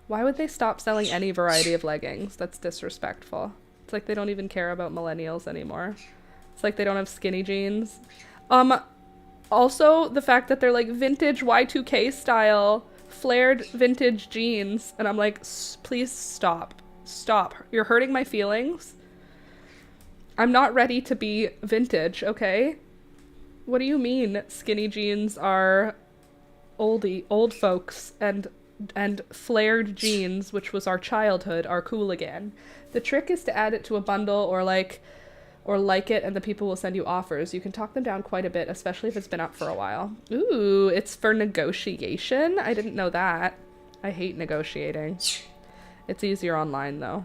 Why would they stop selling any variety of leggings? That's disrespectful. It's like they don't even care about millennials anymore. It's like they don't have skinny jeans. Also, the fact that they're like vintage Y2K style, flared vintage jeans. And I'm like, please stop. Stop. You're hurting my feelings. I'm not ready to be vintage, okay? What do you mean skinny jeans are old folks and flared jeans, which was our childhood, are cool again? The trick is to add it to a bundle or like it and the people will send you offers. You can talk them down quite a bit, especially if it's been up for a while. Ooh, it's for negotiation? I didn't know that. I hate negotiating. It's easier online though.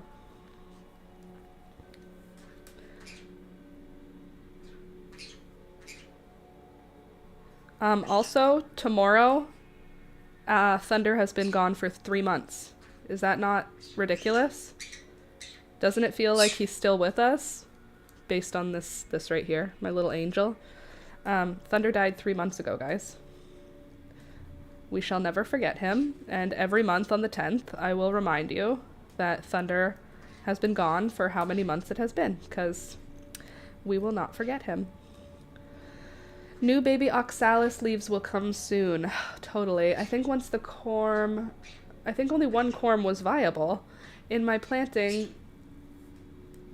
Also, tomorrow, Thunder has been gone for 3 months. Is that not ridiculous? Doesn't it feel like he's still with us? Based on this right here, my little angel. Thunder died 3 months ago, guys. We shall never forget him, and every month on the 10th, I will remind you that Thunder has been gone for how many months it has been, because we will not forget him. New baby oxalis leaves will come soon. Totally. I think once the corm... I think only one corm was viable. In my planting,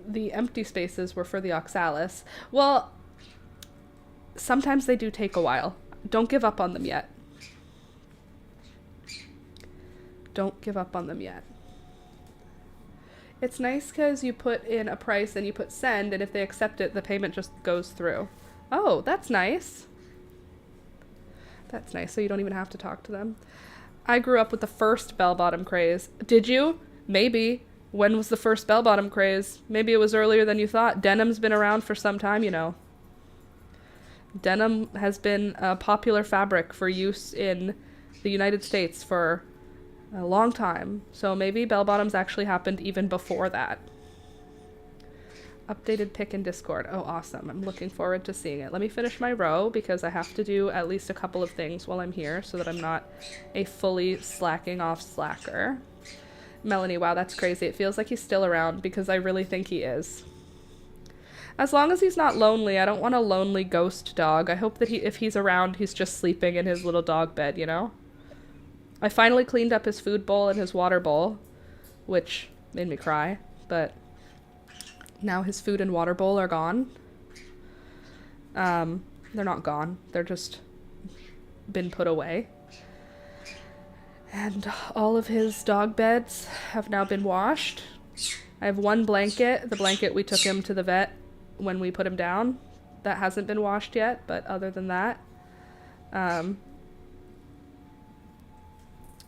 the empty spaces were for the oxalis. Well, sometimes they do take a while. Don't give up on them yet. Don't give up on them yet. It's nice because you put in a price and you put send, and if they accept it, the payment just goes through. Oh, that's nice. That's nice, so you don't even have to talk to them. I grew up with the first bell-bottom craze. Did you? Maybe. When was the first bell-bottom craze? Maybe it was earlier than you thought. Denim's been around for some time, you know. Denim has been a popular fabric for use in the United States for a long time. So maybe bell-bottoms actually happened even before that. Updated pic in Discord. Oh, awesome. I'm looking forward to seeing it. Let me finish my row because I have to do at least a couple of things while I'm here so that I'm not a fully slacking off slacker. Melanie, wow, that's crazy. It feels like he's still around because I really think he is. As long as he's not lonely, I don't want a lonely ghost dog. I hope that if he's around, he's just sleeping in his little dog bed, you know? I finally cleaned up his food bowl and his water bowl, which made me cry, but now his food and water bowl are gone. They're not gone. They're just been put away. And all of his dog beds have now been washed. I have one blanket, the blanket we took him to the vet when we put him down. That hasn't been washed yet, but other than that,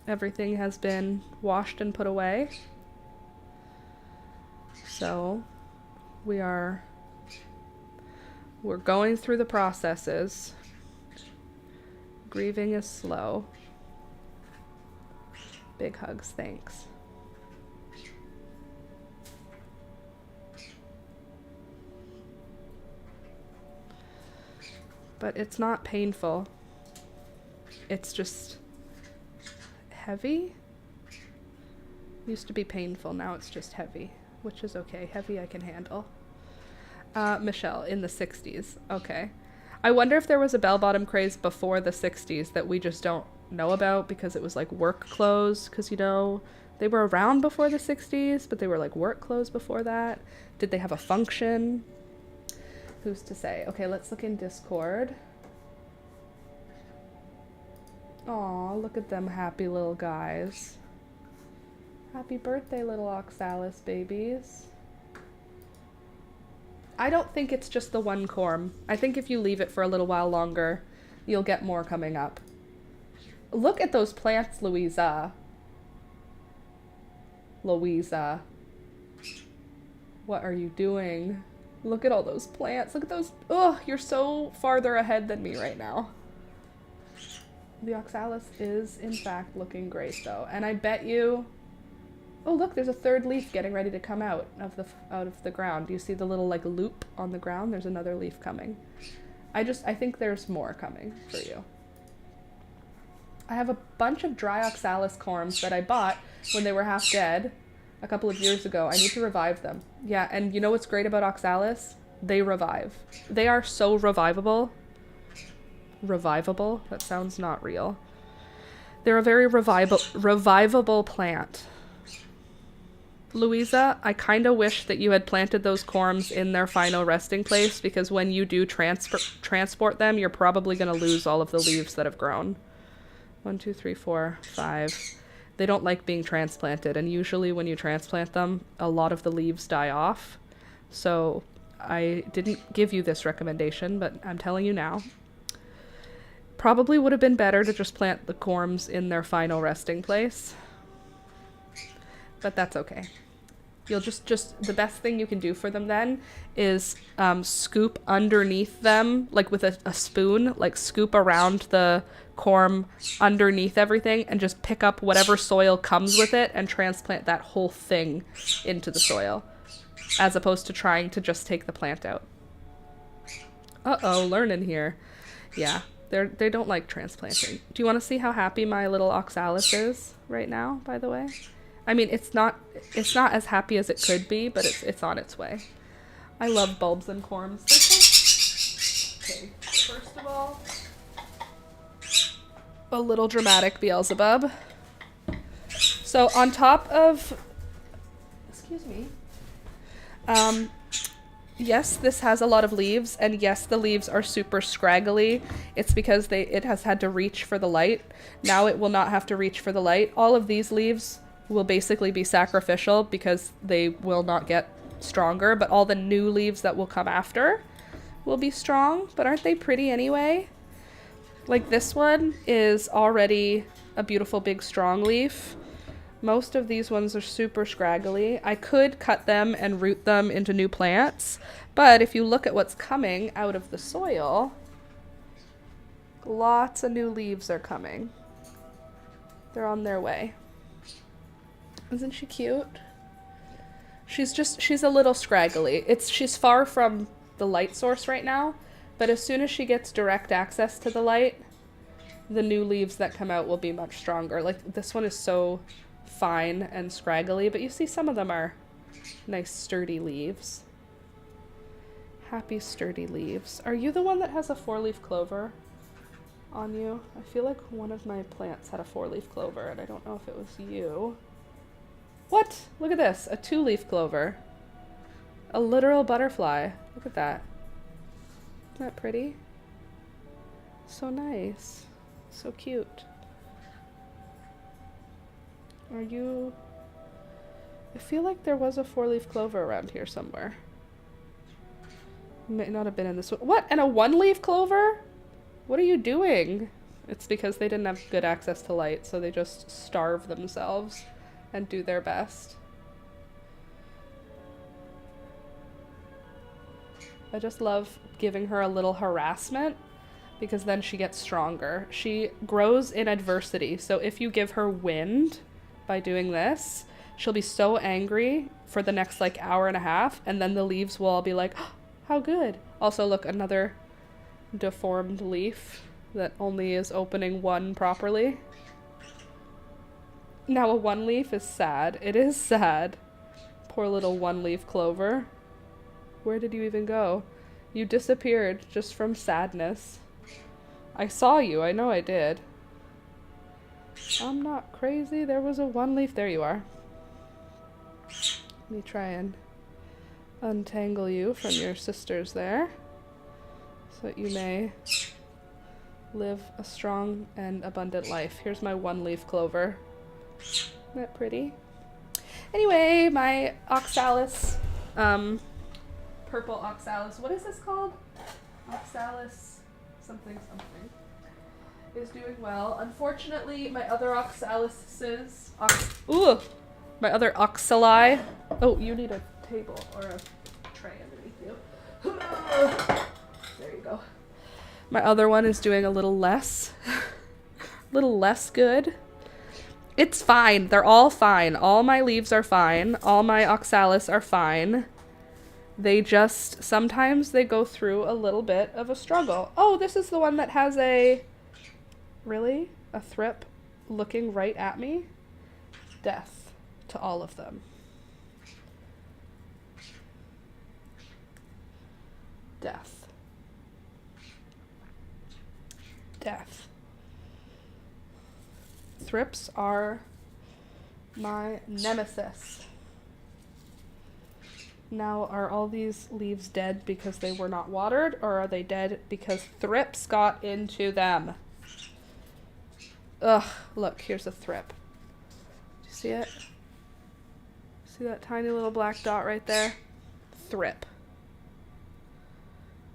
everything has been washed and put away. So we're going through the processes. Grieving is slow. Big hugs, thanks. But it's not painful. It's just heavy. Used to be painful, now it's just heavy, which is okay. Heavy I can handle. Michelle, in the 60s. Okay. I wonder if there was a bell-bottom craze before the 60s that we just don't know about because it was like work clothes, because, you know, they were around before the 60s, but they were like work clothes before that. Did they have a function? Who's to say? Okay, let's look in Discord. Aw, look at them happy little guys. Happy birthday, little oxalis babies. I don't think it's just the one corm. I think if you leave it for a little while longer, you'll get more coming up. Look at those plants, Louisa. Louisa. What are you doing? Look at all those plants. Look at those. Ugh, you're so farther ahead than me right now. The oxalis is, in fact, looking great, though. And I bet you... Oh, look, there's a third leaf getting ready to come out of the ground. Do you see the little, like, loop on the ground? There's another leaf coming. I think there's more coming for you. I have a bunch of dry oxalis corms that I bought when they were half dead a couple of years ago. I need to revive them. Yeah, and you know what's great about oxalis? They revive. They are so revivable. Revivable? That sounds not real. They're a very revivable plant. Louisa, I kind of wish that you had planted those corms in their final resting place, because when you do transport them, you're probably going to lose all of the leaves that have grown. 1, 2, 3, 4, 5. They don't like being transplanted, and usually when you transplant them, a lot of the leaves die off. So I didn't give you this recommendation, but I'm telling you now. Probably would have been better to just plant the corms in their final resting place. But that's okay. You'll just the best thing you can do for them then is scoop underneath them, like with a spoon, like scoop around the corm underneath everything and just pick up whatever soil comes with it and transplant that whole thing into the soil, as opposed to trying to just take the plant out. Uh-oh, learning here. Yeah, they don't like transplanting. Do you want to see how happy my little oxalis is right now, by the way? I mean, it's not as happy as it could be, but it's on its way. I love bulbs and corms. Okay, first of all, a little dramatic Beelzebub. So on top of, excuse me, yes, this has a lot of leaves, and yes, the leaves are super scraggly. It's because it has had to reach for the light. Now it will not have to reach for the light. All of these leaves will basically be sacrificial because they will not get stronger, but all the new leaves that will come after will be strong. But aren't they pretty anyway? Like this one is already a beautiful big strong leaf. Most of these ones are super scraggly. I could cut them and root them into new plants, but if you look at what's coming out of the soil, lots of new leaves are coming. They're on their way. Isn't she cute? She's a little scraggly. She's far from the light source right now, but as soon as she gets direct access to the light, the new leaves that come out will be much stronger. Like this one is so fine and scraggly, but you see some of them are nice sturdy leaves. Happy sturdy leaves. Are you the one that has a 4-leaf clover on you? I feel like one of my plants had a 4-leaf clover, and I don't know if it was you. What? Look at this. A 2-leaf clover. A literal butterfly. Look at that. Isn't that pretty? So nice. So cute. Are you I feel like there was a 4-leaf clover around here somewhere. May not have been in this one. What? And a 1-leaf clover? What are you doing? It's because they didn't have good access to light, so they just starve themselves and do their best. I just love giving her a little harassment because then she gets stronger. She grows in adversity. So if you give her wind by doing this, she'll be so angry for the next like hour and a half, and then the leaves will all be like, oh, how good. Also, look, another deformed leaf that only is opening one properly. Now a 1-leaf is sad. It is sad. Poor little 1-leaf clover. Where did you even go? You disappeared just from sadness. I saw you. I know I did. I'm not crazy. There was a 1-leaf. There you are. Let me try and untangle you from your sisters there, so that you may live a strong and abundant life. Here's my 1-leaf clover. Isn't that pretty? Anyway, my oxalis, purple oxalis, what is this called? Oxalis something something is doing well. Unfortunately, my other oxalises, my other oxali. Oh, you need a table or a tray underneath you. There you go. My other one is doing a little less good. It's fine. They're all fine. All my leaves are fine. All my oxalis are fine. They just, sometimes they go through a little bit of a struggle. Oh, this is the one that has a thrip looking right at me. Death to all of them. Death. Death. Thrips are my nemesis. Now, are all these leaves dead because they were not watered, or are they dead because thrips got into them? Ugh, look, here's a thrip. Do you see it? See that tiny little black dot right there? Thrip.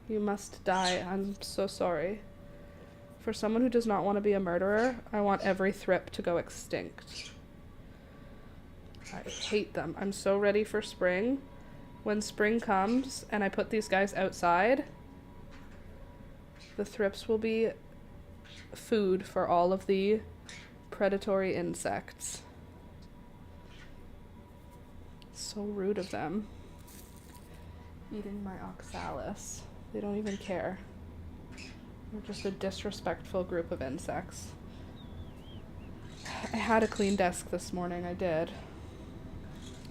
You must die. I'm so sorry. For someone who does not want to be a murderer, I want every thrip to go extinct. I hate them. I'm so ready for spring. When spring comes and I put these guys outside, the thrips will be food for all of the predatory insects. So rude of them. Eating my oxalis. They don't even care. They're just a disrespectful group of insects. I had a clean desk this morning, I did.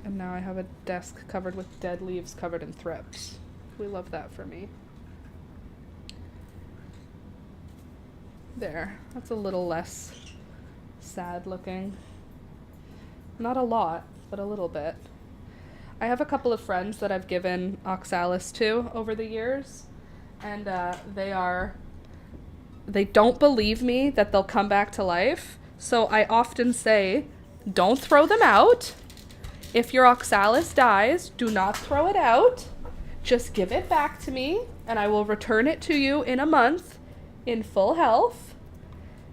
And now I have a desk covered with dead leaves covered in thrips. We love that for me. There. That's a little less sad looking. Not a lot, but a little bit. I have a couple of friends that I've given oxalis to over the years, and they don't believe me that they'll come back to life. So I often say, don't throw them out. If your oxalis dies, do not throw it out. Just give it back to me, and I will return it to you in a month in full health.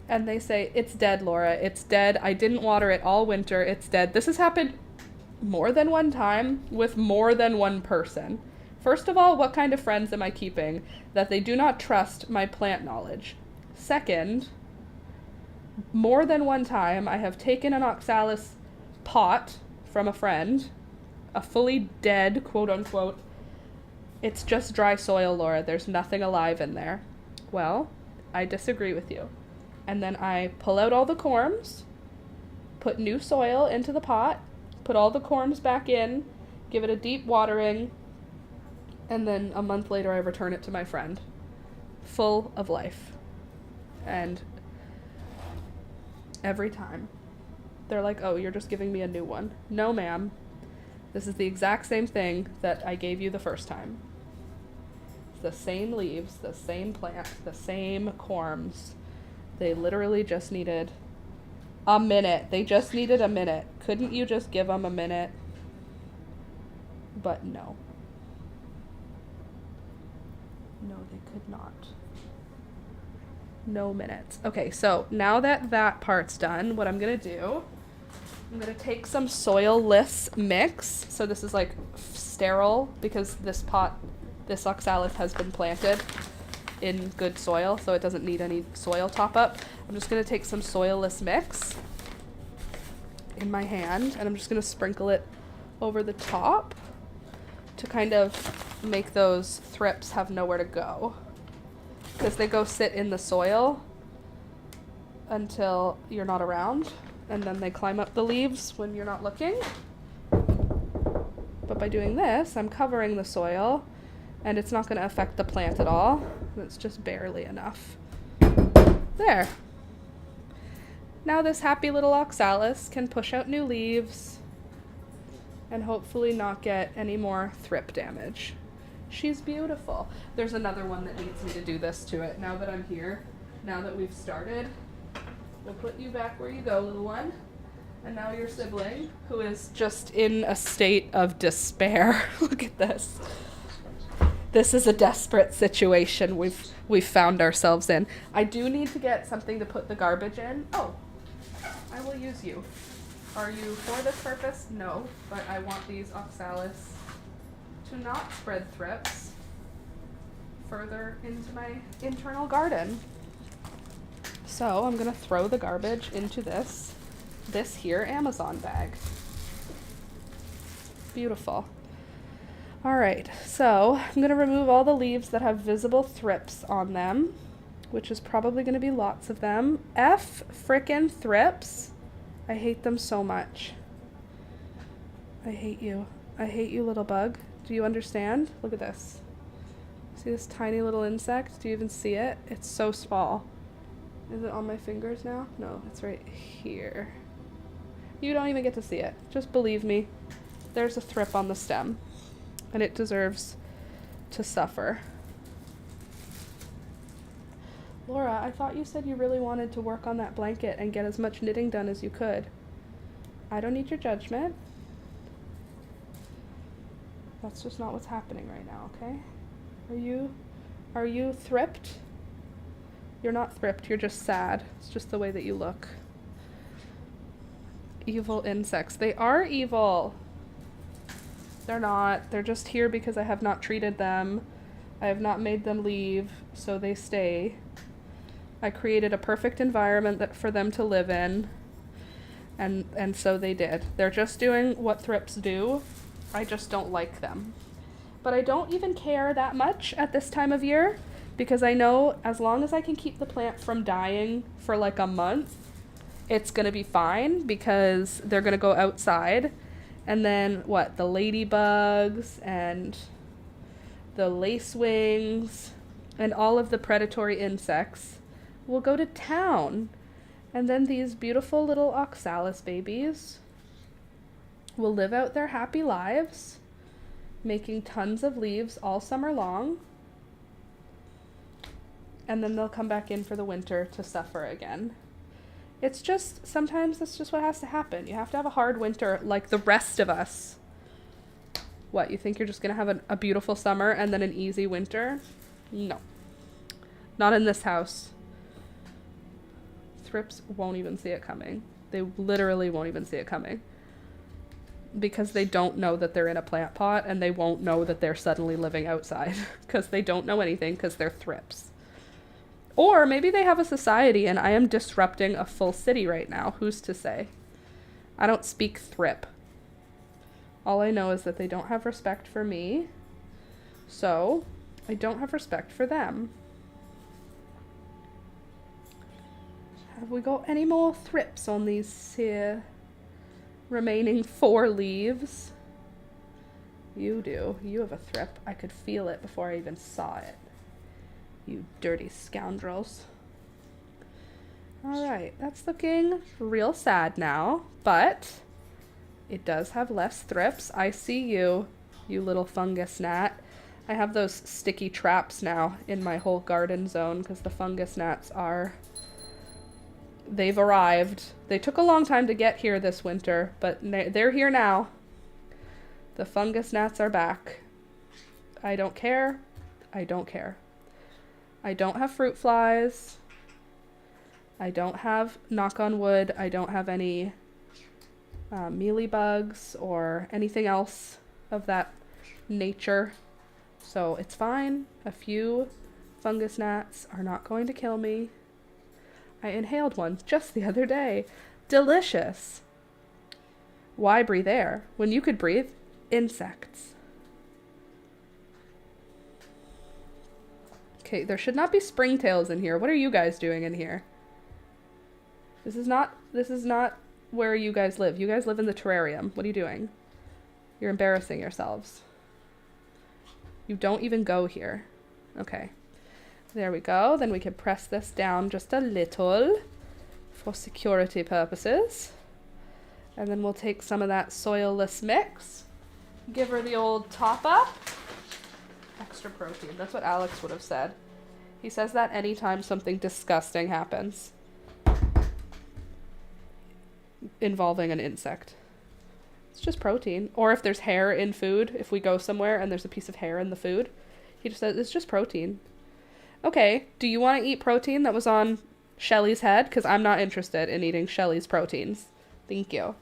And they say, it's dead, Laura. It's dead. I didn't water it all winter. It's dead. This has happened more than one time with more than one person. First of all, what kind of friends am I keeping that they do not trust my plant knowledge? Second, more than one time I have taken an oxalis pot from a friend, a fully dead, quote unquote, it's just dry soil, Laura, there's nothing alive in there. Well, I disagree with you. And then I pull out all the corms, put new soil into the pot, put all the corms back in, give it a deep watering, and then a month later I return it to my friend, full of life. And every time they're like, oh, you're just giving me a new one. No, ma'am. This is the exact same thing that I gave you the first time. It's the same leaves, the same plant, the same corms. They literally just needed a minute. They just needed a minute. Couldn't you just give them a minute? but no. No, they could not. No minutes. Okay, so now that that part's done, what I'm gonna do, I'm gonna take some soil-less mix. So this is like sterile because this oxalis has been planted in good soil, so it doesn't need any soil top up. I'm just gonna take some soil-less mix in my hand, and I'm just gonna sprinkle it over the top to kind of make those thrips have nowhere to go, because they go sit in the soil until you're not around, and then they climb up the leaves when you're not looking. But by doing this, I'm covering the soil, and it's not going to affect the plant at all. It's just barely enough. There. Now this happy little oxalis can push out new leaves and hopefully not get any more thrip damage. She's beautiful. There's another one that needs me to do this to it. Now that I'm here, now that we've started, we'll put you back where you go, little one. And now your sibling, who is just in a state of despair. Look at this. This is a desperate situation we've found ourselves in. I do need to get something to put the garbage in. Oh, I will use you. Are you for this purpose? No, but I want these oxalis to not spread thrips further into my internal garden. So I'm gonna throw the garbage into this here Amazon bag. Beautiful. All right, so I'm gonna remove all the leaves that have visible thrips on them, which is probably gonna be lots of them. F frickin' thrips. I hate them so much. I hate you. I hate you, little bug. Do you understand? Look at this. See this tiny little insect? Do you even see it? It's so small. Is it on my fingers now? No, it's right here. You don't even get to see it. Just believe me. There's a thrip on the stem, and it deserves to suffer. Laura, I thought you said you really wanted to work on that blanket and get as much knitting done as you could. I don't need your judgment. That's just not what's happening right now, okay? Are you thripped? You're not thripped, you're just sad. It's just the way that you look. Evil insects. They are evil. They're not. They're just here because I have not treated them. I have not made them leave, so they stay. I created a perfect environment for them to live in, and so they did. They're just doing what thrips do. I just don't like them. But I don't even care that much at this time of year, because I know as long as I can keep the plant from dying for like a month, it's gonna be fine, because they're gonna go outside, and then what, the ladybugs and the lacewings and all of the predatory insects will go to town, and then these beautiful little oxalis babies will live out their happy lives, making tons of leaves all summer long, and then they'll come back in for the winter to suffer again. It's just, sometimes that's just what has to happen. You have to have a hard winter like the rest of us. What, you think you're just gonna have a beautiful summer and then an easy winter? No. Not in this house. Thrips won't even see it coming. They literally won't even see it coming. Because they don't know that they're in a plant pot, and they won't know that they're suddenly living outside. Because they don't know anything, because they're thrips. Or maybe they have a society and I am disrupting a full city right now. Who's to say? I don't speak thrip. All I know is that they don't have respect for me, so I don't have respect for them. Have we got any more thrips on these here remaining 4 leaves? You do. You have a thrip. I could feel it before I even saw it. You dirty scoundrels. Alright, that's looking real sad now, but it does have less thrips. I see you, you little fungus gnat. I have those sticky traps now in my whole garden zone because the fungus gnats they've arrived. They took a long time to get here this winter, but they're here now. The fungus gnats are back. I don't care. I don't care. I don't have fruit flies. I don't have, knock on wood, I don't have any mealy bugs or anything else of that nature. So it's fine. A few fungus gnats are not going to kill me. I inhaled one just the other day. Delicious. Why breathe air when you could breathe insects? Okay, there should not be springtails in here. What are you guys doing in here? This is not where you guys live. You guys live in the terrarium. What are you doing? You're embarrassing yourselves. You don't even go here. Okay. There we go. Then we can press this down just a little for security purposes. And then we'll take some of that soilless mix. Give her the old top up. Extra protein. That's what Alex would have said. He says that anytime something disgusting happens involving an insect. It's just protein. Or if there's hair in food, if we go somewhere and there's a piece of hair in the food, he just says it's just protein. Okay, do you want to eat protein that was on Shelly's head? Because I'm not interested in eating Shelly's proteins. Thank you.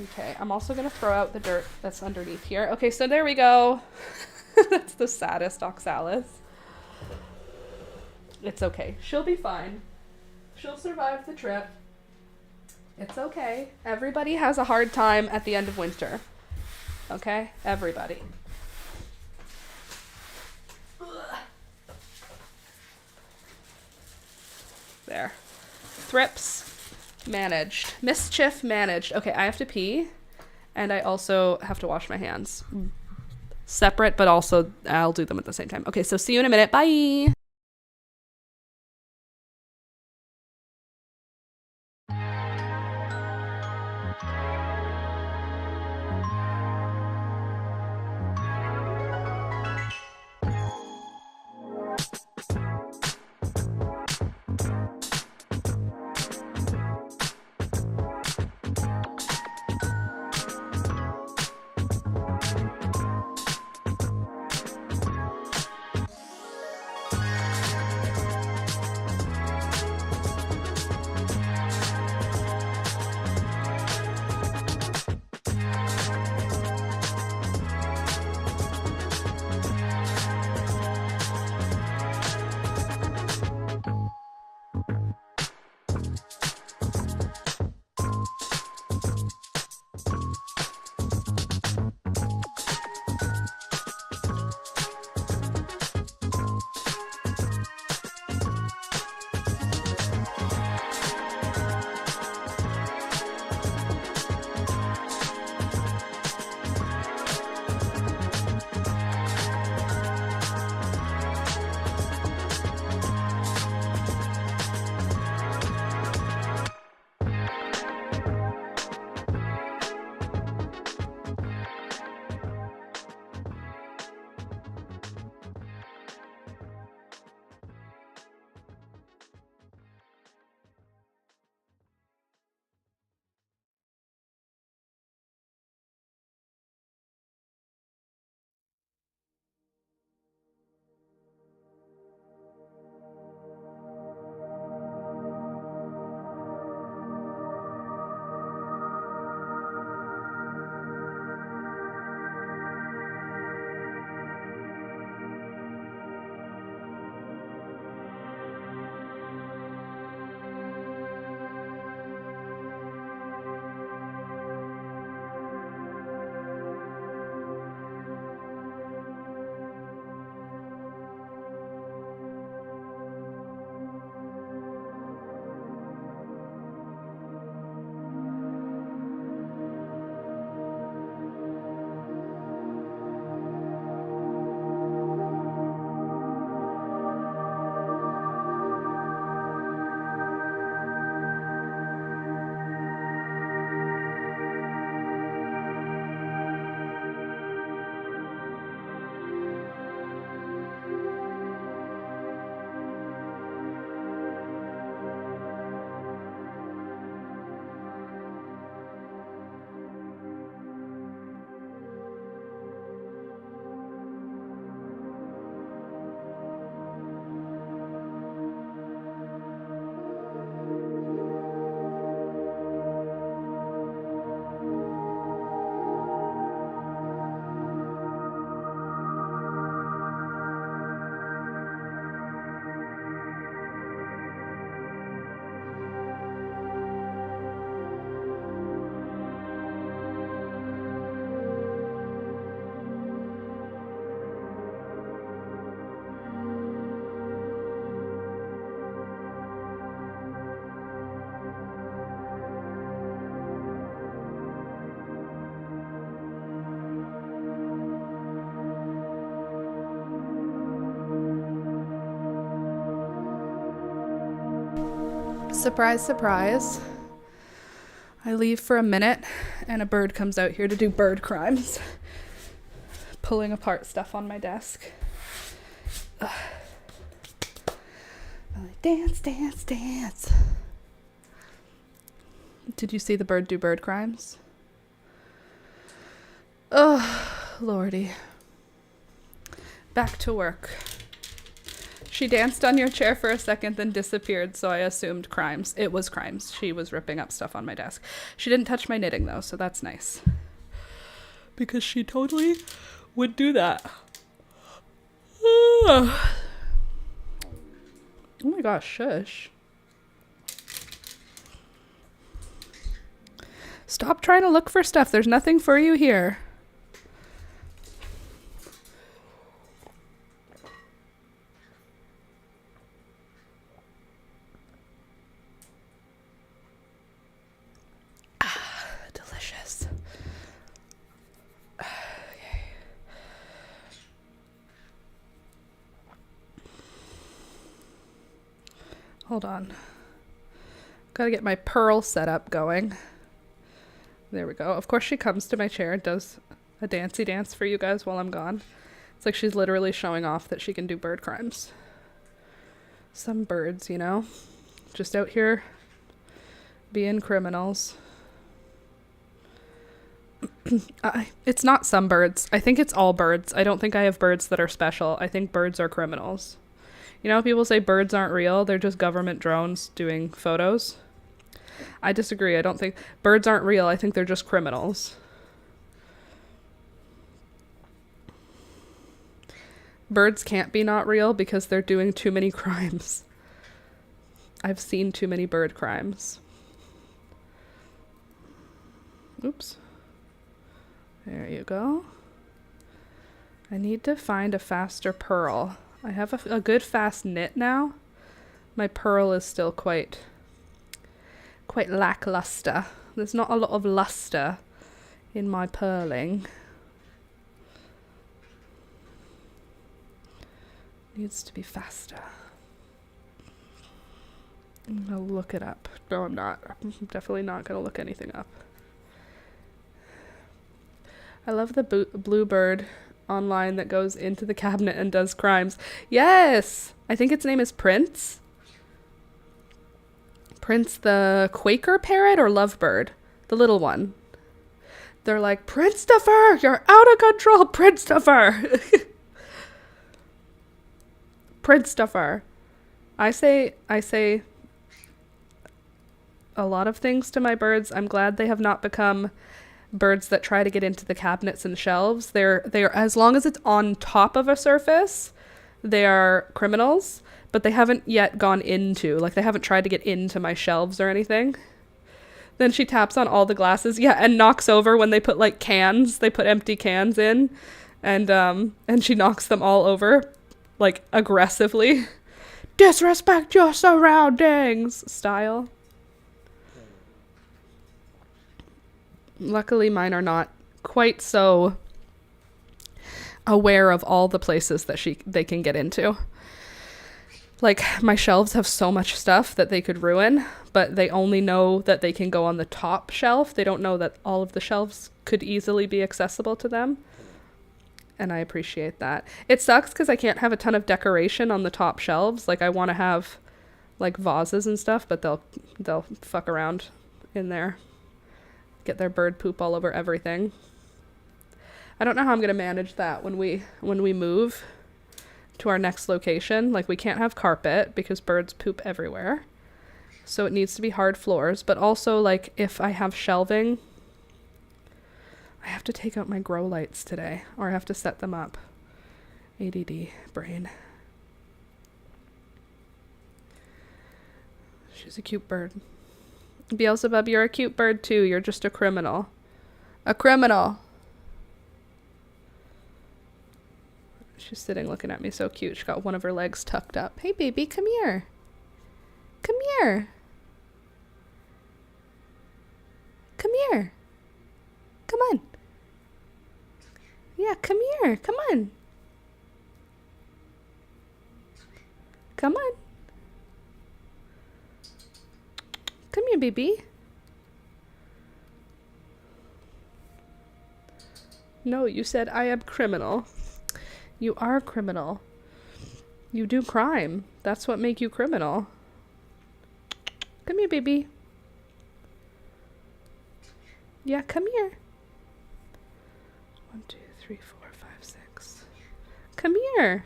Okay, I'm also going to throw out the dirt that's underneath here. Okay, so there we go. That's the saddest oxalis. It's okay. She'll be fine. She'll survive the trip. It's okay. Everybody has a hard time at the end of winter. Okay? Everybody. There. Thrips managed. Mischief managed. Okay, I have to pee. And I also have to wash my hands. Separate, but also I'll do them at the same time. Okay, so see you in a minute. Bye! Surprise, surprise. I leave for a minute and a bird comes out here to do bird crimes. Pulling apart stuff on my desk. Ugh. I'm like, dance, dance, dance. Did you see the bird do bird crimes? Oh, Lordy. Back to work. She danced on your chair for a second, then disappeared, so I assumed crimes. It was crimes. She was ripping up stuff on my desk. She didn't touch my knitting, though, so that's nice. Because she totally would do that. Oh my gosh, shush. Stop trying to look for stuff. There's nothing for you here. Delicious. Okay. Hold on. Gotta get my pearl setup going. There we go. Of course she comes to my chair and does a dancey dance for you guys while I'm gone. It's like she's literally showing off that she can do bird crimes. Some birds, you know, just out here being criminals. It's not some birds. I think it's all birds. I don't think I have birds that are special. I think birds are criminals. You know, people say birds aren't real. They're just government drones doing photos. I disagree. I don't think birds aren't real. I think they're just criminals. Birds can't be not real because they're doing too many crimes. I've seen too many bird crimes. Oops. There you go. I need to find a faster pearl. I have a good fast knit now. My pearl is still quite lackluster. There's not a lot of luster in my purling. Needs to be faster. I'm gonna look it up. No, I'm not. I'm definitely not gonna look anything up. I love the bluebird online that goes into the cabinet and does crimes. Yes! I think its name is Prince. Prince the Quaker parrot or lovebird? The little one. They're like, Prince-topher, you're out of control, Prince-topher. Prince-topher. I say a lot of things to my birds. I'm glad they have not become birds that try to get into the cabinets and shelves. They're as long as it's on top of a surface, they are criminals, but they haven't yet gone into, like they haven't tried to get into my shelves or anything. Then she taps on all the glasses, yeah, and knocks over when they put like cans, they put empty cans in, and she knocks them all over, like aggressively. Disrespect your surroundings style. Luckily, mine are not quite so aware of all the places that they can get into. Like, my shelves have so much stuff that they could ruin, but they only know that they can go on the top shelf. They don't know that all of the shelves could easily be accessible to them. And I appreciate that. It sucks because I can't have a ton of decoration on the top shelves. Like, I want to have, like, vases and stuff, but they'll fuck around in there. Get their bird poop all over everything. I don't know how I'm going to manage that when we move to our next location. Like, we can't have carpet because birds poop everywhere. So it needs to be hard floors. But also, like, if I have shelving, I have to take out my grow lights today, or I have to set them up. ADD brain. She's a cute bird. Beelzebub, you're a cute bird too. You're just a criminal. A criminal. She's sitting looking at me so cute. She got one of her legs tucked up. Hey, baby, come here. Come here. Come here. Come on. Yeah, come here. Come on. Come on. here, baby. No, you said I am criminal. You are a criminal. You do crime. That's what make you criminal. Come here, baby. Yeah, come here. 1, 2, 3, 4, 5, 6. Come here.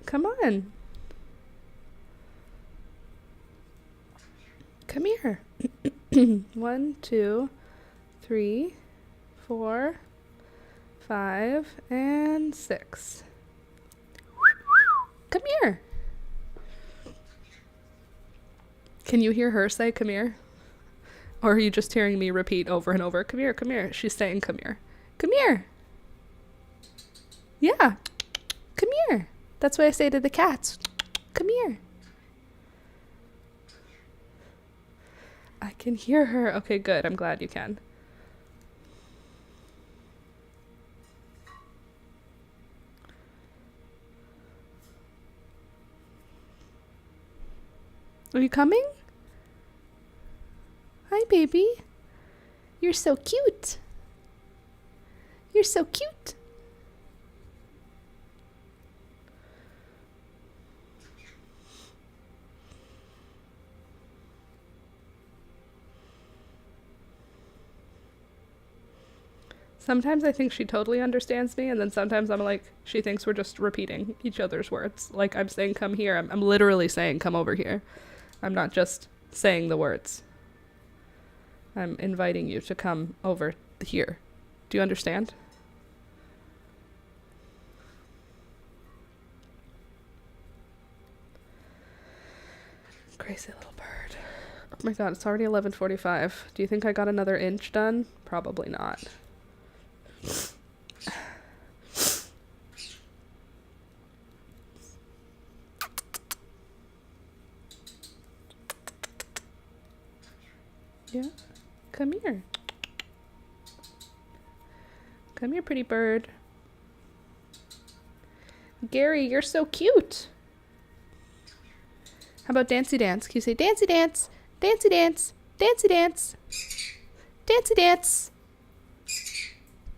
Come on. Come here. 1, 2, 3, 4, 5, and 6. Come here. Can you hear her say come here? Or are you just hearing me repeat over and over, come here, come here? She's saying come here. Come here. Yeah. Come here. That's what I say to the cats. Come here. I can hear her. Okay, good. I'm glad you can. Are you coming? Hi, baby. You're so cute. You're so cute. Sometimes I think she totally understands me, and then sometimes I'm like, she thinks we're just repeating each other's words. Like I'm saying, come here. I'm literally saying, come over here. I'm not just saying the words. I'm inviting you to come over here. Do you understand? Crazy little bird. Oh my god, it's already 11:45. Do you think I got another inch done? Probably not. Yeah, come here. Come here, pretty bird. Gary, you're so cute. How about dancey dance? Can you say dancey dance? Dancey dance. Dancey dance. Dancey dance.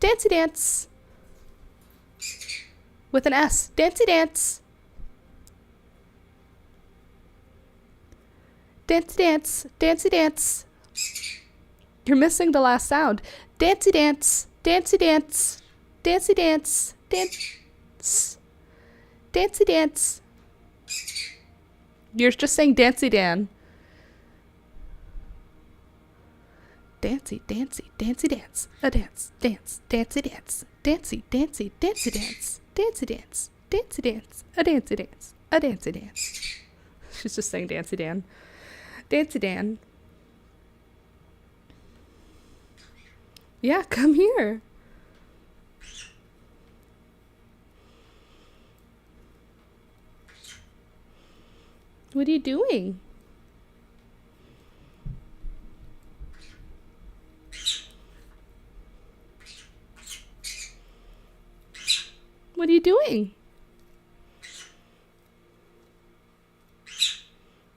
Dancey dance. With an S. Dancey dance. Dancey dance. Dancey dance. You're missing the last sound. Dancey dance. Dancey dance. Dancey dance. Dance. Dancey dance. You're just saying dancey dan. Dancey, dancey, dancey dance. A dance, dance, dancey dance. Dancey, dancey, dancey dance. Dancey dance, dancey dance. A dancey dance. A dancey dance. She's just saying dancey dan. Dancey dan. Yeah, come here. What are you doing? What are you doing?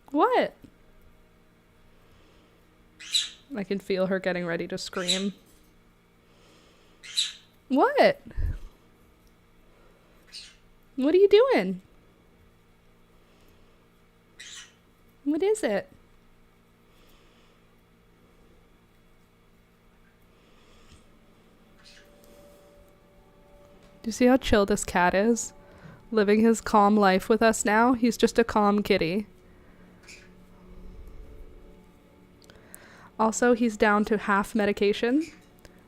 What? I can feel her getting ready to scream. What? What are you doing? What is it? Do you see how chill this cat is? Living his calm life with us now. He's just a calm kitty. Also, he's down to half medication.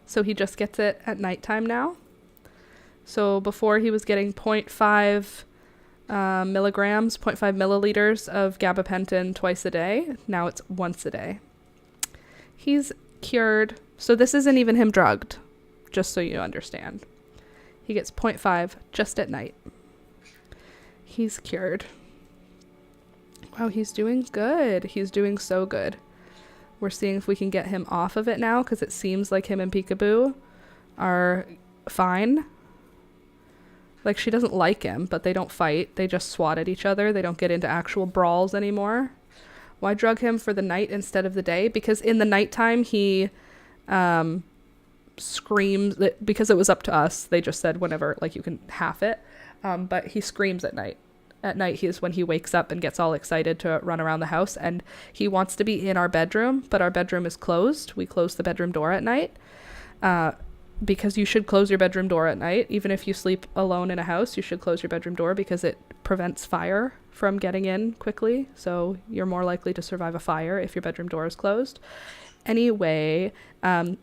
So he just gets it at nighttime now. So before he was getting 0.5 milligrams, 0.5 milliliters of gabapentin twice a day. Now it's once a day. He's cured. So this isn't even him drugged, just so you understand. He gets 0.5 just at night. He's cured. Wow, he's doing good. He's doing so good. We're seeing if we can get him off of it now, because it seems like him and Peekaboo are fine. Like, she doesn't like him, but they don't fight. They just swat at each other. They don't get into actual brawls anymore. Why drug him for the night instead of the day? Because in the nighttime he screams, because it was up to us. They just said whenever, like, you can half it. But he screams at night. At night is when he wakes up and gets all excited to run around the house, and he wants to be in our bedroom, but our bedroom is closed. We close the bedroom door at night, because you should close your bedroom door at night. Even if you sleep alone in a house, you should close your bedroom door because it prevents fire from getting in quickly. So you're more likely to survive a fire if your bedroom door is closed. Anyway,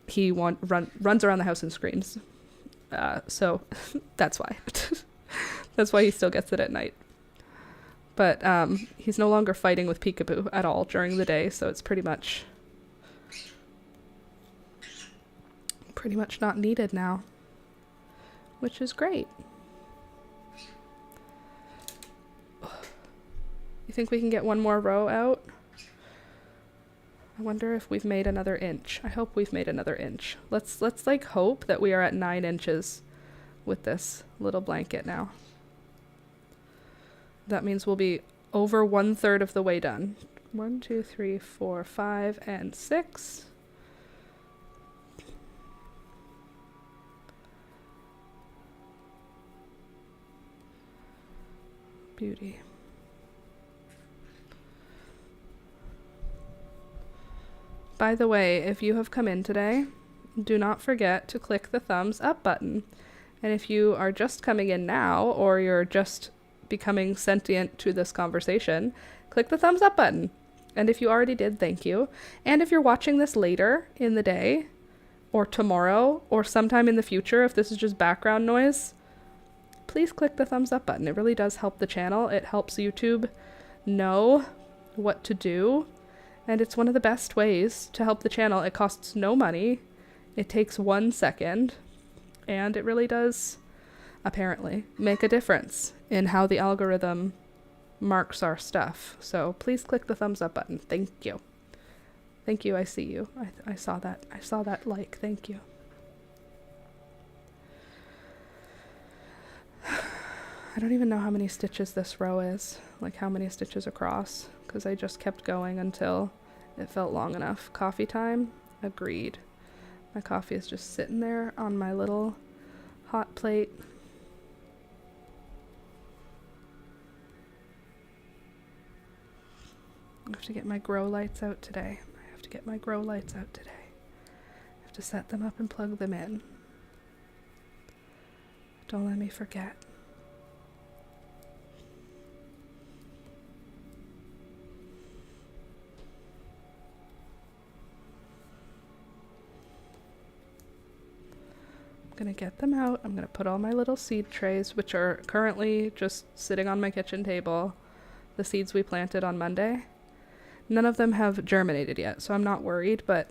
he runs around the house and screams. So that's why. That's why he still gets it at night. But he's no longer fighting with Peekaboo at all during the day, so it's pretty much not needed now, which is great. You think we can get one more row out? I wonder if we've made another inch. I hope we've made another inch. Let's like hope that we are at 9 inches with this little blanket now. That means we'll be over 1/3 of the way done. 1, 2, 3, 4, 5, and 6. Beauty. By the way, if you have come in today, do not forget to click the thumbs up button. And if you are just coming in now, or you're just becoming sentient to this conversation, click the thumbs up button. And if you already did, thank you. And if you're watching this later in the day, or tomorrow, or sometime in the future, if this is just background noise, please click the thumbs up button. It really does help the channel. It helps YouTube know what to do. And it's one of the best ways to help the channel. It costs no money. It takes 1 second. And it really does, apparently, make a difference in how the algorithm marks our stuff. So please click the thumbs up button. Thank you. Thank you. I see you. I saw that. I saw that like. Thank you. I don't even know how many stitches this row is. Like how many stitches across. Because I just kept going until it felt long enough. Coffee time? Agreed. My coffee is just sitting there on my little hot plate. I have to get my grow lights out today. I have to set them up and plug them in. Don't let me forget. I'm gonna get them out. I'm gonna put all my little seed trays, which are currently just sitting on my kitchen table, the seeds we planted on Monday. None of them have germinated yet, so I'm not worried, but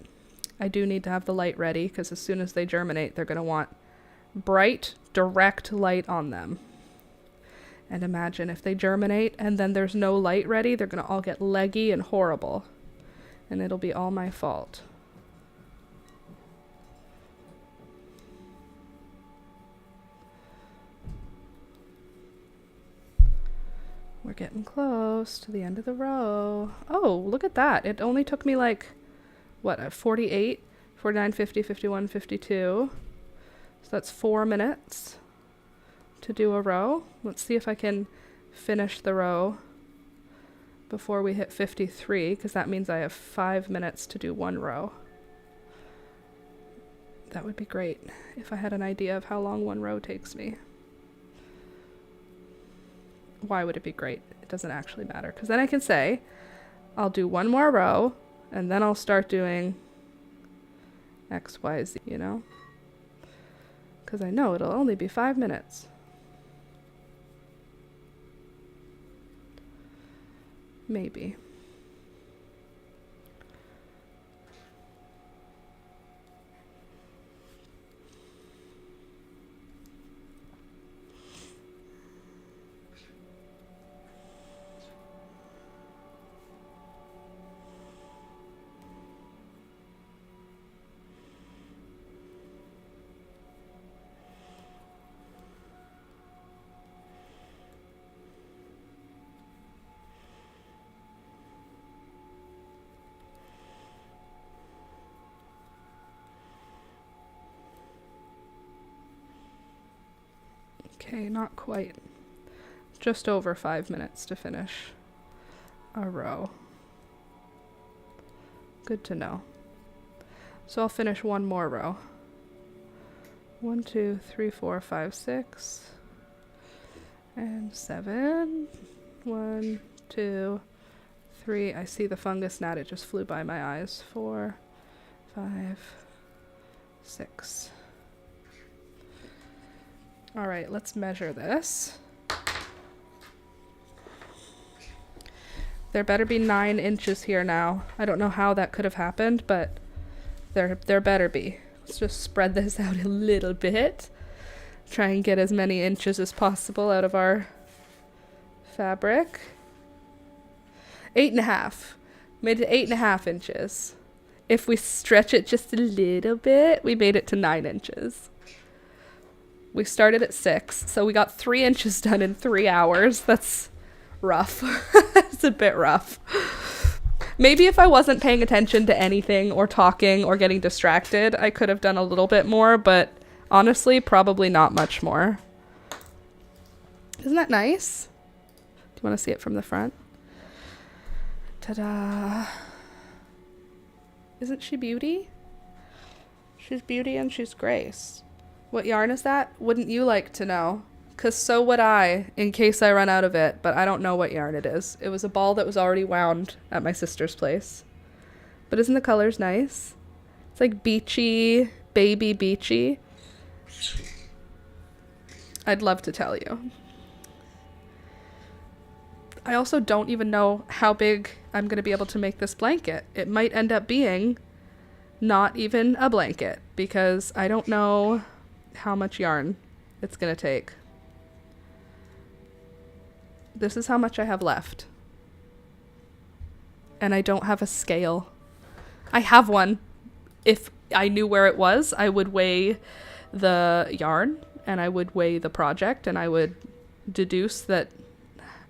I do need to have the light ready because as soon as they germinate, they're gonna want bright, direct light on them. And imagine if they germinate and then there's no light ready, they're gonna all get leggy and horrible. And it'll be all my fault. We're getting close to the end of the row. Oh, look at that. It only took me like, what, 48, 49, 50, 51, 52. So that's 4 minutes to do a row. Let's see if I can finish the row before we hit 53, because that means I have 5 minutes to do one row. That would be great if I had an idea of how long one row takes me. Why would it be great? It doesn't actually matter, because then I can say I'll do one more row and then I'll start doing X, Y, Z, you know? Because I know it'll only be 5 minutes. Maybe. Okay, not quite. Just over 5 minutes to finish a row. Good to know. So I'll finish one more row. 1, 2, 3, 4, 5, 6, and 7. 1, 2, 3. I see the fungus gnat. It just flew by my eyes. 4, 5, 6. All right, let's measure this. There better be 9 inches here now. I don't know how that could have happened, but there better be. Let's just spread this out a little bit. Try and get as many inches as possible out of our fabric. 8.5. Made it 8.5 inches. If we stretch it just a little bit, we made it to 9 inches. We started at 6, so we got 3 inches done in 3 hours. That's rough. It's a bit rough. Maybe if I wasn't paying attention to anything or talking or getting distracted, I could have done a little bit more, but honestly, probably not much more. Isn't that nice? Do you want to see it from the front? Ta-da! Isn't she beauty? She's beauty and she's grace. What yarn is that? Wouldn't you like to know? 'Cause so would I, in case I run out of it, but I don't know what yarn it is. It was a ball that was already wound at my sister's place. But isn't the colors nice? It's like beachy, baby beachy. I'd love to tell you. I also don't even know how big I'm going to be able to make this blanket. It might end up being not even a blanket because I don't know how much yarn it's going to take. This is how much I have left. And I don't have a scale. I have one. If I knew where it was, I would weigh the yarn and I would weigh the project and I would deduce that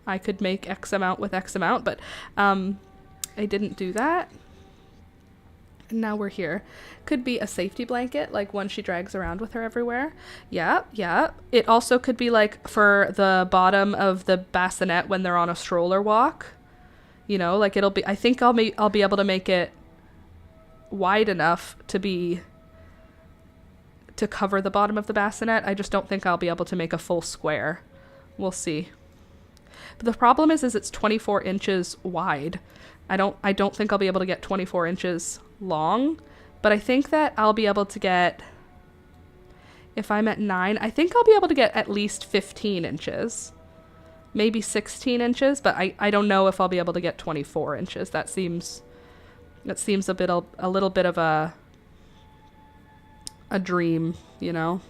I could make X amount with X amount, but I didn't do that. And now we're here. Could be a safety blanket, like one she drags around with her everywhere. Yeah. It also could be like for the bottom of the bassinet when they're on a stroller walk. You know, like it'll be, I think I'll be able to make it wide enough to cover the bottom of the bassinet. I just don't think I'll be able to make a full square. We'll see. But the problem is it's 24 inches wide. I don't think I'll be able to get 24 inches long, but I think that I'll be able to get, if I'm at 9, I think I'll be able to get at least 15 inches, maybe 16 inches, but I don't know if I'll be able to get 24 inches. That seems a little bit of a dream, you know,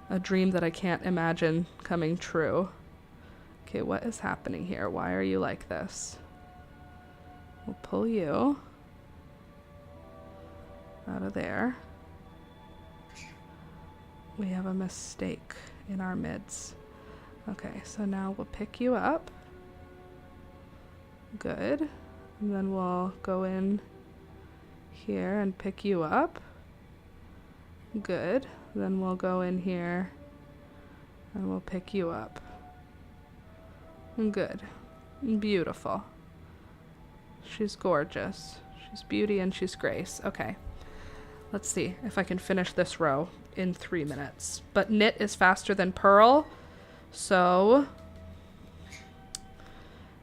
a dream that I can't imagine coming true. Okay, what is happening here? Why are you like this? We'll pull you out of there. We have a mistake in our midst. Okay, so now we'll pick you up. Good. And then we'll go in here and pick you up. Good. Then we'll go in here and we'll pick you up. Good. Beautiful. She's gorgeous. She's beauty and she's grace. Okay. Let's see if I can finish this row in 3 minutes. But knit is faster than purl, so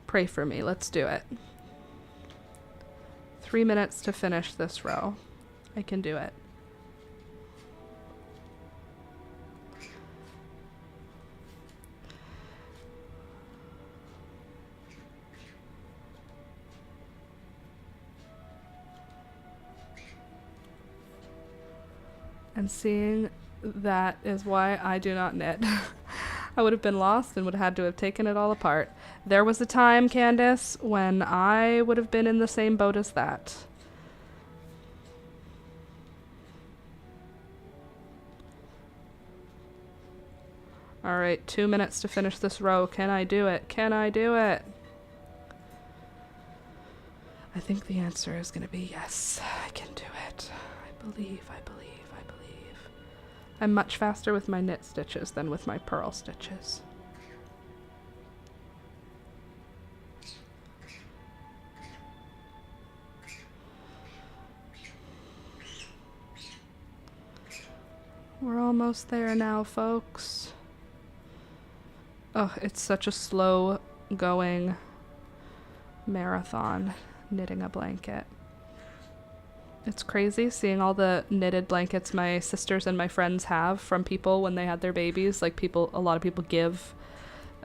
pray for me. Let's do it. 3 minutes to finish this row. I can do it. And seeing that is why I do not knit. I would have been lost and would have had to have taken it all apart. There was a time, Candace, when I would have been in the same boat as that. All right, 2 minutes to finish this row. Can I do it? Can I do it? I think the answer is going to be yes. I can do it. I believe. I'm much faster with my knit stitches than with my purl stitches. We're almost there now, folks. Oh, it's such a slow going marathon knitting a blanket. It's crazy seeing all the knitted blankets my sisters and my friends have from people when they had their babies. Like a lot of people give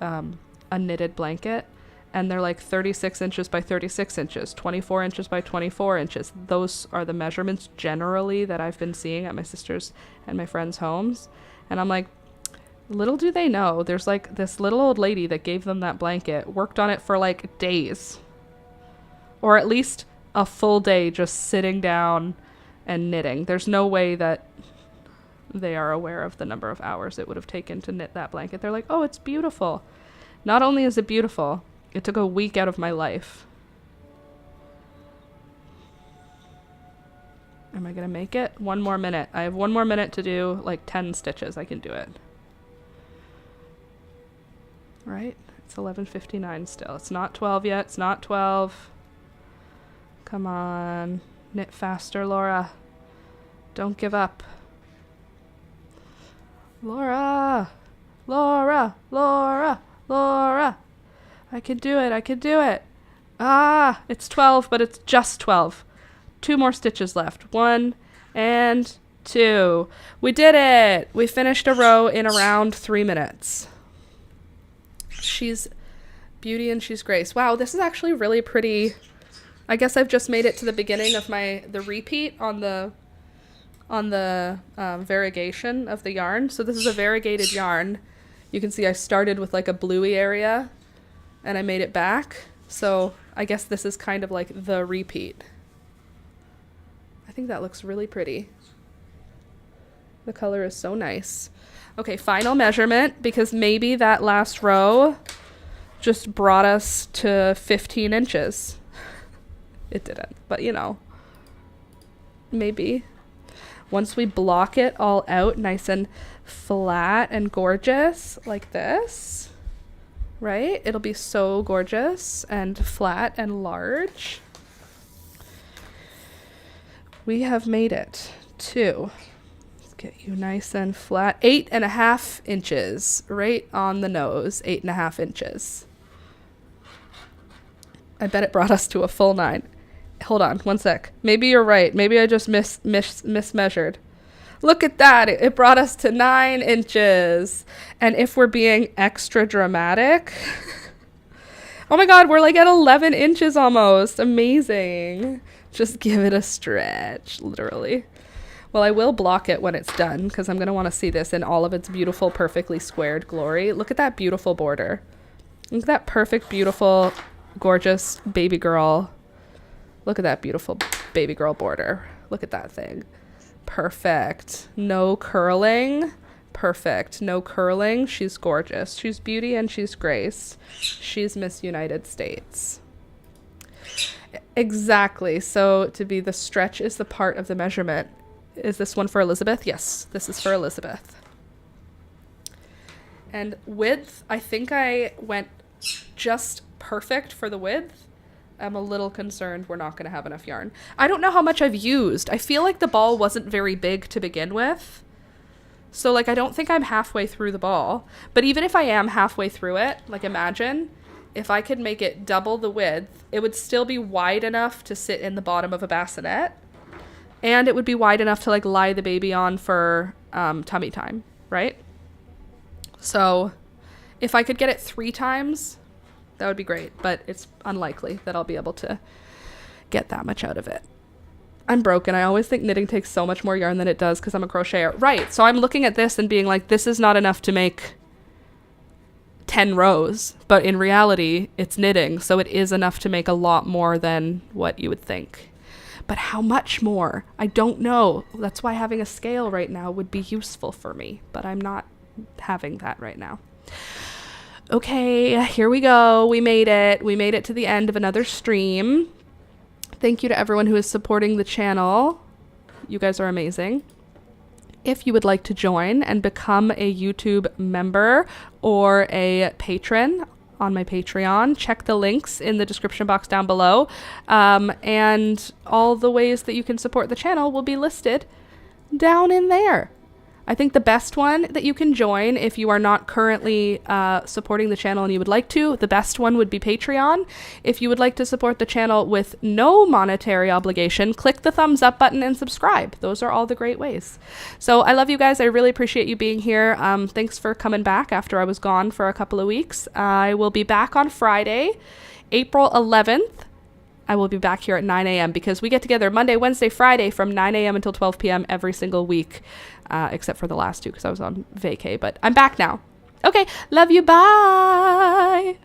a knitted blanket, and they're like 36 inches by 36 inches, 24 inches by 24 inches. Those are the measurements generally that I've been seeing at my sisters and my friends' homes. And I'm like, little do they know, there's like this little old lady that gave them that blanket, worked on it for like days, or at least a full day just sitting down and knitting. There's no way that they are aware of the number of hours it would have taken to knit that blanket. They're like, oh, it's beautiful. Not only is it beautiful, it took a week out of my life. Am I gonna make it? 1 more minute. I have 1 more minute to do like 10 stitches. I can do it. Right? It's 11:59 still. It's not 12 yet. It's not 12. Come on. Knit faster, Laura. Don't give up. Laura! Laura! Laura! Laura! I can do it. I can do it. Ah! It's 12, but it's just 12. 2 more stitches left. 1 and 2. We did it! We finished a row in around 3 minutes. She's beauty and she's grace. Wow, this is actually really pretty. I guess I've just made it to the beginning of the repeat on the variegation of the yarn. So this is a variegated yarn. You can see I started with like a bluey area and I made it back. So I guess this is kind of like the repeat. I think that looks really pretty. The color is so nice. Okay, final measurement, because maybe that last row just brought us to 15 inches. It didn't, but you know, maybe. Once we block it all out nice and flat and gorgeous like this, right? It'll be so gorgeous and flat and large. We have made it to, let's get you nice and flat, 8.5 inches, right on the nose, 8.5 inches. I bet it brought us to a full 9. Hold on, 1 sec. Maybe you're right. Maybe I just mismeasured. Look at that. It brought us to 9 inches. And if we're being extra dramatic, oh my God, we're like at 11 inches almost. Amazing. Just give it a stretch, literally. Well, I will block it when it's done because I'm going to want to see this in all of its beautiful, perfectly squared glory. Look at that beautiful border. Look at that perfect, beautiful, gorgeous baby girl. Look at that beautiful baby girl border. Look at that thing. Perfect. No curling. Perfect. No curling. She's gorgeous. She's beauty and she's grace. She's Miss United States. Exactly. So to be the stretch is the part of the measurement. Is this one for Elizabeth? Yes, this is for Elizabeth. And width, I think I went just perfect for the width. I'm a little concerned we're not going to have enough yarn. I don't know how much I've used. I feel like the ball wasn't very big to begin with. So like I don't think I'm halfway through the ball. But even if I am halfway through it, like imagine if I could make it double the width, it would still be wide enough to sit in the bottom of a bassinet. And it would be wide enough to like lie the baby on for tummy time, right? So if I could get it 3 times, that would be great, but it's unlikely that I'll be able to get that much out of it. I'm broken. I always think knitting takes so much more yarn than it does because I'm a crocheter. Right, so I'm looking at this and being like, this is not enough to make 10 rows, but in reality, it's knitting, so it is enough to make a lot more than what you would think. But how much more? I don't know. That's why having a scale right now would be useful for me, but I'm not having that right now. Okay, here we go. We made it. We made it to the end of another stream. Thank you to everyone who is supporting the channel. You guys are amazing. If you would like to join and become a YouTube member or a patron on my Patreon, check the links in the description box down below. And all the ways that you can support the channel will be listed down in there. I think the best one that you can join if you are not currently supporting the channel and you would like to, the best one would be Patreon. If you would like to support the channel with no monetary obligation, click the thumbs up button and subscribe. Those are all the great ways. So I love you guys. I really appreciate you being here. Thanks for coming back after I was gone for a couple of weeks. I will be back on Friday, April 11th. I will be back here at 9 a.m. because we get together Monday, Wednesday, Friday from 9 a.m. until 12 p.m. every single week, except for the last two because I was on vacay, but I'm back now. Okay, love you, bye!